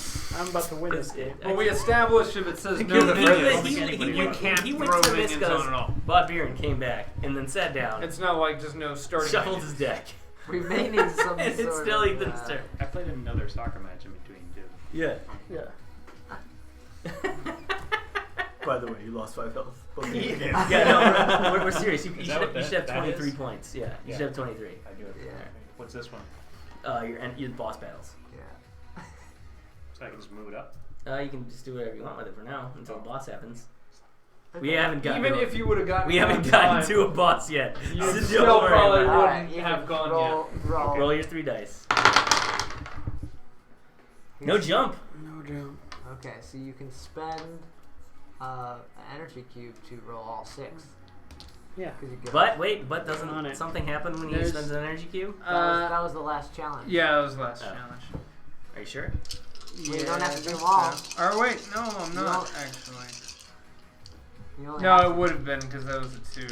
I'm about to win this It's- game. Well, we established if it says He- no he- minions, he- you can't he went throw to minions Visco's, on at all. bought beer and came back and then sat down, It's not like just no starting. shuffled minions. his deck, We may need some and it's sort still of, Ethan's turn. I played another soccer match in between too. Yeah. Yeah. By the way, you lost 5 health. Both of you Yeah, games. no, we're serious. You Is should, that what you should have that 23 is? points. Yeah, you Yeah. should have 23. I do it. Yeah. What's this one? Your boss battles. Yeah. So I can just move it up. You can just do whatever you want with it for now until the boss happens. We Okay. haven't gotten. Even to if you would have gotten, we haven't on gotten time, to a boss yet. you So don't still worry probably about it. wouldn't Alright, you have can gone roll, Roll. Roll your 3 dice. No jump. No jump. Okay, so you can spend an energy cube to roll all 6. Yeah. 'Cause you get But wait, On doesn't it. something happen when he There's- spends an energy cube? that was the last challenge. Yeah, that was the last Oh. challenge. Are you sure? Well, you don't have to do that's them all. true. Or wait, no, I'm You not don't- actually. You only No, have it to- would have been because that was a 2.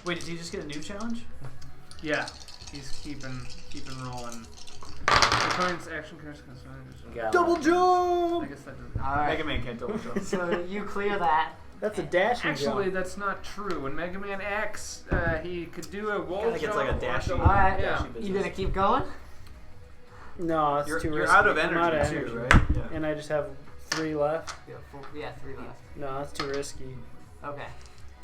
Wait, did you just get a new challenge? Yeah, he's keeping rolling. The opponent's action cards considered. Got Double it. I jump! guess that doesn't. Alright. Mega Man can't double jump. So you clear that. That's a dashing Actually, jump. that's not true. In Mega Man X, he could do a wall Kinda jump. gets like a or dashy- double- Alright. Yeah. You gonna keep going? No, it's You're, too you're risky. out of I'm out energy, of too, energy. right? Yeah. And I just have 3 left. Yeah, 3 left. No, that's too risky. Okay.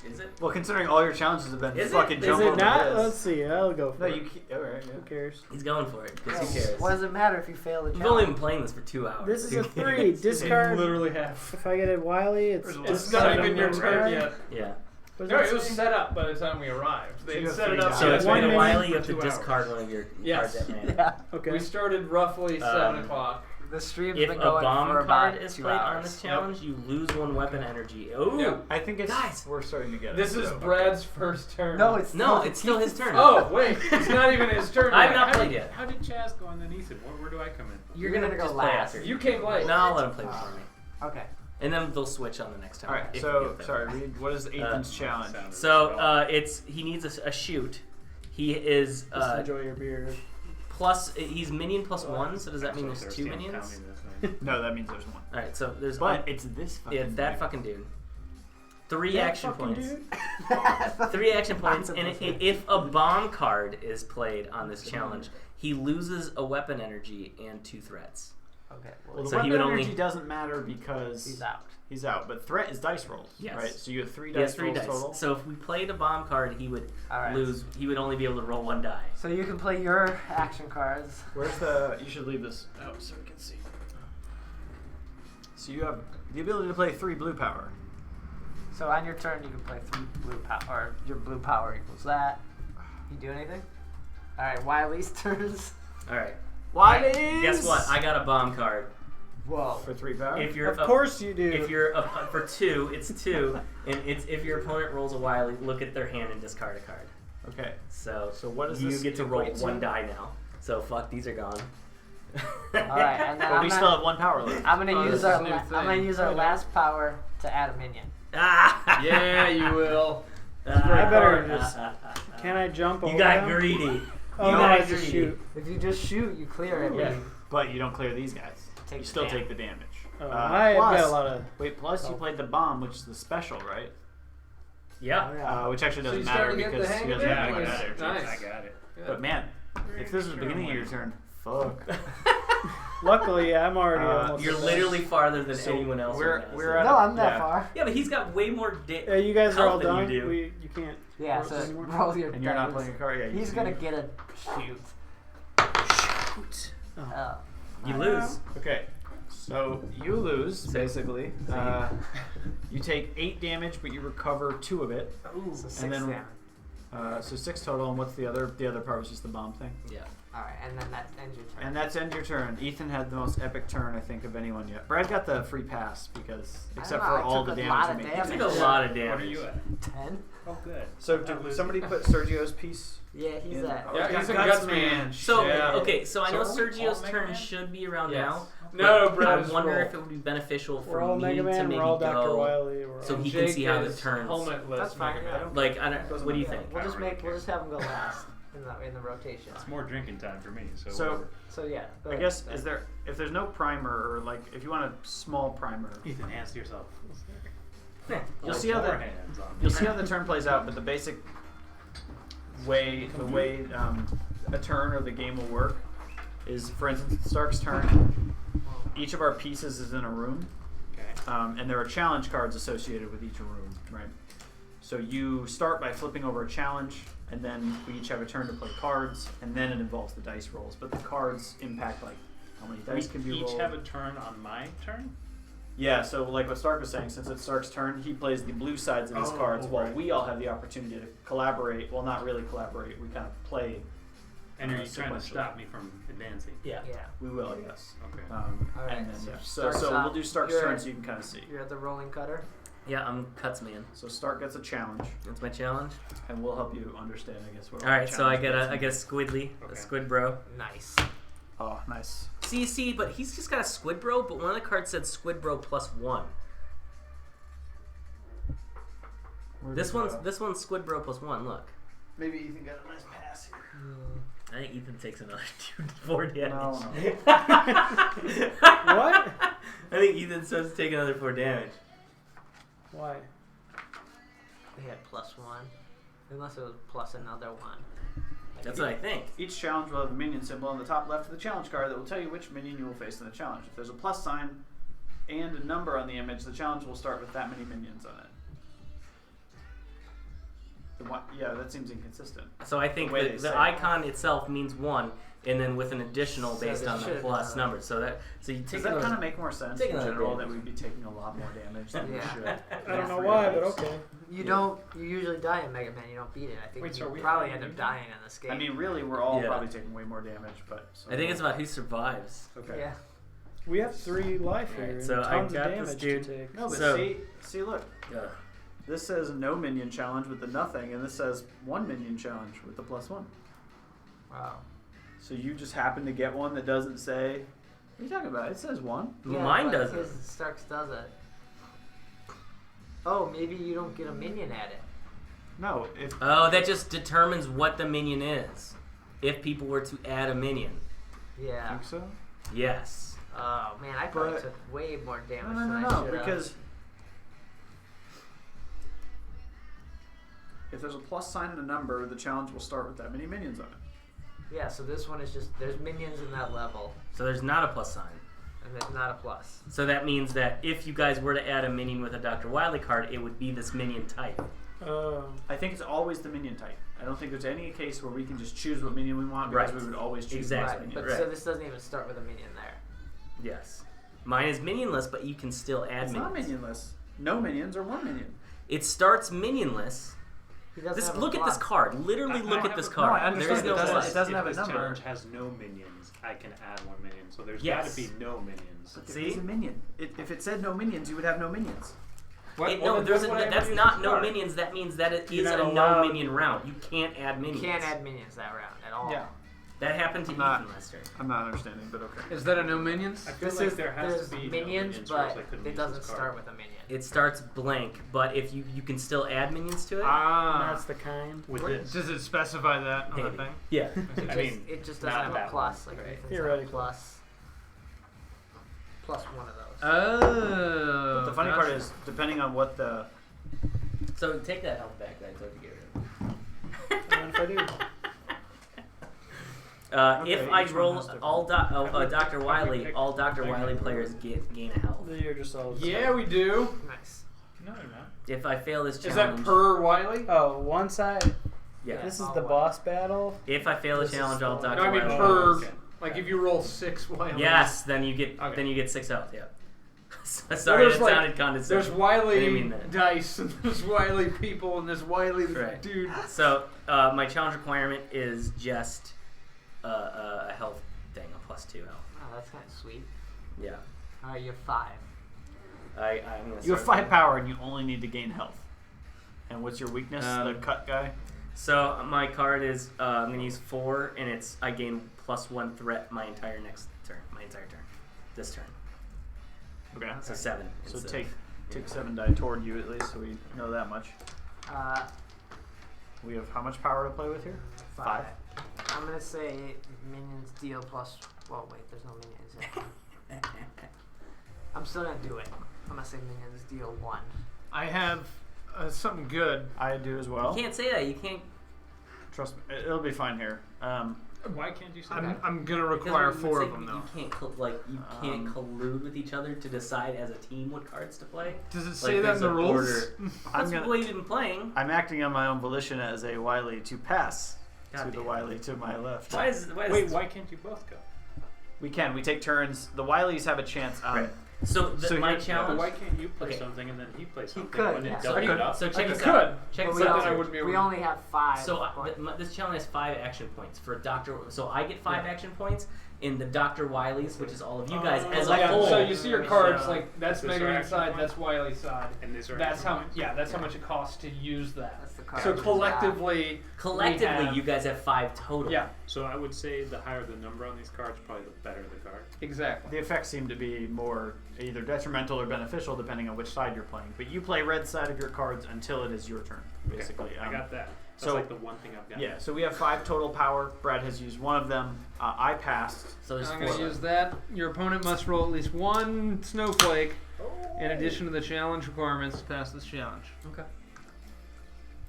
Is it? Well, considering all your challenges have been Is it? fucking Is jump Is on it the not? biz. Let's see. I'll go for No, it. you keep. Alright, Who yeah. cares? He's going for it because who cares? What does it matter if you fail the We've challenge? only been playing this for 2 hours. This is a Who 3. cares? Discard. literally have. If I get a Wily, it's It's discard not even your one turn card. yet. Yeah. What No, does it that was say? set up by the time we arrived. So They you have set it 3 up. dice. So Yeah, it's one been a minute while. for You have to 2 hours. discard one of your Yes. cards at random. Yeah. Okay. We started roughly 7 o'clock. The stream's If been a going bomb for card about is 2 played hours. on this challenge, you lose 1 weapon energy. Ooh. Yep. I think it's. Guys. We're starting to get it. This is so- Brad's first turn. No, it's No, it's still his turn. Oh wait, it's not even his turn. I have yet. not played yet. How did Chaz go and then Ethan? Where do I come in? You're You're gonna gonna go just play last. after. You came late. No, I'll let him play before me. Okay. And then they'll switch on the next time. Alright, if- so, if they- sorry, read. What is Ethan's challenge? Sounded So well. he needs a shoot. He is Just enjoy your beer. plus he's minion plus 1. So does that I'm mean so there's thirsty, 2 I'm minions? pounding this thing. No, that means there's 1. All right, so there's But it's this fucking. yeah, it's that dude. fucking dude. 3 That action fucking points. dude. 3 action points, That's and a if a bomb card is played on this challenge, he loses a weapon energy and 2 threats. Okay. Well, the So he weapon would only- energy doesn't matter because He's out. He's out. But threat is dice rolls, Yes. right? So you have 3 He has dice 3 rolls dice. total. So if we played a bomb card, he would All right. lose. He would only be able to roll 1 die. So you can play your action cards. Where's the? You should leave this out so we can see. So you have the ability to play 3 blue power. So on your turn, you can play 3 blue power, or your blue power equals that. You do anything? All right. Wiley's turns. All right. Why? Guess what? I got a bomb card. Whoa. For 3 power. If you're Of course you do. If you're for 2, it's 2, and it's if your opponent rolls a wily, look at their hand and discard a card. Okay. So what does you this get to roll equate to? 1 die now. So fuck, these are gone. All right, and then But I'm we gonna, still have 1 power left. I'm gonna Oh, use this our is a new I'm gonna thing. use our last power to add a minion. Ah! Yeah, you will. I better just- Can I jump over You got them? greedy. Oh, You no, got I just greedy. shoot. If you just shoot, you clear everything. Yeah. But you don't clear these guys. Take You the still damage. take the damage. Oh, I've plus, got a lot of... Wait, plus you Oh. played the bomb, which is the special, right? Yeah. which actually So doesn't you matter starting to get the because hang he of doesn't it? have I a got dice. it. Nice. I got it. But man, if this is the beginning of your turn, fuck. Luckily, I'm already almost. You're at literally farther than So anyone else. we're- right now, we're so- at No, I'm that Yeah. far. Yeah, but he's got way more that. You guys are all health than done. you do. You can't. Yeah, roll so anymore? roll your And you're not dice. playing a card. Yeah, He's gonna get a shoot. Shoot. Oh. You lose. Okay, so you lose basically. So You take 8 damage, but you recover 2 of it. Ooh. So 6 And then- damage. So 6 total. And what's the other? The other part was just the bomb thing. Yeah. Alright, and then that ends your turn. And that's end your turn. Ethan had the most epic turn I think of anyone yet. Brad got the free pass because except know, for I all took the a lot damage of you You made. damage. took a lot of What damage. are you at? 10? Oh, good. So Not did losing. somebody put Sergio's piece? Yeah, he's in? at. Oh, Yeah, got he's a Guts Guts man. So Yeah. okay, so I know So are we all Sergio's Mega turn Man? should be around Yes. now. No, but bro. I just wonder roll. if it would be beneficial for We're all me Mega to Man. maybe We're all Dr. go Wiley. We're so all he can Jake see how the is turns. helmetless That's fine, Mega yeah. Man. Like I don't. Doesn't What do you matter. think? We'll just really make. We'll just have him go last in the rotation. It's more drinking time for me. So. So whatever. So yeah. Go I ahead. guess if there's no primer or like if you want a small primer, Ethan, hands to yourself. you'll see how Four the hands on you'll me. see how the turn plays out. But the basic way a turn or the game will work is, for instance, Stark's turn. Each of our pieces is in a room. Okay. And there are challenge cards associated with each room, right? So you start by flipping over a challenge, and then we each have a turn to play cards, and then it involves the dice rolls. But the cards impact like how many dice can be We each rolled. have a turn on my turn. Yeah, so like what Stark was saying, since it's Stark's turn, he plays the blue sides of his Oh, cards, while right. we all have the opportunity to collaborate. Well, not really collaborate. We kind of play. And are you trying to sequentially. stop me from advancing? Yeah. Yeah. We will, yes. Okay. Alright, And then so yeah. Stark's So up. we'll do Stark's You're turn at- so you can kind of see. You're at the rolling cutter. Yeah, I'm cuts man. So Stark gets a challenge, That's my challenge. and we'll help you understand, I guess. What All right, so I get challenge a means. squidly, a Okay. squid bro. Nice. Oh, nice. See, but he's just got a squid bro. But one of the cards said squid bro +1. This one's squid bro +1. Look, Maybe Ethan got a nice pass here. I think Ethan takes another 4 damage. No. What? I think Ethan starts to take another 4 damage. Why? They had +1, unless it was plus another 1. That's what I think. Each challenge will have a minion symbol on the top left of the challenge card that will tell you which minion you will face in the challenge. If there's a plus sign and a number on the image, the challenge will start with that many minions on it. Yeah, that seems inconsistent. So I think The way that they the say it. icon itself means 1, and then with an additional So based they on the should, plus number. So you Does take that another- kind of make more sense take in another general damage. that we'd be taking a lot more damage than we Yeah. should? I don't know why, but okay. You usually die in Mega Man. You don't beat it. I think Wait, so you are we probably fighting end up you? dying in this game. I mean, really, we're all Yeah. probably taking way more damage, but so I think it's about who survives. okay. yeah. We have 3 life here. Alright, and so I tons got of this damage dude. to take. No, but So- see, look. This says no minion challenge with the nothing, and this says 1 minion challenge with the +1. Wow. So you just happen to get one that doesn't say. What are you talking about? It says 1. Well, Yeah, mine but doesn't. his Starks does it. Oh, maybe you don't get a minion at it. No, if Oh, that just determines what the minion is. If people were to add a minion. you Yeah. think so. Yes. Oh man, I probably But- took way more damage No, than I no, should have. because if there's a plus sign and a number, the challenge will start with that many minions on it. Yeah, so this one is just there's minions in that level, So there's not a plus sign. and there's not a plus. So that means that if you guys were to add a minion with a Dr. Wily card, it would be this minion type. I think it's always the minion type. I don't think there's any case where we can just choose what minion we want because Right. we would always choose Exactly. this Right, minion. but so Right. this doesn't even start with a minion there. Yes. Mine is minionless, but you can still add It's not minions. minionless. No minions or 1 minion. It starts minionless. He doesn't This have a look at this plus. card. Literally look at this card. I understand. There is no It doesn't- plus. it doesn't if have a this number. challenge has no minions, I can add 1 minion. So there's Yes. got to be no minions. See? It's a minion. If it said no minions, you would have no minions. No, that's not no minions. That means that it You're is not a no allowed- minion round. You can't add You minions. can't add minions that round at all. Yeah. That happened to Not- Ethan last turn. I'm not understanding, but okay. Is that a no minions? I feel This like is there has there's to be minions, no minions, or else but I couldn't it use doesn't this card. start with a minion. It starts blank, but if you can still add minions to it. Ah. That's the kind. With this. Does it specify that on the Maybe. thing? Yeah. I mean, it just not doesn't have a that plus. one. Like Right. Ethan's Theoretically. have a plus 1 of those. Oh. The funny part gotcha. is, depending on what the So take that health back that I told you to get rid of. And if I do, If Okay, I each one roll has different- all Dr. Can we Wiley, pick all Dr. Mega Wiley Man players gain a health. then you're just all. Yeah, we do. Nice. No, you're not. If I fail this Is challenge, that per Wiley? Oh, one side. yeah. This is all the one. boss battle. If I fail the This is challenge, the all one. Dr. No, I mean Wiley. per. okay. Like if you roll 6 Wileys. Yes, then you get Okay. 6 health. Yeah. Sorry, there's that like- sounded There's condescending. I Wiley didn't mean that. dice, and there's Wiley people, and there's Wiley Right. dude. So my challenge requirement is just a health thing, a +2 health. Oh, that's kind of sweet. Yeah. All right, you're 5. I'm gonna You have start- 5 power and you only need to gain health. And what's your weakness? The cut guy? So my card is I'm gonna use 4, and I gain +1 threat my entire next turn, this turn. Okay. So 7. So instead take of- 7 die toward you at least, so we know that much. We have how much power to play with here? 5. I'm gonna say minions deal plus. Well, wait, there's no minions. Yet. I'm still gonna do it. I'm gonna say minions deal 1. I have something good. I do as well. You can't say that. You can't. Trust me, it'll be fine here. Why can't you say I'm, that? I'm gonna because require we 4 say of them though. You can't you can't collude with each other to decide as a team what cards to play. Does it say Like, that in the there's an rules? order. That's what we've been playing. I'm acting on my own volition as a Wiley to pass God to the damn. Wiley to my left. Wait, why can't you both go? We can. We take turns. The Wileys have a chance on. Right. So, So my here- challenge. Why can't you play Okay. something and then he plays something could, when yeah. it So doubles I could. up? So check I this could. out. Check But this we, out. then I wouldn't be able we to- only have 5. So points. this challenge has 5 action points for Doctor. So I get 5 action points in the Dr. Wileys, which is all of you guys as a Yeah, whole. so you see your cards So, like that's is this Mega our Man action side, point? that's Wiley's side. And these are That's how points? that's how much it costs to use that. That's the card. So collectively, Collectively, we have- you guys have 5 total. yeah, So I would say the higher the number on these cards, probably the better the card. exactly. The effects seem to be more either detrimental or beneficial depending on which side you're playing. But you play red side of your cards until it is your turn, basically. I got that. That's so- like the one thing I've got. Yeah, so we have 5 total power. Brad has used 1 of them. I passed. So there's I'm 4. gonna use that. Your opponent must roll at least 1 snowflake in addition to the challenge requirements to pass this challenge. Okay.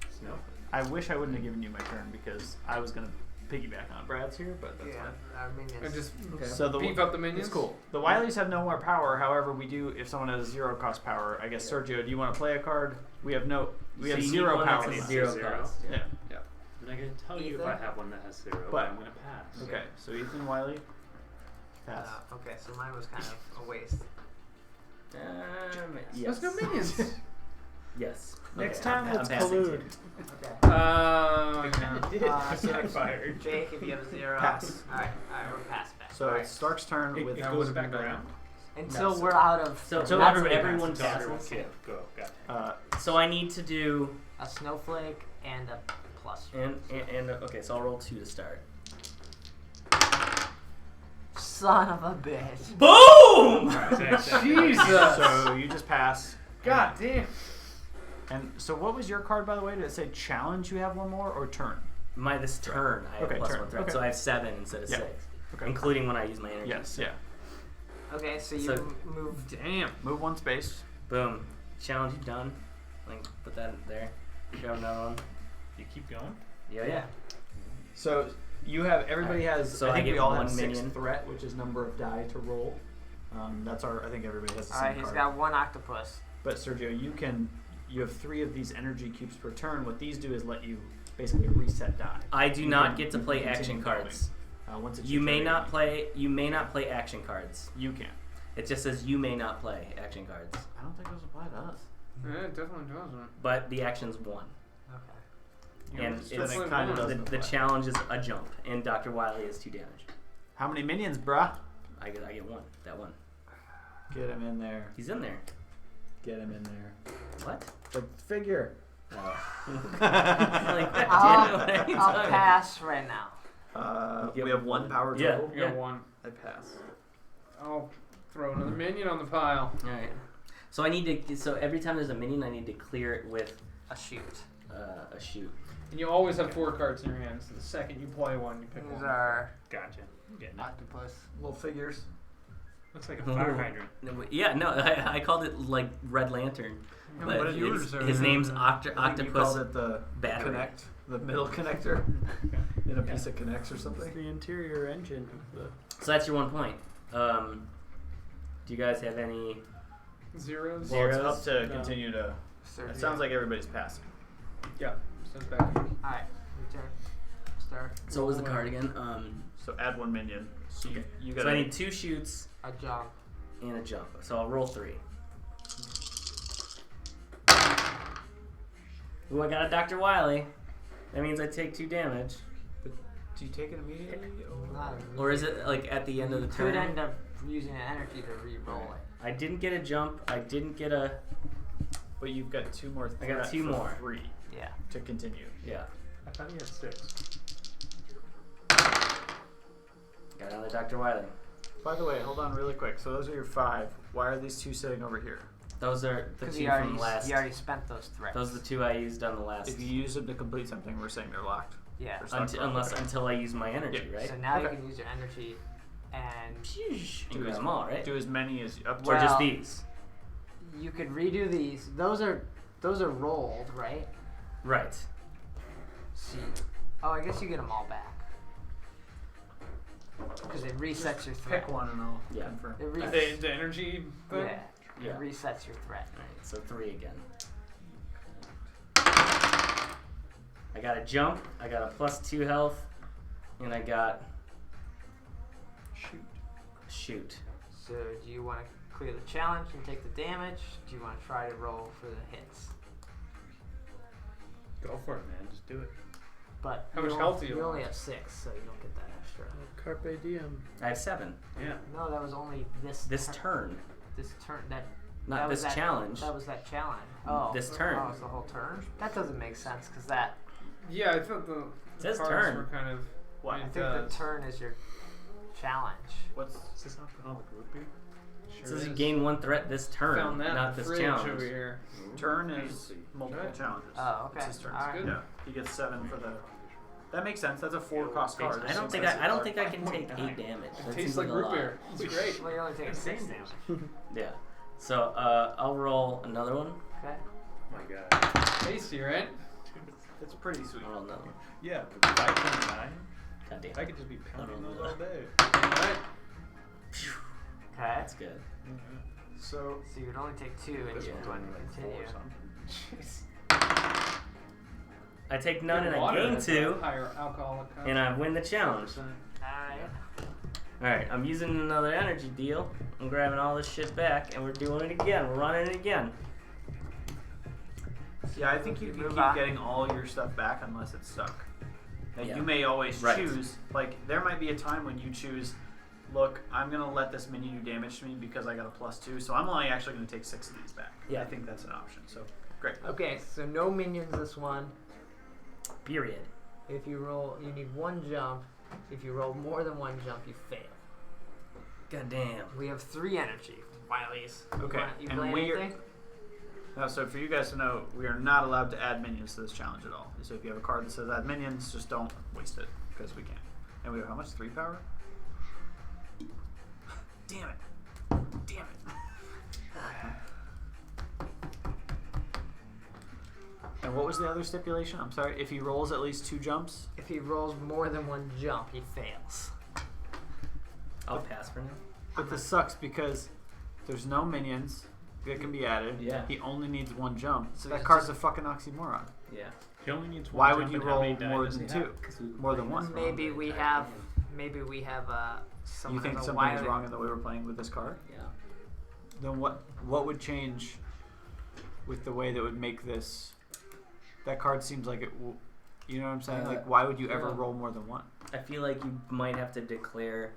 Snow. I wish I wouldn't have given you my turn because I was going to piggyback on Brad's here, but that's Yeah, fine. our minions. I just So the beef up the minions. It's cool. The Wileys have no more power. However, we do if someone has 0 cost power. I guess Sergio, do you want to play a card? We have So have you need 0 one power. that's a left. 0 Zero. cost. Yeah. I'm not going to tell you if Ethan? I have one that has 0, But- but I'm going to pass. Okay, so Ethan Wiley, pass. Okay, so mine was kind of a waste. Yes. Let's go minions. Yes. Next Okay, time, I'm let's passing collude. Okay. Yeah. So Backfired. Jake, if you have a 0. Pass. Alright, we're pass back. So Alright. it's Stark's turn It, with it that goes would've back been around. Until No, we're out of So Until that's everybody everyone Until everyone passes. can go. Gotcha. So I need to do a snowflake and a plus. and okay. So I'll roll 2 to start. Son of a bitch. Boom! Jesus. So you just pass. God damn. And so what was your card, by the way? Did it say challenge you have 1 more or turn? This turn I have Okay, plus turn. 1 threat, Okay. so I have 7 instead of Yeah. 6, Okay. including when I use my energy. Yes, yeah. Okay, so you So- move. Damn. Move 1 space. Boom. Challenge you done. Like put that there. Grab another one. You keep going? Yeah. So you have everybody has. So I think I we get all 1 have 6 minion. threat, which is number of die to roll. That's our. I think everybody has the same Alright, he's card. got 1 octopus. But Sergio, you have 3 of these energy cubes per turn. What these do is let you basically reset die. I do You not can- get to you play can action continue cards. Once it's You your may turn, not play. You may not play action cards. You can. It just says you may not play action cards, I don't think those apply to us. Yeah, it definitely doesn't. but the action's 1. Okay. And it's, it's- it kind of The, doesn't the apply. challenge is a jump, and Dr. Wiley is 2 damage. How many minions, bruh? I get 1. That 1. Get him in there. He's in there. Get him in there. What? The figure. Like, God damn it, what are you I'll talking pass right now. You We get have 1 one. power Yeah. total. You got 1. I pass. I'll throw another minion on the pile. All right. So I need to. So every time there's a minion, I need to clear it with A shoot. a shoot. And you always have 4 cards in your hand, so the second you play one, you pick These one. are Gotcha. I'm getting it. octopus. Little figures. Looks like a fire hydrant. Yeah, no, I called it like Red Lantern. Yeah, But what yours are his name's I think you Octopus called it the Battery. connect, the middle connector, in a piece of connects or something. It's the interior engine of the. So that's your 1 point. Do you guys have any? Zeros. Well, it's Zeros? up to No. continue to. Start It sounds like everybody's passing. Yeah. Sounds bad. Alright, your turn. Start. So what was the card again? So add 1 minion. So you got. So I need 2 shoots A jump. and a jump. So I'll roll 3. Ooh, I got a Dr. Wily. That means I take 2 damage. Do you take it immediately? Not Or is it like at the end of the Could turn? end up using an energy to re-roll it. I didn't get a jump. I didn't get a. But you've got 2 more. I got threat 2 for more. 3 Yeah. to continue. Yeah. I thought he had 6. Got another Dr. Wily. By the way, hold on really quick. So those are your 5. Why are these 2 sitting over here? Those are the Because 2 he from last. already spent those threats. Those are the 2 I used on the last. If you use them to complete something, we're saying they're locked. Yeah. They're stuck Unless forever. until I use my energy, Yeah. right? So now Okay. you can use your energy and And grab them all, right? Do as many as up to. Or just Well- these. you could redo these. Those are rolled, right? Right. See. Oh, I guess you get them all back. Because it resets your threat. Pick one and I'll Yeah. confirm. It The energy thing? yeah. Yeah. It resets your threat. Alright, so 3 again. I got a jump, I got a +2 health, and I got shoot. So do you want to clear the challenge and take the damage? Do you want to try to roll for the hits? Go for it, man. Just do it. But How you much only- health do you You only want? have 6, so you don't get that extra. Carpe diem. I have 7. Yeah. No, that was only this. This turn, This turn. That not was this challenge. That was that challenge. Oh. This turn. Oh, it's the whole turn. That doesn't make sense because that. Yeah, I thought the says cards turn. were kind of. What? I It think does. the turn is your challenge. What's Is this alcoholic root beer? It says you gain 1 threat this turn, Found that not in the this fridge challenge. over here. turn is multiple Right. challenges. Oh, okay. It's his turn. All right. Yeah. He gets 7 for the. That makes sense. That's a 4 cost card. I don't think I can take 8 damage. It That tastes seems like a root lot. beer. It's great. Well, you're only taking 6 damage. Yeah. So I'll roll another one. Okay. Oh my god. Tasty, right? It's pretty sweet. I'll roll another one. Yeah, but 5.9? God damn. I could just be pounding those all day. Alright. Okay. That's good. So So you would only take 2 and This you one's want only to like 4 continue. or something. I take none and I Water gain has a 2, higher alcoholic content. and I win the challenge. Alright. Alright, I'm using another energy deal. I'm grabbing all this shit back, and we're doing it again. We're running it again. yeah, I think you can Move keep on. getting all your stuff back unless it's stuck. Like Yeah. you may always Right. choose. Like there might be a time when you choose. Look, I'm gonna let this minion do damage to me because I got a +2, so I'm only actually gonna take 6 of these back. Yeah. I think that's an option. So great. Okay, so no minions this one. Period. If you roll, you need 1 jump. If you roll more than 1 jump, you fail. God damn. We have 3 energy. Wileys. Okay, You and play we're- anything? Now, so for you guys to know, we are not allowed to add minions to this challenge at all. So if you have a card that says add minions, just don't waste it because we can't. And we have how much? 3 power? Damn it! Damn it! And what was the other stipulation? I'm sorry. If he rolls at least 2 jumps. If he rolls more than 1 jump, he fails. I'll pass for now. But this sucks because there's no minions that can be added. Yeah. He only needs 1 jump. So that he's card's just- a fucking oxymoron. Yeah. He only needs one Why jump, would you and how many roll die more does than he 2? have? More than 1. Maybe we have someone You think has a something wily. is wrong in the way we're playing with this card? Yeah. Then what would change with the way that would make this? That card seems like it. You know what I'm saying? Like, why would you ever yeah. roll more than 1? I feel like you might have to declare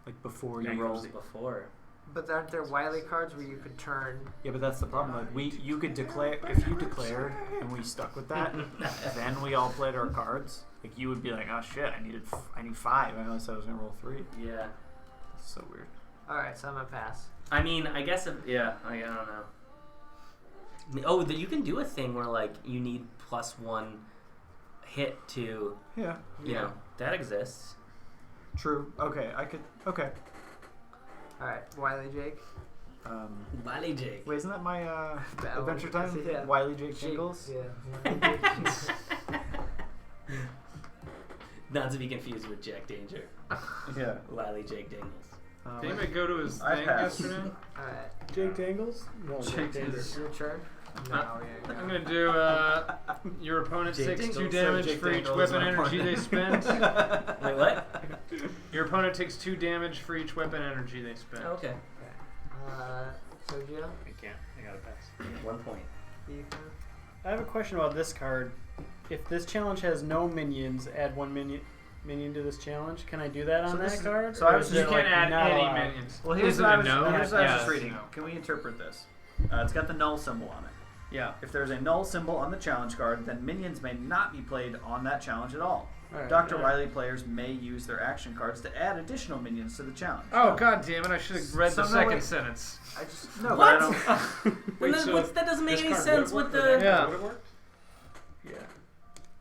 Like before your you rolls before. But aren't there wily cards where you could turn? Yeah, but that's the problem. Like you could declare if you declared and we stuck with that, then we all played our cards. Like you would be like, oh shit, I need 5. I know I said I was gonna roll 3. Yeah. It's so weird. All right, so I'm gonna pass. I mean, I guess I don't know. Oh, you can do a thing where like you need +1 hit to, Yeah. you know, that exists. True. Okay, I could. Okay. All right, Wiley Jake. Wiley Jake. Wait, isn't that my That Adventure one. Time? Yeah. Wiley Jake Jingles? Yeah. Not to be confused with Jack Danger. Yeah. Wiley Jake Dingles. Did he go to his I thing passed. yesterday? All right. Jake Dangles? No, Jake Danger. is- Your turn. No, yeah. I'm gonna do. Your opponent Jake takes 2 Dingles. damage Jake for each Dingles is weapon my energy they opponent. spend. Wait, what? Your opponent takes 2 damage for each weapon energy they spend. Oh, okay. Sergio. I can't. I gotta pass. 1 point. Ethan. I have a question about this card. If this challenge has no minions, add 1 minion to this challenge. Can I do that on So this that is- card? so I Or was is You it, can't like, add not any allowed? minions. Well, here's Is it what I a was, no? here's what I was just Yeah, reading. no. Can we interpret this? It's got the null symbol on it. Yeah. If there's a null symbol on the challenge card, then minions may not be played on that challenge at all. Alright, Dr. alright. Riley players may use their action cards to add additional minions to the challenge. Oh god damn it! I should have read So the no, second wait. sentence. I just no, What? but I don't. Then so that doesn't make this any card sense would with work, or the. that Yeah. card would've worked? Yeah.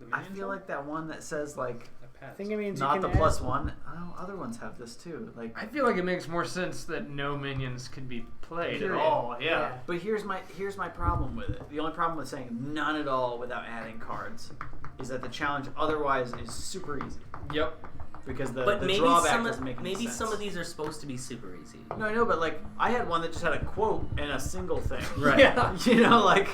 The I minion feel one? like that one that says like I passed. I think it means not you the can plus add, one. Oh, other ones have this too. Like, I feel like it makes more sense that no minions can be played at Period. all. Yeah. but here's my problem with it. The only problem with saying none at all without adding cards is that the challenge otherwise is super easy Yep. because the But maybe drawback some doesn't make of, any maybe sense. some of these are supposed to be super easy. No, I know, but like I had one that just had a quote and a single thing. Right. Yeah. You know, like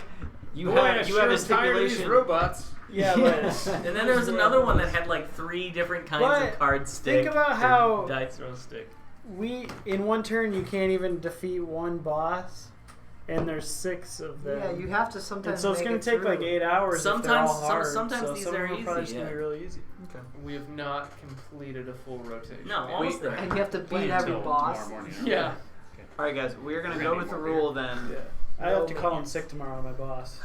you Boy, have you have a stipulation. robots. Yeah, but And then there was another one that had like 3 different kinds But of card stick. think about or how- dice roll stick. we in one turn you can't even defeat one boss, and there's 6 of them. Yeah, you have to sometimes. And so it's make gonna it take through. like 8 hours. if they're Sometimes- all hard. sometimes so these some are of them probably easy, just gonna be yeah. really easy. Okay. We have not completed a full rotation. No, almost there. And you have to Play beat every until boss. tomorrow morning. Yeah. All right, guys, we're gonna We're go gonna with the need rule more then. I have to No call in minions. sick tomorrow, my boss.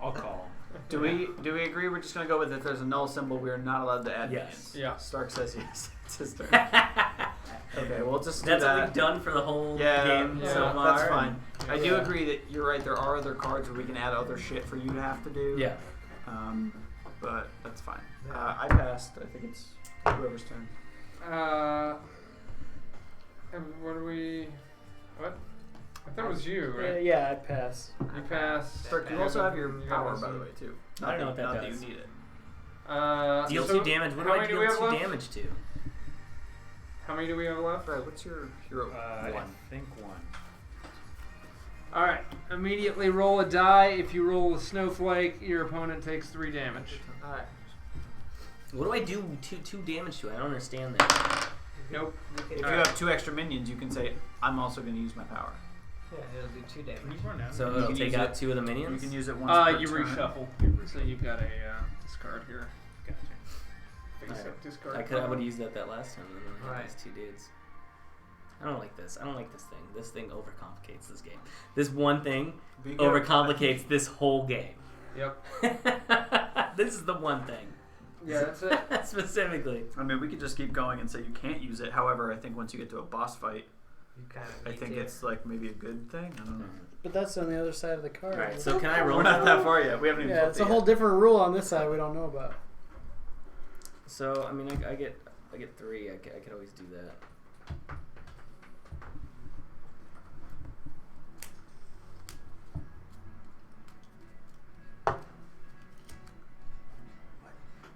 I'll call. Do we agree? We're just gonna go with if there's a null symbol, we are not allowed to add Yes. minions. Yeah. Stark says yes. It's his turn. Okay, we'll just do That's that. what we've done for the whole Yeah, game yeah, so far. that's fine. I do Yeah. agree that you're right. There are other cards where we can add other shit for you to have to do. Yeah. But that's fine. I passed. I think it's whoever's turn. What are we? What? I thought it was you, right? Yeah, I pass. You passed. Stark, you also have your You power, got by the some- way, too. I don't know what that not does. that you need it. Deal so 2 damage. What do how I many deal we have 2 left? damage to? How many do we have left? Right, what's your hero? I One. think 1. All right. Immediately roll a die. If you roll a snowflake, your opponent takes 3 damage. All right. What do I do 2 damage to? I don't understand that. Nope. If you Alright. have 2 extra minions, you can say, I'm also going to use my power. Yeah, it'll do 2 Can damage. you run out? So You it'll can take use out it- 2 of the minions? You can use it once per You turn. reshuffle. So you've got a discard here. Gotcha. Face Alright. up discard. I would have used that last time. And then I had Right. these 2 dudes. I don't like this. I don't like this thing. This thing overcomplicates this game. This one thing Be careful. overcomplicates this whole game. Yep. This is the one thing. Yeah, that's it. Specifically. I mean, we could just keep going and say you can't use it. However, I think once you get to a boss fight, You kind of. I think it's like maybe a good thing. I don't know. But that's on the other side of the card. Alright, so can I roll? We're not that far yet. We haven't even Yeah, flipped it's it a whole yet. different rule on this side we don't know about. So, I mean, I get 3. I could always do that.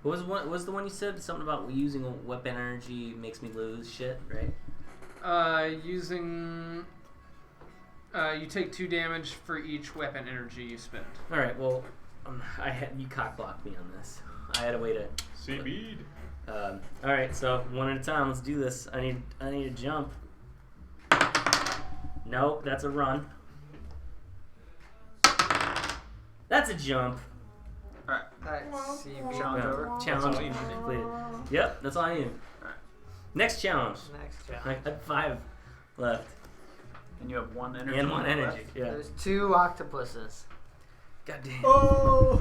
What was the one you said? Something about using a weapon energy makes me lose shit, right? Using. You take 2 damage for each weapon energy you spend. All right. Well, you cock blocked me on this. I had a way to. Seaweed. All right. So 1 at a time. Let's do this. I need a jump. Nope, that's a run. That's a jump. All right. Alright, see you. Challenge Yeah. over. Challenge all you need. completed. Yep, that's all I need. Alright. Next challenge. Next I challenge. got 5 left. And you have 1 energy. And 1 left. energy. Yeah. There's 2 octopuses. God damn. Oh!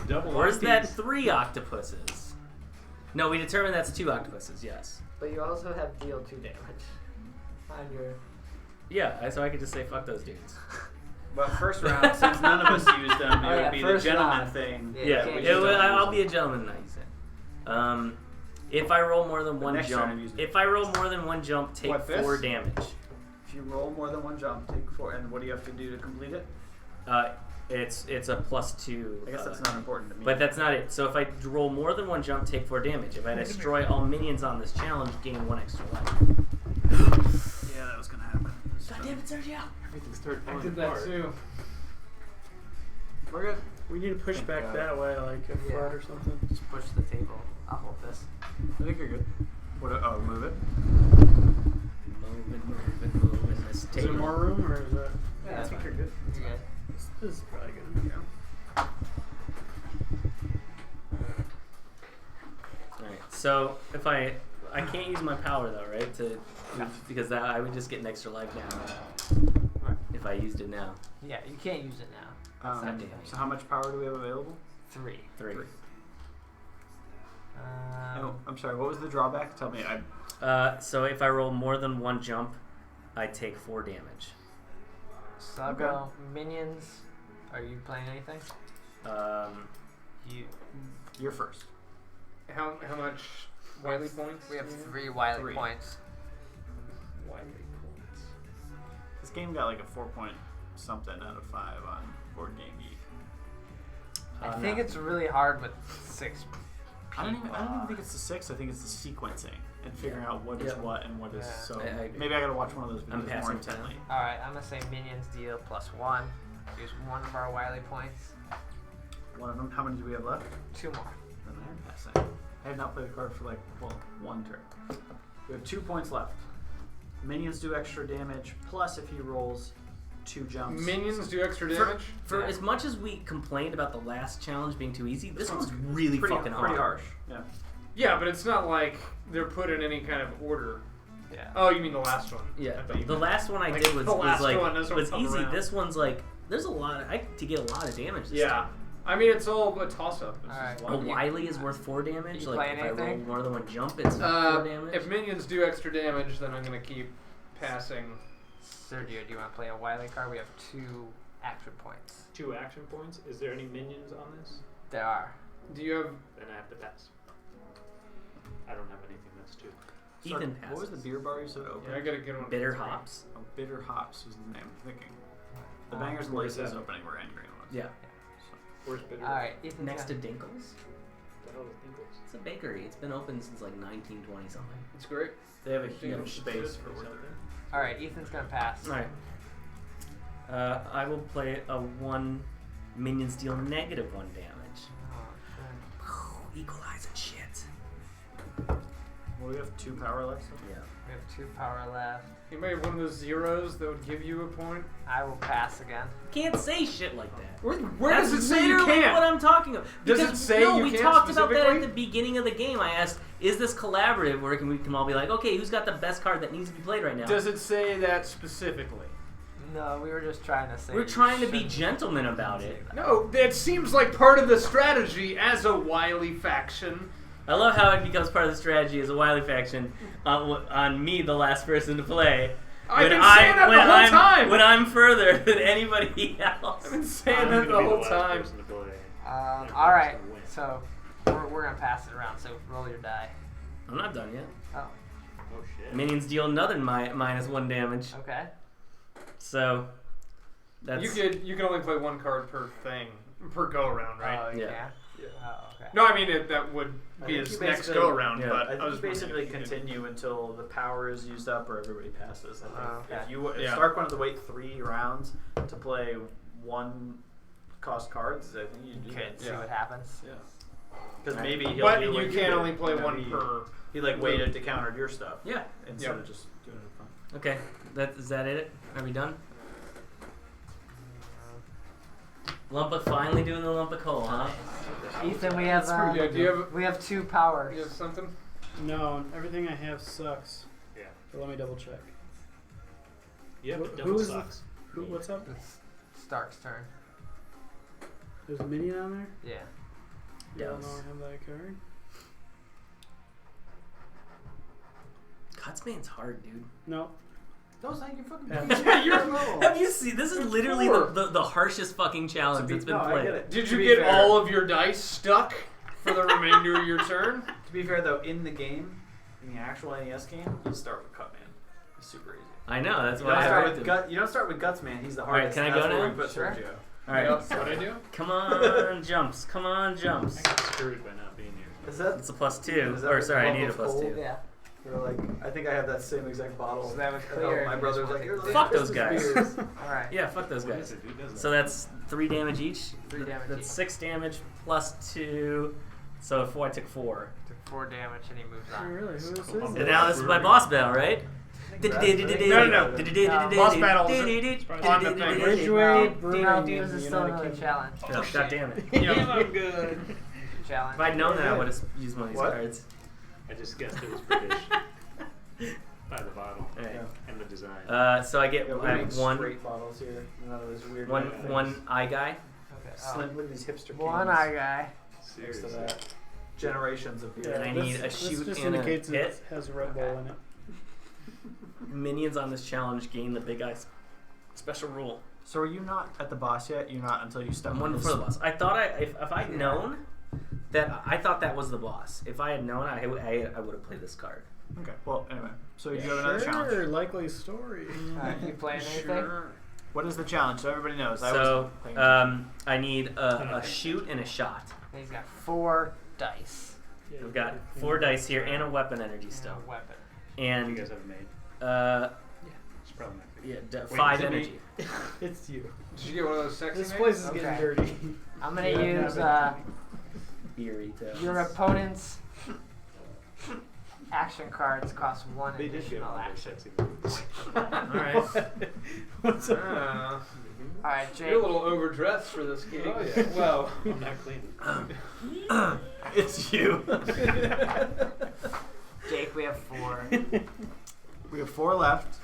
Double Where's that octaves. 3 octopuses? No, we determined that's 2 octopuses, yes. But you also have deal 2 damage on your. Yeah, so I could just say fuck those dudes. But first round, since none of us used them, it Oh, yeah, would be the first gentleman round. thing. Yeah, Yeah, you can't we use just don't I'll use be a gentleman tonight, you said. If I roll more than one next turn jump, I'm using if I roll more than one jump, take What, this? 4 damage. If you roll more than one jump, take 4. And what do you have to do to complete it? It's a +2. I guess that's not important to me. But that's not it. So if I roll more than one jump, take 4 damage. If I destroy all minions on this challenge, gain 1 extra life. Yeah, that was gonna happen. God damn it, Sergio! Everything started I falling did that apart. too. We're good. We need to push back that way, like a Yeah. flood or something. Just push the table. I'll hold this. I think you're good. What? Oh, move it. Moving this Is there table. more room, or is that? Yeah, I think you're good. You're good. This is probably good. Alright, so if I can't use my power though, right? Because I would just get an extra life now. If I used it now. Yeah, you can't use it now. That's not damage. So how much power do we have available? 3. 3. Oh, I'm sorry. What was the drawback? Tell me. So if I roll more than one jump, I take 4 damage. So I'll go minions. Are you playing anything? You're first. How much Wiley points? We have do you 3 Wiley 3. points. Wiley points. This game got like a 4 point something out of 5 on Board Game Geek. I think it's really hard with 6 I don't even think it's the 6. I think it's the sequencing and figuring out what is what and what is. Yeah. So I agree. maybe I gotta watch one of those I'm videos more passing intently. Alright, I'm gonna say minions deal +1. Use 1 of our Wiley points. One of them. How many do we have left? 2 more. Then I am passing. I have not played the card for like one turn. We have 2 points left. Minions do extra damage. Plus, if he rolls 2 jumps. Minions do extra damage? For as much as we complained about the last challenge being too easy, this one's really fucking hard. Pretty harsh. Yeah. Yeah, but it's not like they're put in any kind of order. Yeah. Oh, you mean the last one? Yeah, I thought you the meant- last one I like, did was the last like one doesn't was come easy. around. This one's like there's a lot. To get a lot of damage. This Yeah. time. I mean, it's all a toss-up. This is Alright. why A we- Wily is worth 4 damage. You Like playing if I roll anything? more than one jump, it's 4 damage. If minions do extra damage, then I'm gonna keep passing. Sergio, do you want to play a Wiley card? We have 2 action points. 2 action points. Is there any minions on this? There are. Do you have? Then I have to pass. I don't have anything that's 2. Ethan What was the passes. beer bar you said open? Yeah, I gotta get one. Bitter hops. Oh, Bitter Hops was the name I'm thinking. The Oh, Bangers and where is Laces that? opening where Angry was. Yeah, Where's Bitter? Alright, Ethan's next to gonna- Dinkles. The hell is Dinkles? It's a bakery. It's been open since like 1920 something. It's great. They have a Yeah, huge space for where they're. Alright, Ethan's gonna pass. All right. I will play a 1 minions deal -1 damage. Oh, shit. Equalize and shit. Well, we have 2 power left. So. Yeah. We have 2 power left. Anybody have one of those zeros that would give you a point? I will pass again. Can't say shit like that. Where That's does it say you literally can't? what I'm talking about. Does it Because, say no, you we can't talked about that at specifically? the beginning of the game. I asked, is this collaborative where we can all be like, okay, who's got the best card that needs to be played right now? Does it say that specifically? No, we were just trying to say. We're you trying to be shouldn't gentlemen about do it. that. No, that seems like part of the strategy as a wily faction. I love how it becomes part of the strategy as a Wily faction on me, the last person to play. I've been saying that the whole time. When I'm further than anybody else. I've been saying I'm that gonna the be whole last time. person to play. Alright, gonna win. so we're gonna pass it around, so roll your die. I'm not done yet. Oh, Oh shit. Minions deal another -1 damage. okay. So that's You can only play 1 card per thing per go around, right? Oh, you Yeah. can? Yeah. Oh, okay. No, I mean that would I be think his you next basically- go around. yeah. But I think was you basically wondering if you could- continue until the power is used up or everybody passes. I think Okay. if you Yeah. Stark wanted to wait 3 rounds to play 1 cost cards, I think you do Okay, that. see what happens. Yeah. Because maybe he'll But do you what can't did. only play You know, 1 per. He like waited to counter your stuff yeah. instead Yep. of just doing it fun. Okay. Is that it? Are we done? Lumpa finally doing the Lumpa coal, huh? Ethan, we have Pretty good. Do you have? we have 2 You powers. have something? No, everything I have sucks. Yeah. But let me double check. Yep. Wh- it who double is sucks. What's up? It's Stark's turn. There's a minion on there? Yeah. Yeah, I Yes. don't have that card. Cutsman's hard, dude. No. No, thank you fucking. Pass. Yeah, you're. Have you seen? This is You're literally four. the harshest fucking challenge that's been played. it. Did To you be get fair- all of your dice stuck? for the remainder of your turn. To be fair, though, in the game, in the actual NES game, you start with Cutman. It's super easy. I know, that's You why don't I start picked with him. You don't start with Gutsman. He's the All right, hardest. can I and that's go where now? we put Sure. Sergio. All right, What'd I do? come on, jumps. Come on, jumps. I got screwed by not being here. Is that? It's a +2. Is that Or the sorry, I lump need a of coal? +2. Yeah. We're like, I think I have that same exact bottle. So that would And clear. my if you brother's just like, wanted "Here's to- Fuck Christmas those guys. beers." All right. Yeah, fuck those What guys. is it? Who does So that's 3 damage each. 3 damage. That's each. 6 damage +2. So 4, I took 4. Took 4 damage and he moves Oh, on. really? Who is And And this? now this is my boss battle, right? No. Boss battle is on the thing. Ridgeway Brewing No, in this the is still United another Kingdom. challenge. Oh, God damn it. I'm good. Challenge. If I'd known that, I would have used one of these What? cards. I just guessed it was British. By the bottle All right. and the design. So I get Yeah, we I make have one straight bottles here. None of this weird. one things. one eye guy. Okay. Slim, look at these hipster One cans eye guy. next to Seriously. that. Generations of beer. And I need a this shoot just and a indicates hit. it has a Red Bull in it. Minions on this challenge gain the big eye special rule. So are you not at the boss yet? You're not until you step I'm on one this. for the boss. I thought if I'd known that I thought that was the boss. If I had known, I would have played this card. Okay. Well, anyway. So you have another challenge. Sure, likely story. Alright, you playing anything? What is the challenge? So everybody knows. I So wasn't paying attention. I need a shoot and a shot. He's got 4 dice. I've got 4 dice here and a weapon energy And stone. a weapon. You And guys have made. yeah, It's probably not good. 5 did energy. It's you. Did you get one of those sexy This place is Okay. getting dirty. I'm gonna Yeah, use Beery too. your opponent's action cards cost 1 They did get additional one of those action. sexy movies. Alright. What's up? Alright, Jake. You're a little overdressed for this gig. Oh, yeah. Well, I'm not clean. It's you. Jake, we have 4. We have 4 left.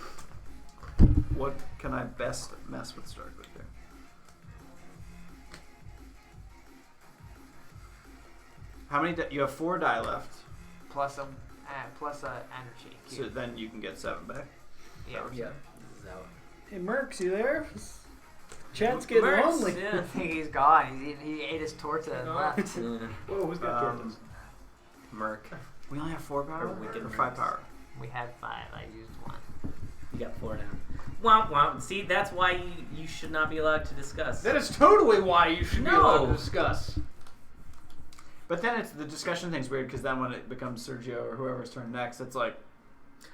What can I best mess with start with here? How many? You have 4 die left. plus a energy So cube. then you can get 7 back. Yeah. Yeah. Hey, Mercs, you there? Chat's getting Mercs, lonely. I yeah. think he's gone. He ate his torta and left. Yeah. Whoa, who's got tortas? Merc. We only have 4 power wicked or 5 nerds. power. We had 5. I used 1. You got 4 now. Womp womp. See, that's why you should not be allowed to discuss. that is totally why you should be allowed to No. discuss. But then it's the discussion thing's weird because then when it becomes Sergio or whoever's turn next, it's like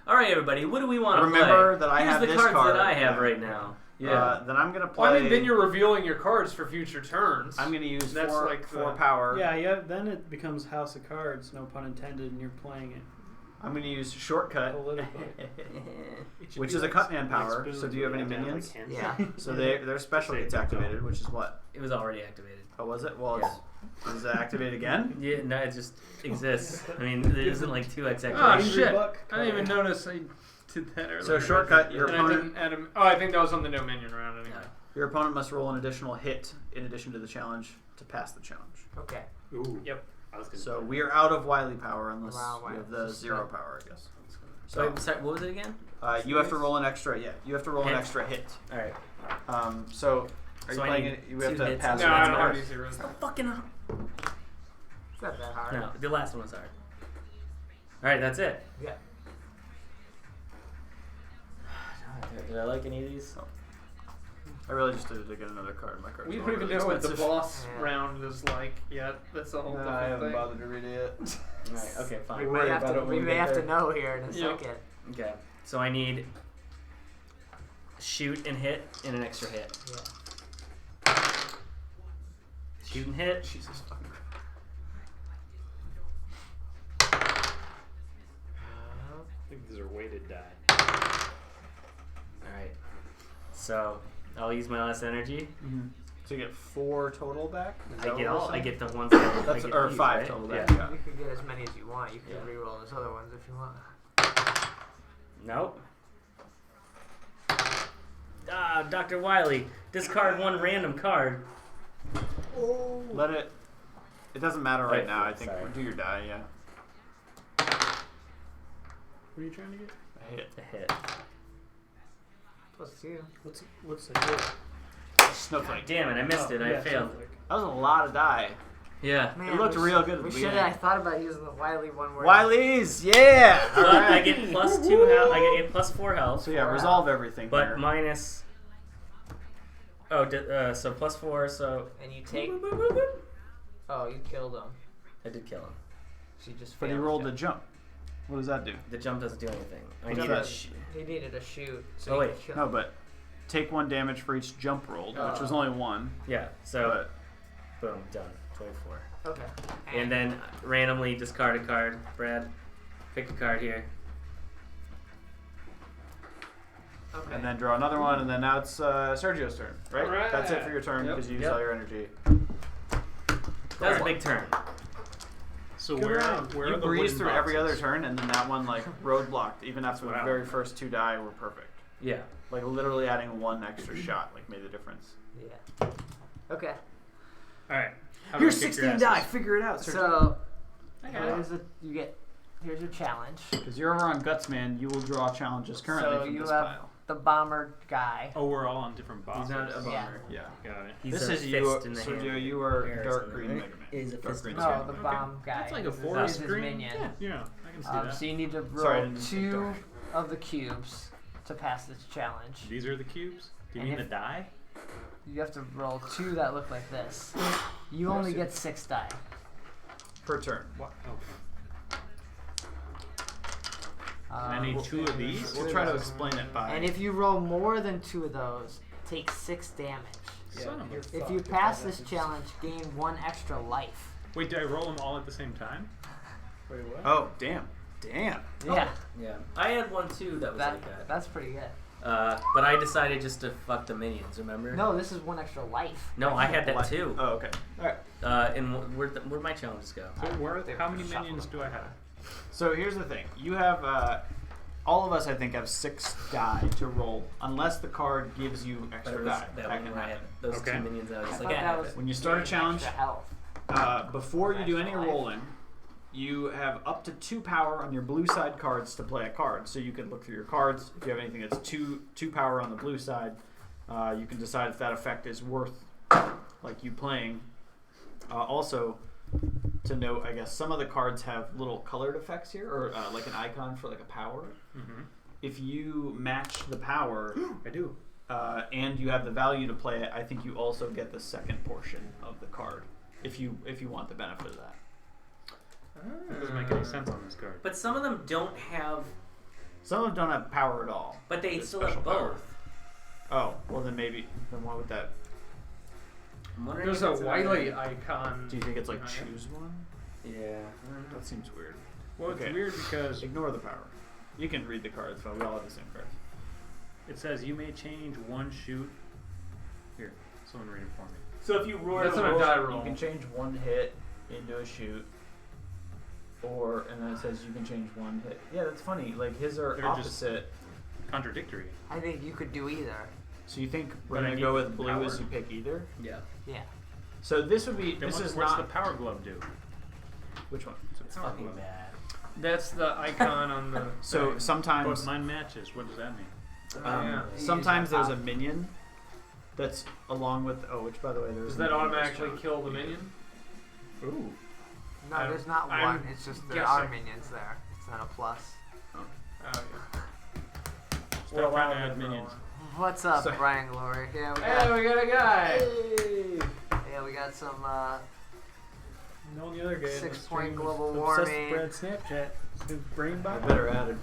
All right, everybody. What do we want to play? remember that I Here's have the this cards card that I have right now. Yeah. Then I'm gonna play. Well, I mean, then you're revealing your cards for future turns. I'm gonna use That's 4 like 4 the- power. Yeah. Then it becomes House of Cards, no pun intended, and you're playing it. I'm gonna use shortcut, Political. which is a Cutman power. So do you have any minions? Yeah. So their special gets activated, which is what? It was already activated. Oh, was it? Well, is it activated again? Yeah, no, it just exists. I mean, there isn't like 2x Oh, activation. shit. $3 I didn't even notice I did that earlier. So shortcut, your And I opponent, didn't add him. Oh, I think that was on the no minion round anyway. your opponent must roll an additional hit in addition to the challenge to pass the challenge. Okay. Ooh. Yep. I was gonna So say. we are out of Wily power unless Wow, we have wow. the 0 power, I guess. So, So sorry, what was it again? you have to roll an extra. Yeah, you have to roll an Hit. extra hit. All right. So are you So I playing need it? You have 2 to hits pass and No, it. I that's don't have hard. any zeros. So fucking. It's not that hard. No, the last one was hard. All right, that's it. Yeah. Did I like any of these? I really just did it to get another card. My card's We not don't even really know what the expensive. boss Yeah. round is like yet. That's the whole No, different I haven't thing. bothered to read it yet. All right. Okay. We Fine. may worry have about to. it when We we may get have to there. know here in a Yep. second. Okay. So I need shoot and hit and an extra hit. Yeah. Shoot and hit. Jesus fucking Christ. I think these are weighted die. All right. So I'll use my last energy. So you get 4 total back? Is that I what get we're all. I saying? get the ones that I That's get or these, 5 right? total Yeah. back. Yeah. You can get as many as you want. You can Yeah. re-roll those other ones if you want. Nope. Ah, Dr. Wiley, discard 1 random card. Let it. It doesn't matter right Wait, now. I think sorry. do your die. Yeah. What are you trying to get? I hit. A hit. +2. What's the hit? Snowflake. Damn it, I missed it. I yeah, failed. Snowflake. That was a lot of die. Yeah. Man, It looked we real should- good at the We should. beginning. I thought about using the Wily one where. Wileys, yeah. All But I right. get +2 health. I get +4 health. So yeah, resolve everything But here. minus. Oh, so +4. So. And you take. Oh, you killed him. I did kill him. So you just. But he failed rolled to- the jump. What does that do? The jump doesn't do anything. I What's need that? a. He needed a shoot. So Oh, he wait. killed No, but take 1 damage for each jump rolled, which was only 1. Yeah. So. But Boom. Done. 24. Okay. And then randomly discard a card. Brad, pick a card here. Okay. and then draw another one, and then now it's Sergio's turn, right? Alright. That's it for your turn Yep. because you used Yep. all your energy. That was a big turn. So Good where round. are You the breezed wooden through every other boxes? turn, and then that one like roadblocked. Even after the Wow. very first 2 die were perfect. Yeah. Like literally adding 1 extra shot like made the difference. Yeah. Okay. All right. How do Here's I kick 16 your die. asses? Figure it out, Sergio. So I got it. here's your challenge. Because you're over on Gutsman, you will draw challenges currently So from you this have pile. the bomber guy. Oh, we're all on different boxes. He's not a bomber. Yeah. Yeah. Got it. He's This a is you, fist in the hand. Sergio. You are Arrows dark in the- green right? Mega Man. Is a Dark fist green in No, Mega the Man. bomb guy. That's like a This is forest his green. minion. Yeah, I can see that. So you need to roll Sorry, I didn't 2 dark. of the cubes to pass this challenge. These are the cubes. Do you And mean the if- die? You have to roll 2 that look like this. You only get 6 die. Per turn. What? Oh. Um, I need 2 of these. We'll try to explain it by. and if you roll more than 2 of those, take 6 damage. Son of a- If you pass this challenge, gain 1 extra life. Wait, do I roll them all at the same time? Wait, what? Oh, damn. Damn. Yeah, Yeah. I had one too that was that, like that. that's pretty good. But I decided just to fuck the minions, remember? No, this is 1 extra life. No, I had that Like- too. Oh, okay. All right. And where'd my challenges go? So how many minions do I have? So here's the thing. You have, all of us, I think, have 6 die to roll, unless the card gives you But extra it was die. that That one can where I had happen. those Okay. 2 minions. I was I just thought like, I that have was it. When you start a gain challenge, extra health. before you do any Extra life. rolling, you have up to 2 power on your blue side cards to play a card. So you can look through your cards. If you have anything that's 2 power on the blue side, you can decide if that effect is worth like you playing. Also, to note, I guess some of the cards have little colored effects here, or like an icon for like a power. Mm-hmm. If you match the power I do. and you have the value to play it, I think you also get the second portion of the card if you want the benefit of that. That doesn't make any sense on this card. But some of them don't have, Some of them don't have power at all. but they It's still have special power. both. Oh, well then maybe. Then why would that? I'm wondering There's if a it's Wiley icon. Do you think it's like behind it. choose one? Yeah. That seems weird. Well, it's Okay. weird because Ignore the power. You can read the cards, but we all have the same cards. it says you may change 1 shoot. Here, someone read it for me. So if you roll, That's on a die roll. you can change 1 hit into a shoot. And then it says you can change 1 hit. Yeah, that's funny. Like his are They're just- opposite. Contradictory. I think you could do either. So you think we're But I gonna need go with blue power. as you pick either? Yeah. Yeah. So this would be. Then This is what's not. the power glove do? Which one? It's fucking bad. That's the icon on the. So thing. sometimes. But mine matches. What does that mean? Yeah. Sometimes Use there's on a top. minion that's along with which by the way there's Does a that minion that's automatically found. kill the minion? Ooh. No, I'm- there's not I'm 1. It's just there guessing. are minions there. It's not a plus. Oh yeah. Stop trying to add minions. What's up, Sorry. Brian Glory? Yeah, Hey, we got a guy. we got some No, the other guy. in the 6-point stream global was obsessed warming. with Brad's Snapchat. His brain I bot. better add it.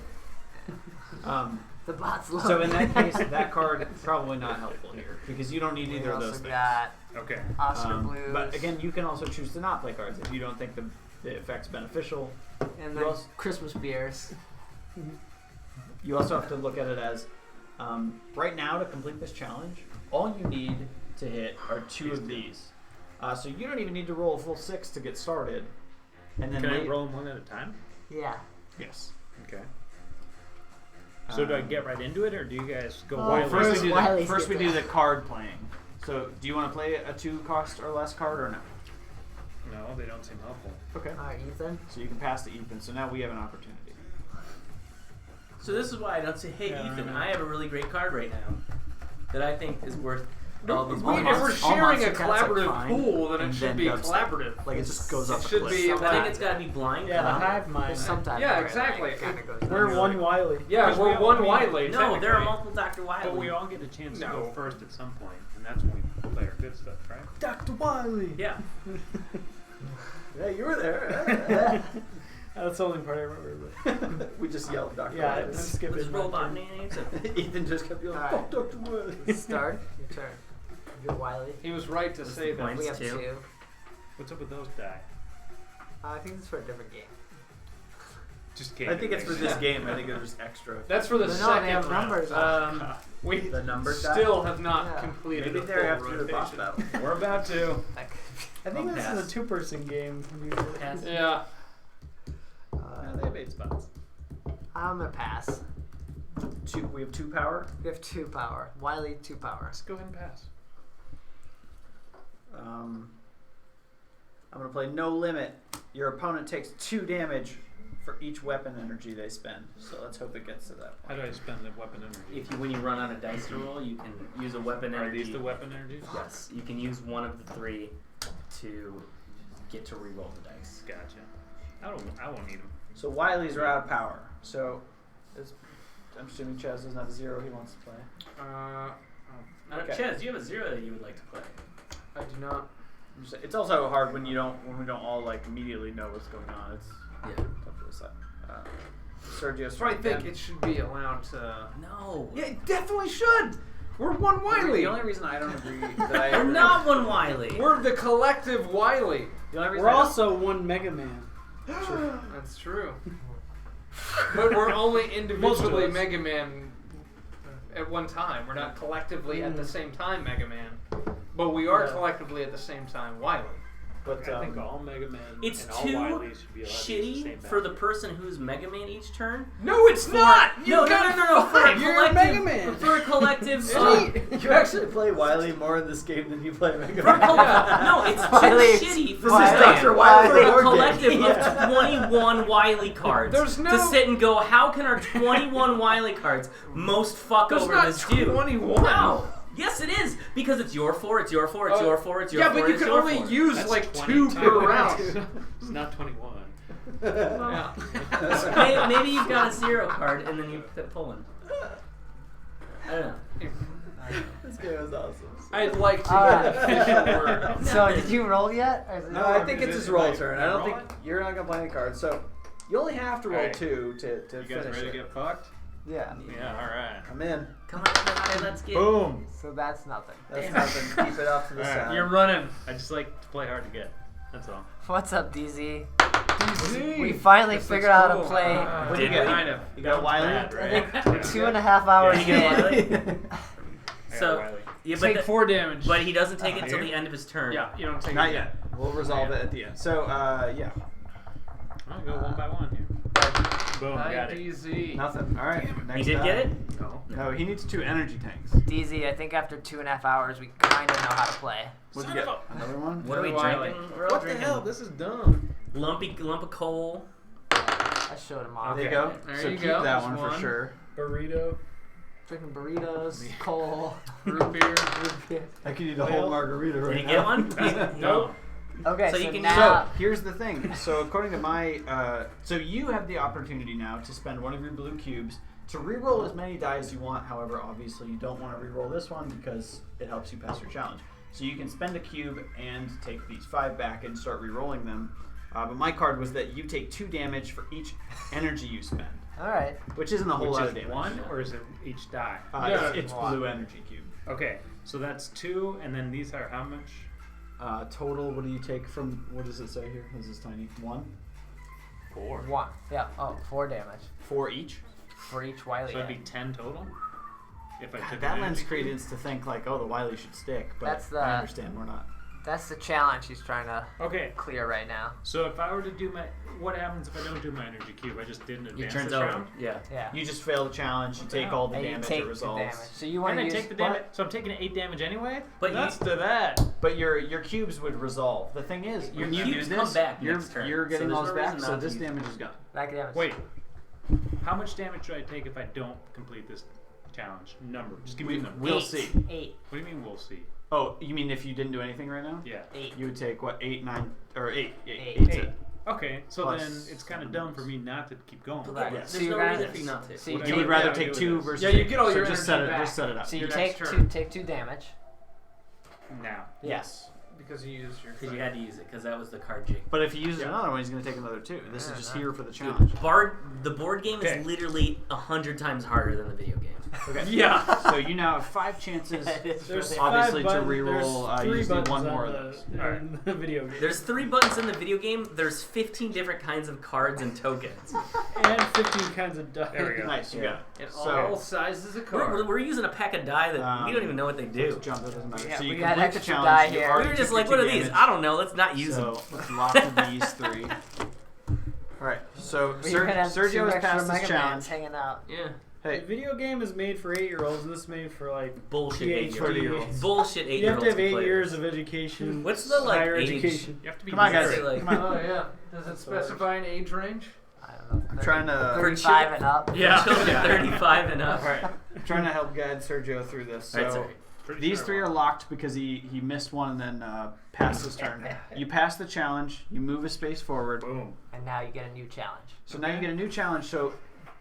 the bots love So in me. that case, that card is probably not helpful here because you don't need We either of also those things. got Okay. Oscar Blues. But again, you can also choose to not play cards if you don't think the effect's beneficial. and you then also- Christmas beers. You also have to look at it as right now to complete this challenge, all you need to hit are 2 of these. So you don't even need to roll a full 6 to get started. And then Can I late- roll them 1 at a time? Yeah. Yes. Okay. So do I get right into it, or do you guys go Oh, wild? First we do Wiley's first we get do that. the card playing. So do you want to play a 2 cost or less card or no? No, they don't seem helpful. Okay. All right, Ethan. So you can pass to Ethan. So now we have an opportunity. So this is why I don't say, hey, Yeah, Ethan, right. I have a really great card right now that I think is worth all these If monsters. we're all sharing monster a cats, like, collaborative fine, pool, then it and should then be dubstep. collaborative. Like it just goes It off a should cliff. be I think it's got to be blind. Yeah, the code. hive mind. There's sometimes Yeah, where it, exactly. Like, kind of goes We're down. one Wiley. Yeah, Because we're we one all- Wiley. No, there are Technically. multiple Dr. Wiley. But we all get a chance to No. go first at some point, and that's when we play our good stuff, right? Dr. Wiley. Yeah. Yeah, you were there. That's the only part I remember. We just yelled Dr. Yeah, Wiley. let's skip There's it. robot names. Ethan just kept yelling, Alright. "Fuck Dr. Wiley." Start. Your turn. You're Wiley. He was right to What's say the that. point? We have Two. 2. What's up with those die? I think this is for a different game. Just kidding. I think it's for this game. I think it was extra. That's for the No, second they have round. numbers on. We The numbers die? still have not Yeah. completed Maybe the they're full after the boss rotation. battle. We're about to. Like, I think I'll this pass. is a two-person game. Usually. Pass. Yeah. Yeah, they have 8 spots. I'm gonna pass. We have 2 power. We have 2 power. Wiley 2 power. Let's go ahead and pass. I'm gonna play No Limit. Your opponent takes 2 damage for each weapon energy they spend. So let's hope it gets to that How point. do I spend the weapon energy? When you run out of dice to roll, you can use a weapon Are energy. these the weapon energies? Yes, you can use one of the 3 to get to re-roll the dice. Gotcha. I won't need them. So Wiley's are out of power. So I'm assuming Chaz doesn't have a 0 he wants to play. Okay. Chaz, do you have a 0 that you would like to play? I do not. It's also hard when we don't all like immediately know what's going on. It's Yeah. tough to decide. Sergio's So I turn think again. it should be allowed to. No. Yeah, it definitely should. We're one Wiley. The only reason I don't agree that I We're not one Wiley. We're the collective Wiley. The only reason We're I don't- also one Mega Man. That's true. But we're only individually Most of us. Mega Man at one time. We're not collectively at the same time Mega Man. But we are Yeah. collectively at the same time Wiley. But I think all Mega Men It's and all too Wileys should be allowed to use the shitty same for the battle. person who's Mega Man each turn. No, it's not. You No, got no. For a You're collective, Mega Man. For a collective. you actually play Wiley more in this game than you play Mega For a Man. no, it's too Wiley, shitty for, This is a- Dr. Wiley for a board game. collective Yeah. of 21 Wiley cards There's no- to sit and go, how can our 21 Wiley cards most fuck There's over not this dude? 21. No. Yes, it is. Because it's your 4, it's your 4, it's your 4, it's your Yeah, 4, but you it's can your only 4. use That's like 22. 2 per round. It's not 21. Yeah. Maybe you've got a 0 card and then you pull one. I don't know. This game is awesome. I'd like to Alright. get a word. So did you roll yet? Or is it No, I think Is it's it his roll like turn. I don't roll think it? you're not gonna play any cards. So you only have to roll Alright. 2 to You guys finish ready it. to get fucked? Yeah. Yeah, alright. I'm in. Come on, everybody, let's get. Boom! So that's nothing. That's Damn. nothing. Keep it up to the Alright. side. You're running. I just like to play hard to get. That's all. What's up, DZ? DZ. We finally This figured looks out how cool. to play. What do you Did get? we? Kind of. You got Wiley? Bad, I right? think 2.5 hours Yeah, you get in. Wiley? I got So- Wiley. Yeah, but, Take 4 damage. but he doesn't take it until Here? the end of his turn. Yeah, you don't take Not it. yet. We'll resolve it at the end. So, yeah. I'll go one by one here. Boom, got it. IDZ. Nothing. All right. Next He did die. get it? No. No, he needs 2 energy tanks. DZ, I think after 2.5 hours, we kind of know how to play. What'd Son you get? of Another one? What are we Wiley. drinking? We're all drinking This is dumb. lump of coal. I showed him off. There you go. There so you keep go. that There's one for one. sure. Burrito. Drinking burritos, coal. Root beer. I could eat a whole margarita right Did he now. get one? No. Okay, So so, you can- now So here's the thing. So according to my, so you have the opportunity now to spend one of your blue cubes to re-roll as many die as you want. However, obviously you don't want to re-roll this one because it helps you pass your challenge. So you can spend a cube and take these 5 back and start re-rolling them. But my card was that you take 2 damage for each energy you spend, all right. which isn't a whole Which lot is of damage. one, or is it each die? It's one. blue energy cube. Okay, so that's 2, and then these are how much? Total, what do you take from, what does it say here? This is tiny. 1? 4. 1. Yeah. Oh, 4 damage 4 each? for each Wiley. So it'd be egg. 10 total? If I God, took that an lends energy cube? credence to think like, oh, the Wiley should stick, but That's the- I understand we're not. That's the challenge he's trying to Okay, clear right now. so if I were to do my, what happens if I don't do my energy cube? I just didn't It advance turns this over. round? Yeah. Yeah. You just fail the challenge. You What the take hell? all the And you damage. take It the resolves. damage. So you want And to I use take the damage, so I'm taking 8 damage anyway? But Nuts you, to that! But your cubes would resolve. The thing is, Your when you cubes do come this, back you're, next turn. you're So getting there's those no back, reason so not to this use damage is gone. back damage. Wait, how much damage do I take if I don't complete this challenge number? Just give me a number. We'll 8. see. 8. What do you mean we'll see? Oh, you mean if you didn't do anything right now? Yeah. 8. You would take what, 8, 9, or 8? Eight. 8's Eight. it. Okay, so Plus then it's kind of dumb for me not to keep going. Right. Yes. So There's you're no gonna- reason for you not to. So you What You I would would rather do take is- 2 versus Yeah, you 8. get all so your just energy set it. back. Just set it up. So you Your take next 2 turn. take 2 damage. Now. Yes. Because you used your. Because you had to use it, because that was the card jig. But if he uses Yeah. another one, he's going to take another 2. This is just Yeah. here for the challenge. The board game Okay. is literally 100 times harder than the video game. Okay. Yeah. So you now have 5 chances. It's There's really- Obviously, five to buttons- reroll, there's you three just need buttons one on more of the- those. in the video game. There's 3 buttons in the video game. There's 15 different kinds of cards and tokens. and 15 kinds of dice. There we go. Nice, you got it. And So- all sizes of cards. We're using a pack of die that we don't even know what they Let's do. jump, that doesn't matter. Yeah, so you we got complete the extra challenge. die you here. already We were just took like, your what are 2 these? damage. I don't know. Let's not use So them. let's lock to these 3. Alright, so You're gonna have Sergio 2 has extra passed this Mega challenge. Mans hanging out. Yeah. The Hey, video game is made for 8-year-olds, and this is made for like Bullshit PhD. 8-year-olds. Bullshit 8-year-olds. You have to have 8 play years this. of education. What's the, like, higher age? education? You have to be come on, married. guys. Say, like- Come on. Oh yeah. Does it specify an age range? I don't know. I'm trying to. 35 and up. Yeah. Children 35 and up. Alright, I'm trying to help guide Sergio through this. So That's all right. Pretty these sure 3 I are will. locked because he missed one and then passed his turn. You pass the challenge, you move a space forward. Boom. And now you get a new challenge. So now you get a new challenge. So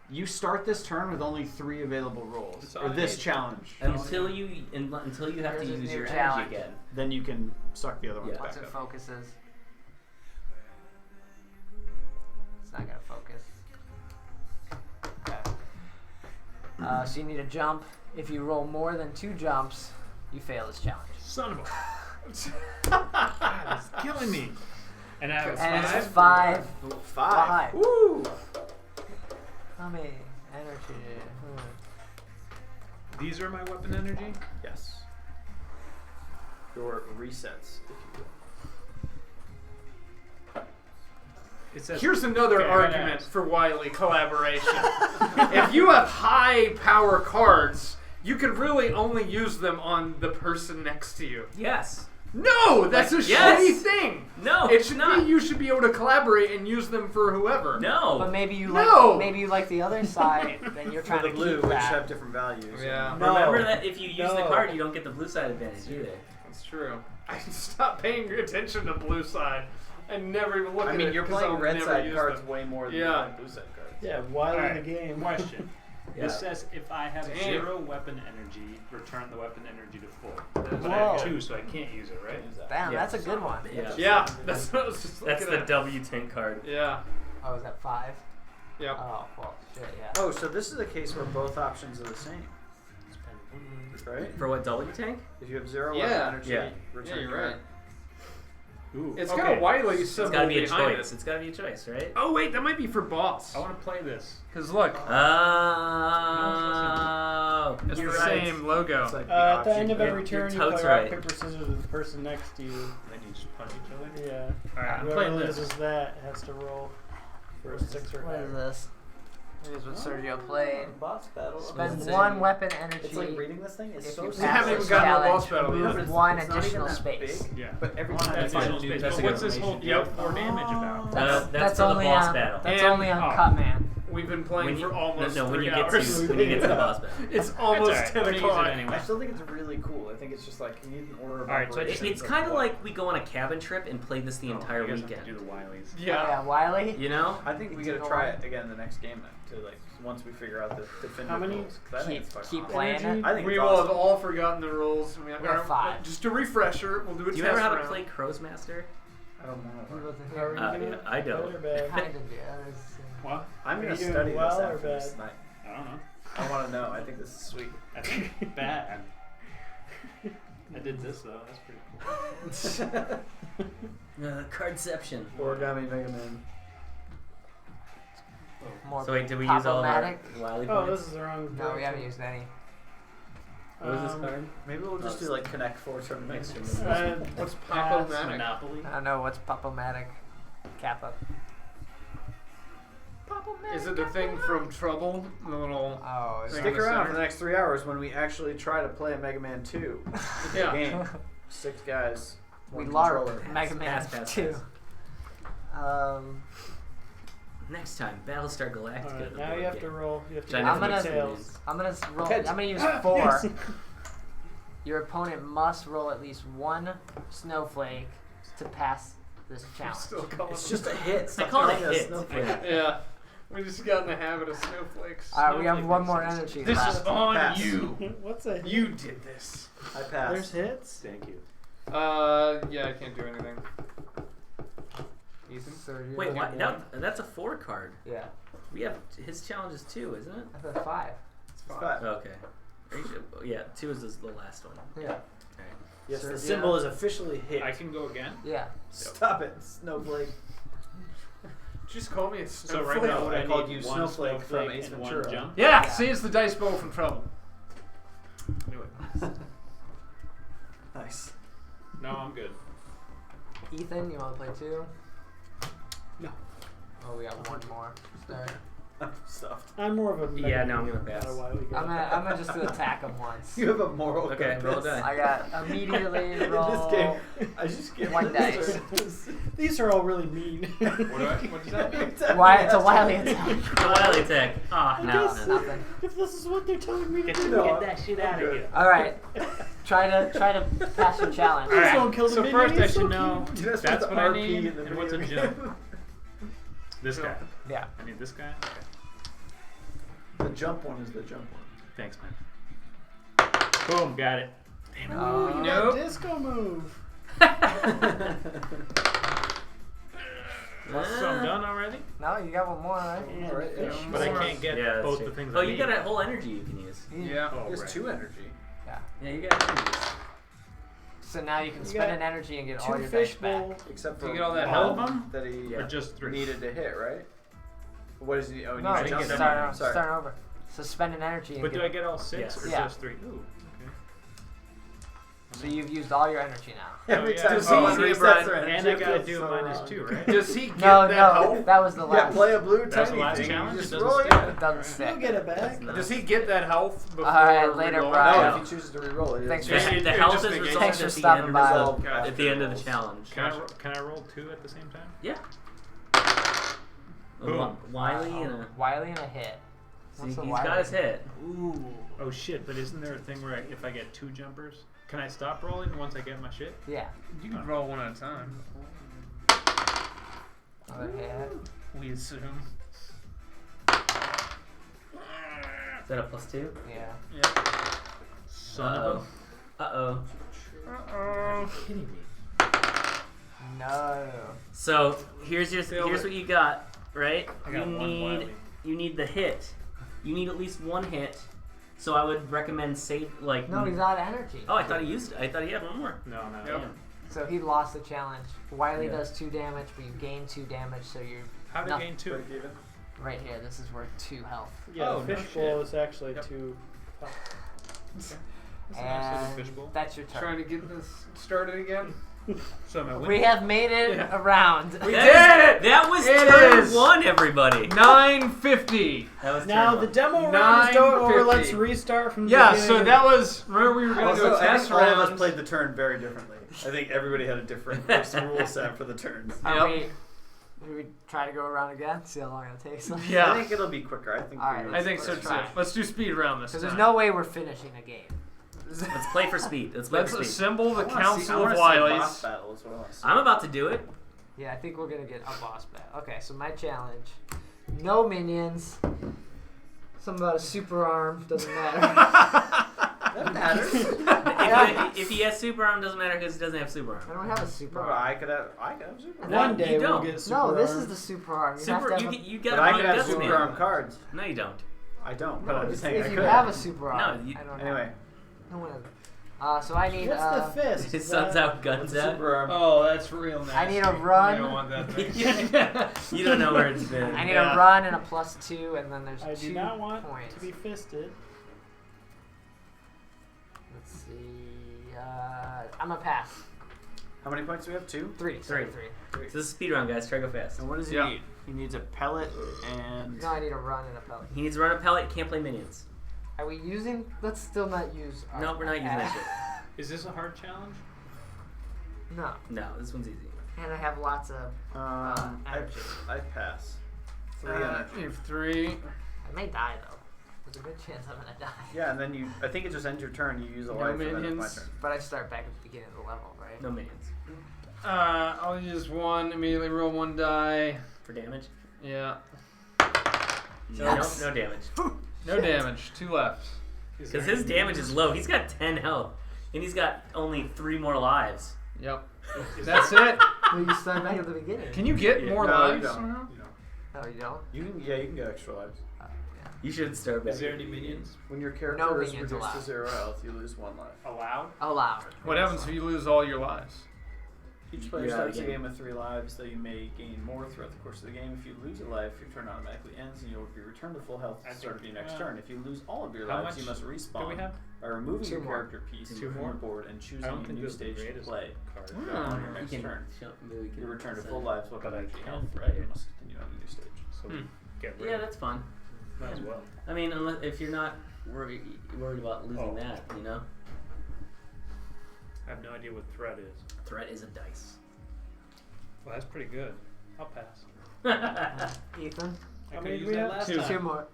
you start this turn with only 3 available rolls, It's all or this eight. challenge. Until you have to Here's his use new your challenge. energy again. Then you can suck the other ones Yeah. Once back it up. focuses. It's not gonna focus. Okay. So you need a jump. If you roll more than 2 jumps, you fail this challenge. Son of a. God, it's killing me. And I was And this is 5. 5. 5. Woo! How many energy? These are my weapon energy? Yes. Your resets, if you will. It says Here's another Okay, I gotta argument ask. for Wily collaboration. If you have high power cards, you can really only use them on the person next to you. Yes. No, that's a Yes. shitty thing. No, It it's should not. be you should be able to collaborate and use them for whoever. No. But maybe you No! like maybe you like the other side, then you're For trying the to blue, keep which that. have different values. Yeah, No. Remember that if you use the No. card, you don't get the blue side advantage either. that's true. I stopped paying attention to blue side and never even look I at mean, it. you're 'cause playing I'll red never side use cards them. way more than Yeah. you're playing blue side cards. Yeah, Wily Alright, the game. Question. Yeah. This says if I have Damn. 0 weapon energy, return the weapon energy to full. But I Whoa. have 2, so I can't use it, right? Damn, Yeah. that's a good one. Yeah. Yeah, that's what I was just That's looking the at. W tank card. Yeah. Oh, is that 5? Yep. Oh, well, shit, yeah. Oh, so this is a case where both options are the same, right? For what, W tank? If you have 0 Yeah. weapon energy, Yeah. return Yeah, you're your- right. Ooh. It's okay. got a Wily It's symbol gotta be a behind choice. it. It's gotta be a choice, right? Oh wait, that might be for boss. I want to play this. Cause look, Oh, it's you're the right. same logo. It's like the At the option end of you every get. turn, you totes play right. rock, paper, scissors with the person next to you. Then you just punch each other. Yeah. Alright, I'm Whoever playing this. loses that has to roll for a 6 or What is higher. this? Here's what Sergio played. Boss battle. Spend Does it say- 1 weapon energy. It's like reading this thing is If so you We simple. haven't even this gotten to the challenge, boss battle move yet. 1 It's not additional even that space. big. Yeah. But every One time additional you do space. that's But good what's this whole information. deal 4 damage about? That's for the only boss on, battle. That's And- only on oh. Cutman. We've been playing When you, for almost no, when 3 you get hours. to when you get to the boss battle. It's almost That's all 10 right. I'm gonna use o'clock. it anyway. I still think it's really cool. I think it's just like you need an order of Alright, so operations. It's kind of like we go on a cabin trip and play this the entire you guys have weekend. to do the Wileys. Yeah. Oh, yeah, Wiley. You know? I think we gotta try it again the next game then, to like once we figure out the definitive How many? rules. 'Cause I think Keep- it's fucking keep awesome. playing it? I think We it's will awesome. have all forgotten the rules. We have 5. Just a refresher. We'll do a Do you test ever have round. to play Crow's Master? I don't know. How are you Yeah, doing? I don't. Good or bad? Kind of, yeah. There's, What? I'm Are gonna you doing study well this or after this bad? night. I don't know. I want to know. I think this is sweet. I think it's bad. I did this though. That's pretty cool. Cardception. Origami Mega Man. more So wait, did we use all of our problematic. Wily Oh, points? this is the wrong. No, we direction. haven't used any. What was this card? Maybe we'll just do like Connect 4 tournaments. What's pass. Pop-O-Matic? Monopoly. I don't know what's Pop-O-Matic. Kappa. Is it the thing from Trouble? The little. Oh, is Stick Stick in the around center. for the next 3 hours when we actually try to play a Mega Man 2 Yeah. game. 6 guys. we one LARP controller. Mega Man Pass, 2. pass. Next time, Battlestar Galactica. Alright, the now board you have game. to roll. You have to Which I get never I'm gonna- details. I'm gonna roll. Catch. I'm gonna use 4. Your opponent must roll at least 1 snowflake to pass this challenge. Still calling It's just a hit. I Stop call it calling a a hit. snowflake. Yeah. We just got in the habit of snowflakes. All right, we have Snowflake 1 more faces. energy This left. is on Pass. you. What's a You did this. I pass. There's hits. Thank you. Yeah, I can't do anything. Ethan? So you're Wait, gonna what? get No, one. that's a 4 card. Yeah, We have his challenge is 2, isn't it? I thought 5. It's It's fine. five. Okay. Are you sure? Yeah, 2 is the last one. Yeah, Yes, Sir, the yeah. symbol is officially hit. I can go again. yeah. Stop it, snowflake. Just call me a So snowflake. right now, I I called need you one Snowflake from snowflake Ace and Ventura. one jump. Yeah, Yeah. see, it's the dice bowl from trouble. Knew it. Nice. No, I'm good. Ethan, you want to play 2? No. Oh, we got 1 more. Start. I'm stuffed. I'm more of a Yeah, Mega no, I'm Man, gonna pass. not a Wily guy. I'm gonna just attack him once. You have a moral Okay, roll a compass. die. I got immediately In roll. this game, I just give 1 dice. These are all really mean. What does that mean? Why? It's a wily attack. The Wily attack. Ah, I no. guess- Nothing. If this is what they're telling me to do, No, that shit out of here. All right. Try to pass your challenge. Please Alright, don't kill the so minion, first I he's so should know cute. Dude, That's what what I RP need, in the and what's a video jump? game. This guy. Yeah. I need this guy. Okay. The jump one is the jump one. Thanks, man. Boom, got it. Ooh, Uh, you Nope. got a disco move. So I'm done already? No, you got 1 more, right? And Alright, yeah. fish But I more. can't get Yeah, that's both true. the things Oh, I you need. got a whole energy you can use. Yeah. Oh, There's right. 2 energy. Yeah, you got energies. So now you can You spend got an energy and get 2 all your dice fish back. bowl. Except for You get all that one help? that he Or just 3? needed to hit, right? What is he? Oh, he No, needs you to can jump. start, Sorry. start over. So spend an energy and But get. do I get all 6 Yes. or Yeah. just 3? Ooh, okay. So you've used all your energy now. Every yeah. time Does someone he- resets Brian, their energy, And I gotta feels do so minus wrong. 2, right? Does he get No, that no, health? that was the Yeah, last. play a blue That's the tiny last thing. challenge? You It just doesn't roll stick? it. It doesn't stick. You'll get it back. No. Does he get that health before Alright, later, re-rolling? Brian. No, No. if he chooses to re-roll it, Thanks it's for- It The just health is negates- resolved Thanks at for the stopping end. by. resolved At the end of the after challenge. Can I roll 2 at the same time? Yeah. Boom. Wiley and a. Wiley and a hit. See, What's he's a got Wiley? his hit. Ooh. Oh shit, but isn't there a thing where if I get 2 jumpers, can I stop rolling once I get my shit? Yeah. You can roll one at a time. Another hit. We assume. Is that a +2? Yeah. Son of Uh-oh. a. Kidding me. No. So here's Failed here's it. what you got, right? I got you 1 need Wiley. you need the hit. You need at least 1 hit. So I would recommend save like. No, he's out of energy. Oh, I thought he used. I thought he had 1 more. No, no. Yep. Yeah. So he lost the challenge. Wiley Yeah. does 2 damage, but you gain 2 damage, so you're How did No. I gain 2? Break even. right here. This is worth 2 health. Yeah, Oh, the no fish bowl shit. is actually Yep. 2. That's a nice little And fishbowl. that's your turn. Trying to get this started again. So am I winning? We have made it Yeah. around. We That did it! That was It turn is. 1, everybody. 950. That was Now turn the 1. demo round is over. 950. Let's restart from the Yeah, beginning. so that was. Remember, we were going to do Also, a I test think all of round. us played the turn very differently. I think everybody had a different rule set for the turns. Are Yep. we try to go around again? See how long it takes. I Yeah, think it'll be quicker. I think. Alright, we- I think so Let's too. try. Let's do speed round this Because time. there's no way we're finishing a game. Let's play for speed. Let's play Let's for speed. assemble the I wanna see- I Council wanna of see boss Wileys. battle is what I wanna see. I'm about to do it. Yeah, I think we're gonna get a boss battle. Okay, so my challenge: no minions. Something about a super arm doesn't matter. That matters. If he has super arm, doesn't matter because he doesn't have super I arm. don't have a super No, arm. I could have super. No, One day you we'll don't. get super No, this arm. is the super arm. You Super, have to you have get- you But got I to could have Guts super Man. arm cards. No, you don't. I don't. no, But I'm if just saying I you could. have a super arm, No, you- I don't Anyway, have. No one has. So I need. What's the fist? His Is son's that- out, guns what's a out. super arm? Oh, that's real nasty. I need a run. I don't want that thing. You don't know where it's been. I need Yeah. a run and a +2, and then there's I 2 do not want points. to be fisted. Let's see. I'm gonna pass. How many points do we have? 2. 3. Sorry, 3. So this is speed round, guys. Try to go fast. And what does he Yeah. need? He needs a pellet and. No, I need a run and a pellet. He needs to run a pellet. Can't play minions. Are we using? Let's still not use. Our, No, we're not using that shit. Is this a hard challenge? No, No, this one's easy. and I have lots of. I energy. pass. 3 energy. You have 3. I may die though. There's a good chance I'm gonna die. Yeah, and then I think it just ends your turn. You use a No life, and then it's my minions. turn. But I start back at the beginning of the level, right? No minions. I'll use 1. Immediately roll 1 die. For damage? Yeah. No damage. No damage. 2 left. Because his damage is low. He's got 10 health. And he's got only 3 more lives. Yep. That's it. No, you start back at the beginning. Can you get Yeah. more No, lives? you don't. somehow? No, you don't? You can get extra lives. You should start back. Is there any minions When your character No is minions reduced to allowed. 0 health, you lose 1 life. allowed? Allowed. What happens if you lose all your lives? Each player You're out starts the again. game with 3 lives, though you may gain more throughout the course of the game. If you lose a life, your turn automatically ends, and you'll be returned to full health at the start of your next turn. If you lose all of your How lives, you much must do we respawn have? by removing 2 your more. character piece 2 from more? the board and choosing I don't a think new this is the stage to greatest play card. on your Hmm. next You turn. maybe we can You return to set full it. lives without But I energy can't, health, right? You must continue on the new stage. So we get rid Yeah, of it. that's fun. Might as well. I mean, unless if you're not worried about losing Oh. that, you know? I have no idea what threat is. Threat is a dice. Well, that's pretty good. I'll pass. Ethan? I How could many use do we that have? last 2. time. 2 more.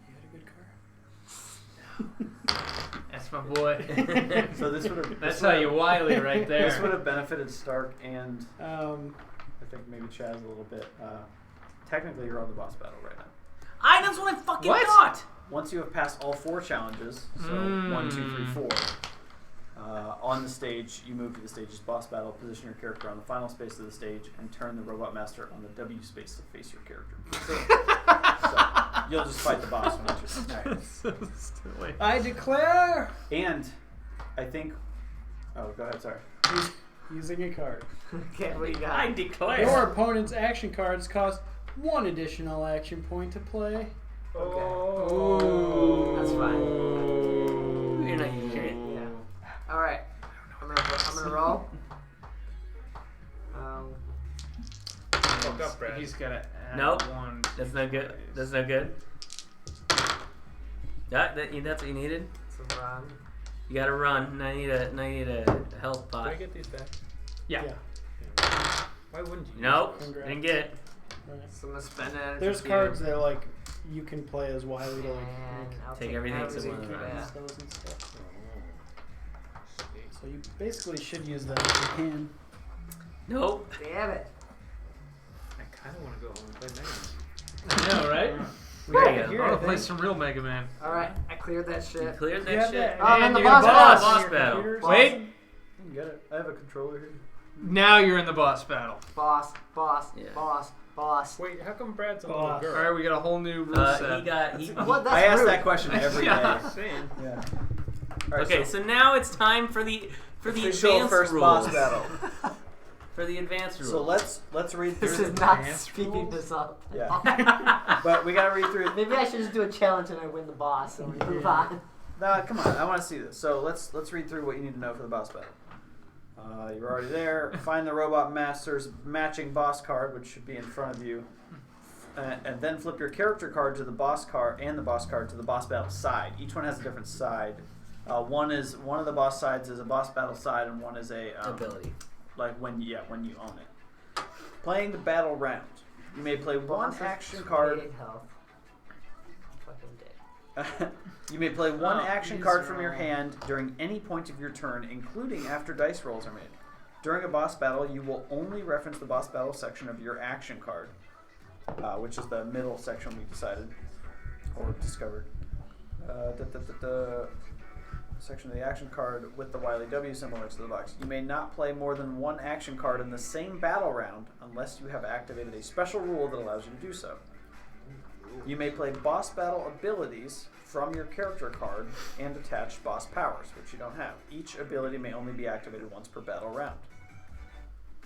You had a good card. That's my boy. So this would have That's how you wily right there. This would have benefited Stark and I Um, think maybe Chaz a little bit. Technically, you're on the boss battle right now. That's what I fucking What? thought! Once you have passed all 4 challenges, so Mm. 1, 2, 3, 4, on the stage, you move to the stage's boss battle, position your character on the final space of the stage, and turn the Robot Master on the W space to face your character. So you'll just fight the boss when it's your turn. so silly. I declare And I think. Oh, go ahead. Sorry. using a card. Okay, what do you got? I declare. Your opponent's action cards cost 1 additional action point to play. Oh. That's fine. You're not using it. Yeah. Alright. I'm gonna roll. Fuck up, Brad. He's got to add Nope. 1. That's no good. That's no good. That's what you needed? It's a run. You gotta run. Now you need a health Can I pot. get these back? Yeah. Why wouldn't you? Nope. Congrats. Didn't get it. Right. So I'm gonna spend it. There's cards that like you can play as Wily to like And I'll Take everything except everything one of for them. that. spells and stuff. Oh. So you basically should use them if you can. Nope. Damn it. I kind of want to go home and play MegaMan. I know, right? We gotta Here, get I him. want I to play think. some real Mega Man. Alright, I cleared that You shit. cleared that You have shit. that- Oh, then the you're boss in the battle. boss Your battle. computers. Wait. You can get it. I have a controller here. Now you're in the boss battle. Boss. Yeah. Wait, how come Brad's a Oh. little All girl? right, we got a whole new rule set. He got. What? That's I ask rude. that question every day. Yeah. Saying. Yeah. All right, Okay, so now it's time for the official advanced first rules. boss battle. For the advanced rules. So let's read through This the is not advanced speaking rules. this up. Yeah. But we gotta read through. Maybe I should just do a challenge and I win the boss and we move on. Nah, come on. I want to see this. So let's read through what you need to know for the boss battle. You're already there. Find the Robot Master's matching boss card, which should be in front of you, and then flip your character card to the boss card and the boss card to the boss battle side. Each one has a different side. One of the boss sides is a boss battle side, and one is a ability. like when you own it. Playing the battle round. You may play one Boss has action card. 28 health. Fucking dead. You may play one Oh, action he's card from your wrong. hand during any point of your turn, including after dice rolls are made. During a boss battle, you will only reference the boss battle section of your action card, which is the middle section we decided or discovered. Section of the action card with the Wily W symbol next to the box. You may not play more than one action card in the same battle round unless you have activated a special rule that allows you to do so. You may play boss battle abilities from your character card and attach boss powers, which you don't have. Each ability may only be activated once per battle round.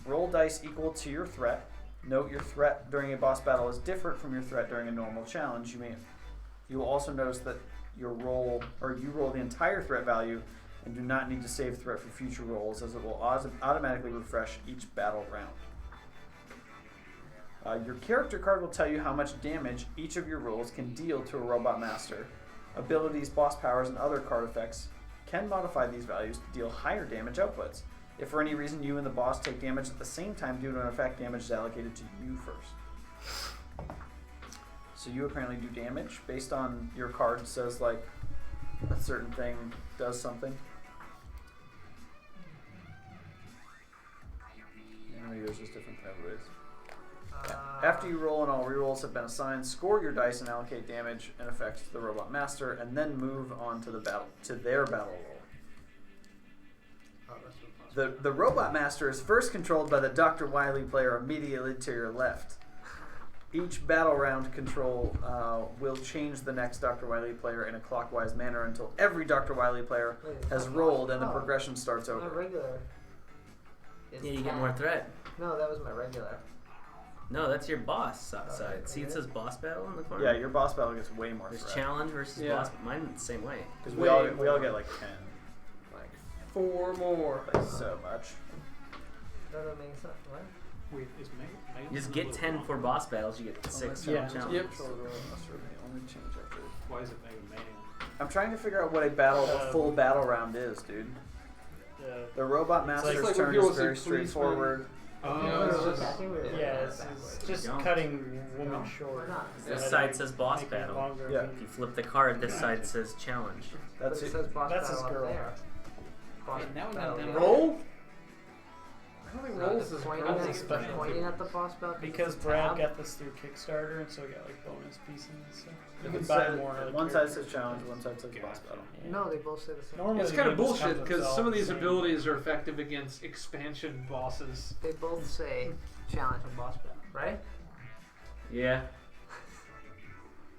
Roll dice equal to your threat. Note your threat during a boss battle is different from your threat during a normal challenge. You will also notice that you roll the entire threat value and do not need to save threat for future rolls, as it will automatically refresh each battle round. Your character card will tell you how much damage each of your rolls can deal to a Robot Master, abilities, boss powers, and other card effects can modify these values to deal higher damage outputs. If for any reason you and the boss take damage at the same time due to an effect, damage is allocated to you first. So you apparently do damage based on your card says like a certain thing does something. Yeah, maybe there's just different ways. After you roll and all rerolls have been assigned, score your dice and allocate damage and effects to the Robot Master, and then move on to their battle roll. Oh, that's what The Robot Master is first controlled by the Dr. Wily player immediately to your left. Each battle round control will change the next Dr. Wily player in a clockwise manner until every Dr. Wily player has rolled and the progression starts My over. regular. Is Yeah, you get 10. more threat. No, that was my regular. No, that's your boss side. Okay. See, it says boss battle in the corner. Yeah, your boss battle gets way more There's threat. challenge versus Yeah. boss. Mine's the same way. Because we all get like 10. Like 4 more. Like so much. That doesn't make sense. What? Wait, is Mega? You just get 10 for boss battles. You get 6 for Yeah. challenge. Yep. Only change after. Why is it Mega Man? I'm trying to figure out what a full battle round is, dude. The Robot Master's like when turn people is say very policeman. straightforward. Yeah, it's just- I think we did Yeah, that it's backwards. just Don't. cutting women No, short. we're not. This side says boss Making it battle. longer. Yeah. If you flip the card, this side says challenge. But That's it it. says boss That's battle his girl. up there. Boss Wait, now we battle got them here. Roll? I don't think No, rolls the is pointing, I probably think at, special. pointing at the boss battle Because it's a Brad tab. got this through Kickstarter, and so we got like bonus pieces and stuff. You It can says- buy more. other one side characters. says challenge, one side says boss battle. Yeah. No, they both say the same. Normally It's the kind of game just bullshit comes because with some of all these the same. abilities are effective against expansion bosses. They both say challenge and boss battle, right? Yeah.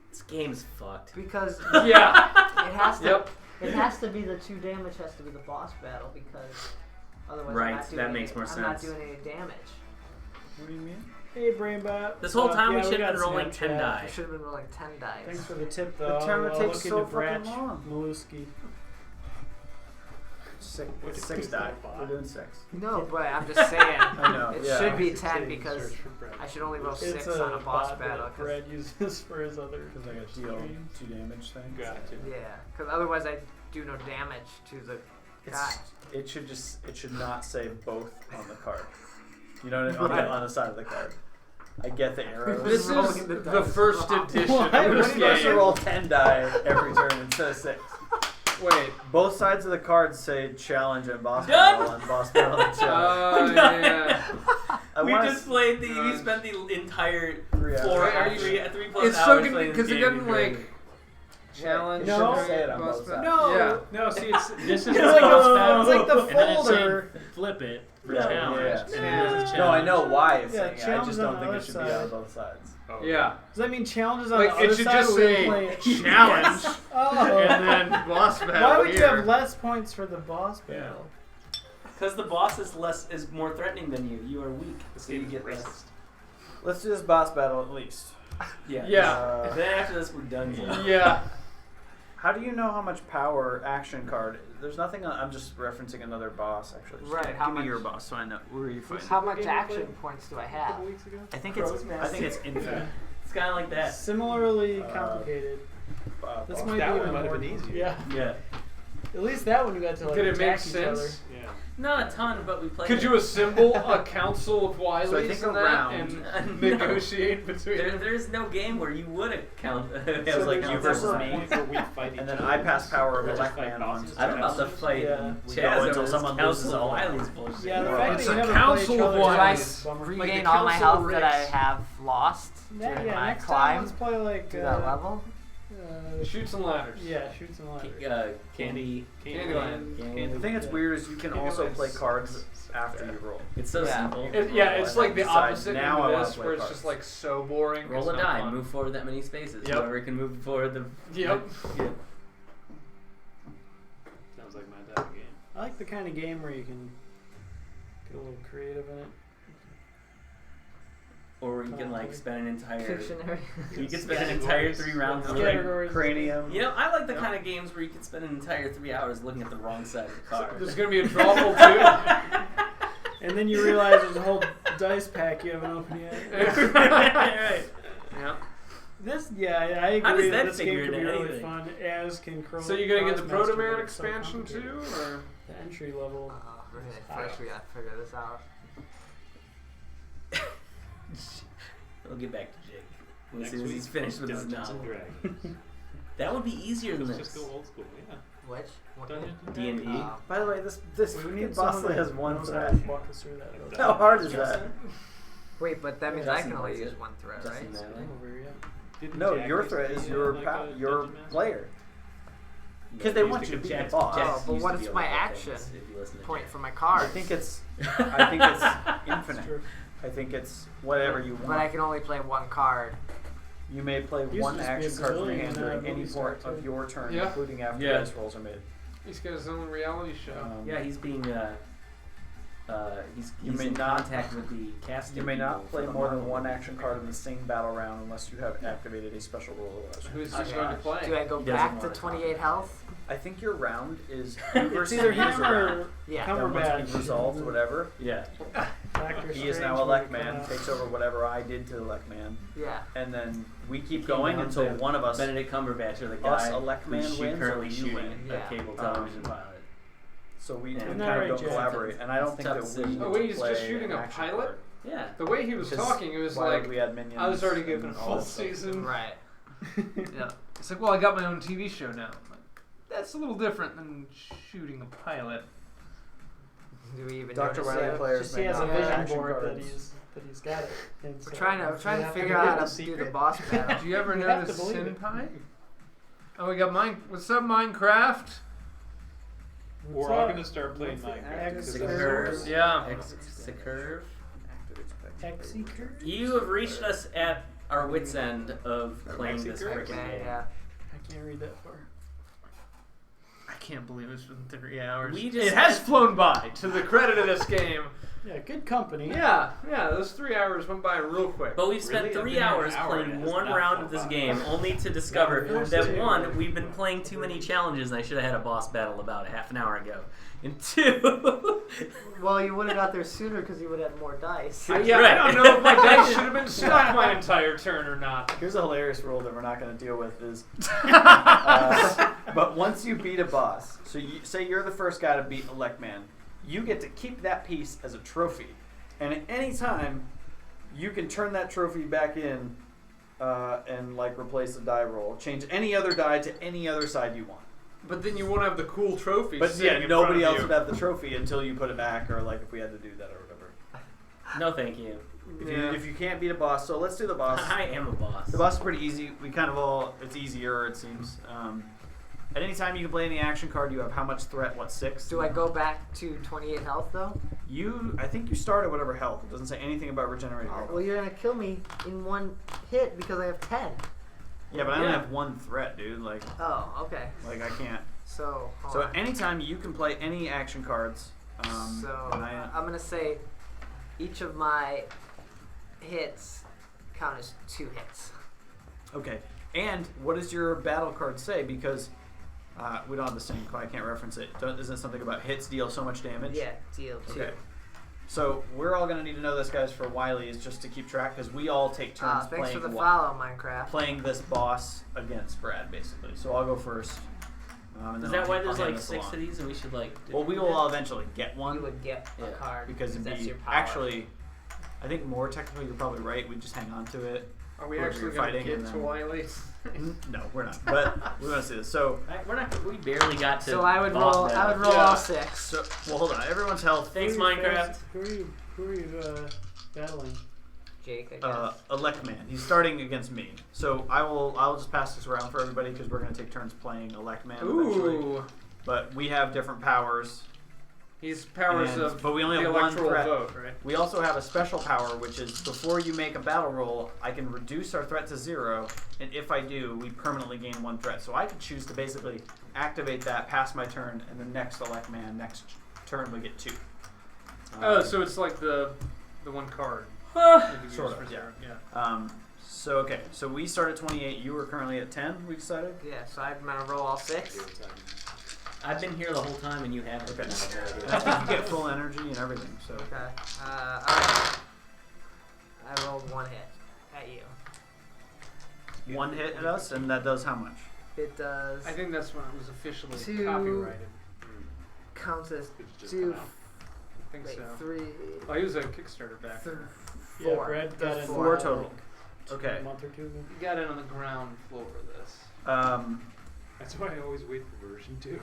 This game's fucked. Because Yeah. it has to. Yep. It has to be the 2 damage has to be the boss battle because otherwise Right, I'm not doing that any, makes more I'm not sense. doing any damage. What do you mean? Hey, Brainbot. This whole time we yeah, should have got been rolling Snapchat. 10 I die. should have been rolling 10 dice. Thanks for the tip, The though. timer I'll takes look so into Bratch fucking long. Maluski. Six die. We're doing 6. No, but I'm just saying. I know. It yeah. should be It's 10 a because search for Brad. I should only roll 6 It's on a boss bot battle. that 'cause- Brad uses for his other. Because I got deal streams. 2 damage thing. Gotcha. yeah, because otherwise I do no damage to the guy. It should not say both on the card. You know what I mean? On the side of the card. I get the arrows. This rolling is the the dice first wrong. edition Why of are we this supposed to game. roll 10 die every turn instead of 6? Wait. Both sides of the cards say challenge and boss Done! battle, and boss battle and challenge. Oh, yeah. I We wanna just played the. We spent the entire 3 hours. 4 Are you three plus It's so hours good playing because this it game. doesn't like challenge. It shouldn't No. say it on boss both battle. sides. No, Yeah. no. See, it's this is It's the like boss a- battle. it's like the and then it's saying folder. Flip it for Yeah, challenge. yeah. And then it's No, I know why it's Yeah, saying it. I challenge just on don't the think it other should be side. on both sides. Oh, Yeah. Does that mean challenges on Like, the it other should side? just or we say play it? challenge. Oh. And then boss battle. Why would you here. have less points for the boss Yeah. battle? Because the boss is more threatening than you. You are weak, This so you game is get racist. less. Let's do this boss battle at least. Yeah. Yeah. Then after this, we're done. Yeah. How do you know how much power action card? There's nothing. I'm just referencing another boss actually. Just Right, Give how me much- your boss so I know where are you fighting. How much Game we action played? points do I A have? couple weeks ago. I think Crow's it's. Nest. I think it's infinite. It's kind of like that. Similarly Uh, complicated. This boss. might that be one even might have more. been easier. Yeah. Yeah. At least that one you got to like Did it make attack each other. sense? Yeah. Not a ton, but we played. Could it. you assemble a council of So I Wileys think in that around- and No. negotiate between them? There's no game where you would have count. It So was like there's you a versus separate me. one Where we fight And each then other. I pass power of Or Black just fight Man on. bosses. I'm about to fight Yeah. We Chaz go over until this someone Council loses of all. Wiley's bullshit. Yeah, the Well, fact it's that you a never council play each of other Do I Wileys. regain the all my Council health of that I Ricks. have lost Yeah, during yeah, my next time climb let's play like to that level? Shoots and ladders. Yeah, shoots and ladders. Candy. Candyland. The thing that's weird is you can also play cards after you roll. It's so Yeah. simple. Yeah, it's like the Decide, opposite now end I of wanna this, play where it's cards. just like so boring. Roll it's a not die, fun. move forward that many spaces. Yep. Whoever can move forward the. Yep. Yeah. Sounds like my type of game. I like the kind of game where you can get a little creative in it. Or you can like spend an entire. Fictionary. You can spend an entire 3 rounds looking. Categories. Cranium. You know, I like the kind of games where you can spend an entire 3 hours looking at the wrong side of the card. There's gonna be a drawful too. And then you realize there's a whole dice pack you haven't opened yet. Right. Yeah. I agree. How does that this figure game could be into really anything? fun. As can Crow. So you gonna get the Crossmaster, Proto Man but it's so expansion too, complicated. or The entry level. First, we gotta figure this out. We'll get back to Jake. We'll Next see when week, he's finished with his Dungeons and novel. Dragons. That would be easier than Let's this. just go old school, yeah. Which? What Dungeons and D&D. Dragons. By the way, this We freaking need boss someone only that has one knows how thread. to walk us through that. How hard is that? Wait, but that means Justin I can only knows use it. one thread, Justin right? Manley. Over, yeah. Didn't No, Jack your used to threat be, is your like pow- a your dungeon master? player. Yeah, Because they we want used you to go- be the Jack's- boss. Jack's Oh, but used what to is be a my lot of action things if you listen to Point Jack. for my I cards. think it's infinite. True. I think it's whatever you But I want. can only play one card. You may play Used one to just be a action card from your civilian hand in a during any movie part star, of too. your turn, Yeah. including after Yeah. dice rolls are made. he's got his own reality show. Yeah, he's being he's You may in not- contact with the casting. You may people not for play the more than Marvel one movie. action card in the same battle round unless you have activated a special rule. Who's he Okay. going to play? Do I go He doesn't back to wanna 28 talk. health? I think your round is It's either him user round. or Yeah. Then once Cumberbatch. he resolves whatever, Yeah. Doctor he is Strange now a when Lek it Man, come out. takes over whatever I did to the Lek Man, Yeah. and then we keep Came going down until to one of us. Benedict Cumberbatch or the Us, guy a Lek Man who's wins currently or you shooting win. a Yeah. cable television pilot. So we Yeah. kind Isn't that right, of don't Jason? collaborate, and I don't It's think tough that we decision. get Oh, wait, to he's play just shooting an a action pilot? card. Yeah. The way he was Because talking, it was why would like we had minions I was already given a and all full that stuff. season. Right. Yeah. It's like, well, I got my own TV show now. I'm like, that's a little different than shooting a pilot. Do we even Dr. notice Riley it? players Just may he has a not have vision action board that cards. he's got it. And We're so trying you to have figure give out it how a to do secret. the boss battle. Do you ever You have notice to believe it. Senpai? Oh, we got mine. What's up, Minecraft? We're What's all up? gonna start playing Minecraft. X- Curve. Yeah. Curve. Execute? You have reached us at our wits' end of playing this Curve. freaking Okay, game. yeah. I can't read that far. I can't believe it's been 3 hours. We just it has flown by, to the credit of this game. Yeah, good company. Yeah, those 3 hours went by real quick. But we've spent Really? I've 3 been here an hours hour and playing it has one not round flown of this by. game, only to discover Yeah, that two. 1, we've been playing too many challenges and I should have had a boss battle about half an hour ago. And 2, Well, you would have got there sooner because you would have had more dice. Yeah, Right. I don't know if my dice should have been stuck my entire turn or not. Here's a hilarious rule that we're not going to deal with is, but once you beat a boss, so you say you're the first guy to beat a Lek Man, you get to keep that piece as a trophy, and at any time, you can turn that trophy back in, and like replace the die roll, change any other die to any other side you want. But then you won't have the cool trophy. But sitting yeah, in nobody front else of would have the trophy until you put it back, or like if we had to do that or whatever. no thank you. If you can't beat a boss, so let's do the boss. I am a boss. The boss is pretty easy. We kind of all, it's easier, it seems. At any time you can play any action card, you have how much threat? What, 6? Do I go back to 28 health though? I think you start at whatever health. It doesn't say anything about regenerating. Oh, your well, health. you're gonna kill me in one hit because I have 10. Yeah, but I only Yeah. have 1 threat, dude. Like Oh, okay. I can't. So, hold So on. anytime you can play any action cards. So and I, I'm gonna say each of my hits count as 2 hits. okay. And what does your battle card say? Because we don't have the same card. I can't reference it. Isn't it something about hits deal so much damage? Yeah, deal 2. Okay. So we're all gonna need to know this, guys, for Wiley's, just to keep track, because we all take turns Thanks playing for the one- follow, Minecraft. playing this boss against Brad, basically. So I'll go first. And Is then that I'll why hand there's like this 6 along. of these and we should like... Well, we will all eventually get You one, would get Yeah. a card because it'd that's be your power. actually. I think more technically, you're probably right. We just hang on to it. Are we Whoever actually you're going to fighting get and to then- Wiley? No, we're not. But we're gonna see this. So, We're not... We barely got to... So I would boss roll. I battle. would roll Yeah. all 6. so well, hold on. Everyone's health. Thanks, Who are you Minecraft. fast- Who are you battling? Jake, I guess. A Lek Man. He's starting against me. So I'll just pass this around for everybody because we're gonna take turns playing a Lek Man eventually. Ooh. But we have different powers. He's powers And- of but we only the have one electoral threat. vote, right? We also have a special power, which is before you make a battle roll, I can reduce our threat to 0, and if I do, we permanently gain 1 threat. So I could choose to basically activate that, pass my turn, and the next Elect Man, next turn, we get 2. Oh, so it's like the one card. that you use Sort for of, zero, yeah. So okay, so we start at 28. You were currently at 10. We decided. Yeah, so I'm gonna roll all 6. I've been here the whole time and you haven't. Okay. No, no idea. I think you get full energy and everything. So Okay. Alright. I rolled 1 hit at you. One hit at us, and that does how much? It does. I think that's when it was officially Two. copyrighted. Counts as Did it just 2, come out? I think so. 3, Oh, he was a Kickstarter back. 4. Yeah, Brad got in 4 total. Okay. a month or two ago. He got in on the ground floor of this. That's why I always wait for version 2.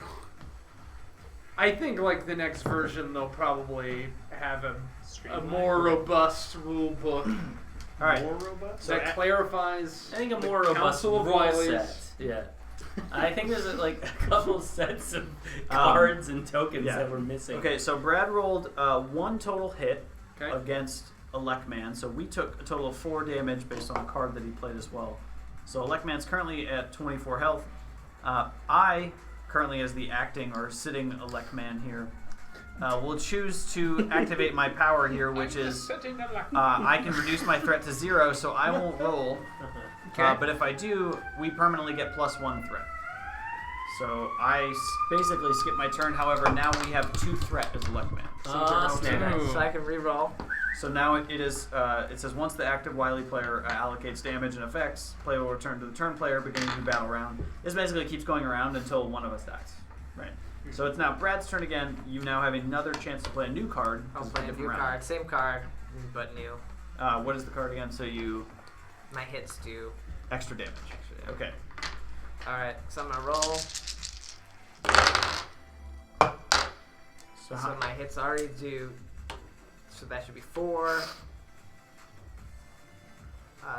I think like the next version they'll probably have a Streamlined. more robust rule book All right. More robust? So that clarifies. I think a the more robust Council of rule Wileys. set. Yeah. I think there's like a couple sets of cards and tokens yeah. that we're missing. Okay, so Brad rolled 1 total hit Okay. against Electman. So we took a total of 4 damage based on a card that he played as well. So Electman's currently at 24 health. I, currently as the acting or sitting Electman here, will choose to activate my power here, which is I can reduce my threat to 0, so I won't roll. Okay. But if I do, we permanently get +1 threat. So I basically skip my turn. However, now we have 2 threat as Electman. Snap. Ooh. So I can reroll. So now it is. It says once the active Wily player allocates damage and effects, play will return to the turn player beginning the battle round. This basically keeps going around until one of us dies. Right. So it's now Brad's turn again. You now have another chance to play a new card. I'll It's play a different new round. card. Same card, but new. What is the card again? So you My hits do. extra damage. Okay. Alright, so I'm gonna roll. So, So my hits already do. So that should be 4.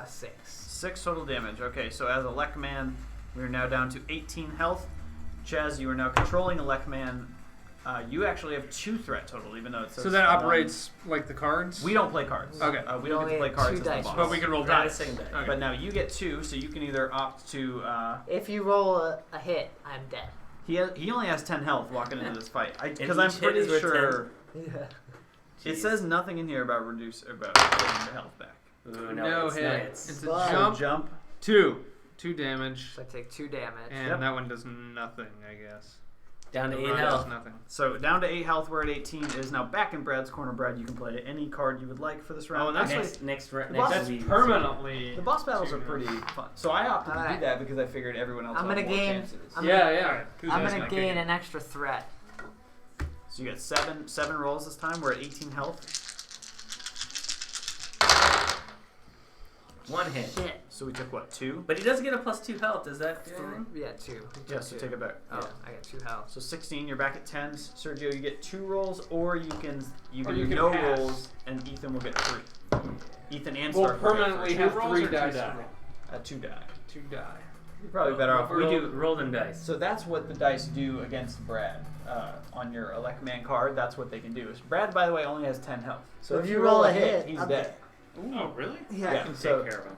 6. 6 total damage. Okay. So as Electman, we are now down to 18 health. Chaz, you are now controlling Electman. You actually have 2 threat total, even though it says So that 1. operates like the cards? We don't play cards. Okay. We don't get to play Only cards 2 as the dice. boss. But we can roll Not a dice. single die. Okay. But now you get 2, so you can either opt to. If you roll a hit, I'm dead. He only has 10 health walking into this fight. Because And I'm each hit pretty is worth sure 10. Yeah. it Jeez. says nothing in here about getting the health back. Ooh, No it's, hit. no hits. It's a But- jump. Jump. 2 damage. So I take 2 damage. And Yep. that one does nothing, I guess. Down to The 8 run health. does nothing. So down to 8 health. We're at 18. It is now back in Brad's corner. Brad, you can play any card you would like for this round. Oh, and that's Actually, That's week. permanently. the boss battles are pretty fun. So I opted to do Alright. that because I figured everyone else I'm had gonna more gain- chances. I'm Yeah, gonna- yeah. I'm gonna gain an extra threat. So you got 7 rolls this time. We're at 18 health. 1 hit. Shit. So we took what, 2? But he does get a +2 health. Does that do anything? Yeah, 2. Yeah, so take it back. Oh, I got 2 health. So 16, you're back at 10. Sergio, you get 2 rolls, or you can you do can no pass. rolls, and Ethan will get 3. Ethan and We'll Stark will get permanently 3. have rolls 3 or 2 dice. die? 2 die. 2 die. You're probably better off. We do. Roll them dice. So that's what the dice do against Brad. On your Electman card, that's what they can do. Brad, by the way, only has 10 health. So if you roll a hit, he's I'm dead. Oh, really? Yeah. Yeah. Take So care of him.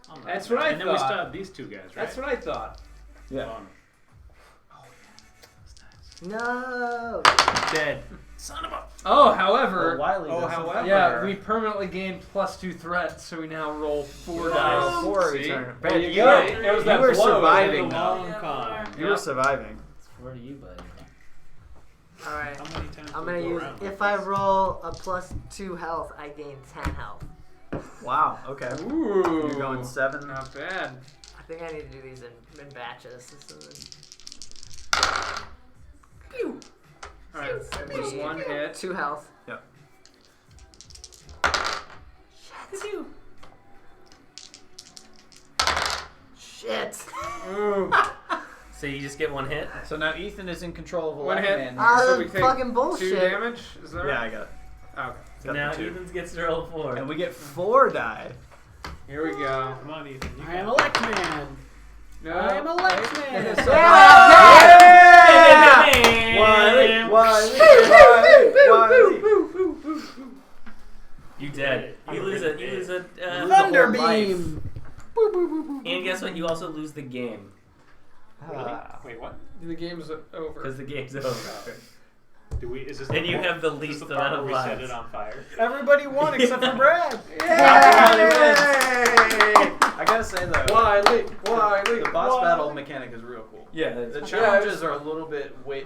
Oh, my That's God. what I And then we thought. still have these 2 guys, right? That's what I thought. yeah. No. Dead. Oh, however. Wiley Oh, doesn't. however. Yeah, we permanently gained +2 threat, so we now roll 4 dice. 4 See? return. There Brad, you you go. were- It was you that were blow. surviving, The though. long con. You were surviving. It's for you, buddy. Alright. How many times I'm do we gonna go use. around If like I this? roll a +2 health, I gain 10 health. Wow. Okay. Ooh. You're going 7. Not bad. I think I need to do these in batches. Alright, there's 1 hit. 2 health. Yep. Shit. Ooh. So you just get 1 hit? So now Ethan is in control of 1 Electman. hit. here. So we take fucking 2 bullshit. damage? Is that Yeah, right? I got it. Okay. So Got now the 2. Ethan gets to roll 4. And we get 4 die. Here we go. Come on, Ethan. You I am got it. Electman. No. I am Electman. Wiley, Wiley, You dead. You lose a Thunder life. beam. And guess what? You also lose the game Really? Wait, what? The game's over. because the game's over. Do we? Is this? And the you part- have the is least this the amount part of where we set lives. it on fire? Everybody won except for Brad. I gotta say though, Wiley. the boss battle mechanic is real cool. Yeah. The challenges are a little bit way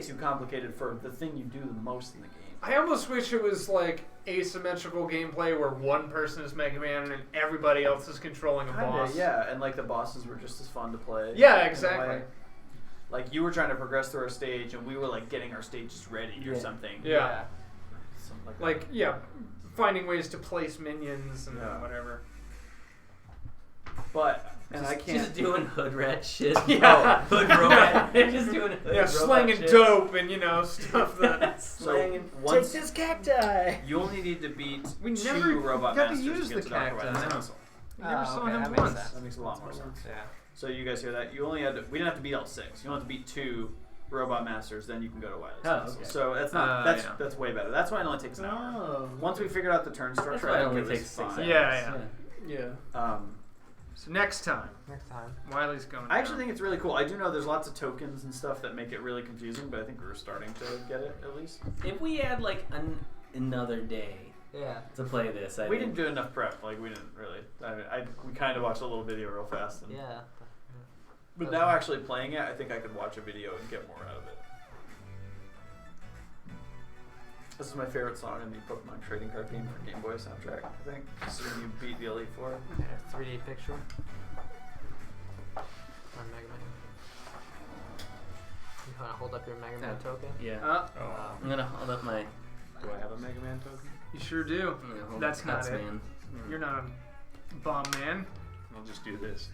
too complicated for the thing you do the most in the game. I almost wish it was like asymmetrical gameplay where one person is Mega Man and everybody else is controlling a boss. Yeah, and like the bosses were just as fun to play. Yeah, in a exactly. way. Like you were trying to progress through our stage, and we were like getting our stages ready or something. Yeah. Something like that. Like, yeah, finding ways to place minions and Yeah. whatever. But and I can't. Just doing hood rat shit. Yeah. Hood robot. They're just doing hood Yeah, robot slinging shit. dope and, you know, stuff that... Slanging. Once Take this cacti. you only need to beat We two never robot got to masters use to the get to Dr. cacti. Wily's console. We never saw okay, him that makes once. sense. That makes a lot more sense. Yeah. So you guys hear that? You only had to, we didn't have to beat all 6. You only have to beat 2 robot masters, then you can go to Wily's console. okay. So that's not that's yeah. that's way better. That's why it only takes an hour. Oh. Once we figured out the turn That's structure, why it I think only it was takes 6 fine. hours. Yeah, Yeah. So next time, Next time. Wiley's going I actually down. think it's really cool. I do know there's lots of tokens and stuff that make it really confusing, but I think we're starting to get it at least. If we had like another day Yeah. to play this, I We think. didn't do enough prep. Like we didn't really. I mean, we kind of watched a little video real fast. And, Yeah. But now actually playing it, I think I could watch a video and get more out of it. This is my favorite song in the Pokemon trading card game for Game Boy soundtrack. I think. So when you beat the Elite Four. Yeah, 3D picture. On Mega Man. You want to hold up your Mega Man token? Yeah. Oh, I'm gonna hold up my. Do I have a Mega Man token? you sure do. I'm gonna hold That's up not Cuts it. Man. You're not a bomb man. I'll just do this.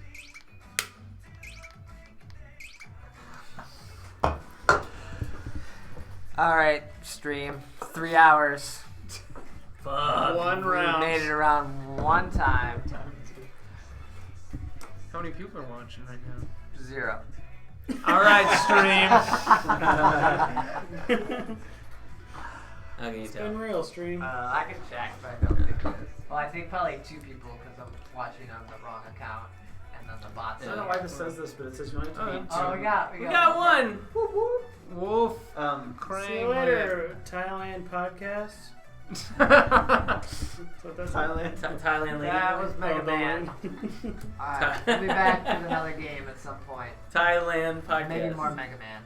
Alright, stream. 3 hours. Fuck. One We round. made it around one time. How many people are watching right now? 0. All right, stream. How can you It's tell? been real, stream. I can check, but I don't think it is. Well, I think probably 2 people because I'm watching on the wrong account, and then the bots. I don't know why this says this, but it says you only have to beat 2. Oh, we got one. Wolf. See you later, Thailand podcast. Crane. So that's Thailand. Thailand lady. That was Mega Man. Alright, we'll be back with another game at some point. Thailand podcast. Maybe more Mega Man.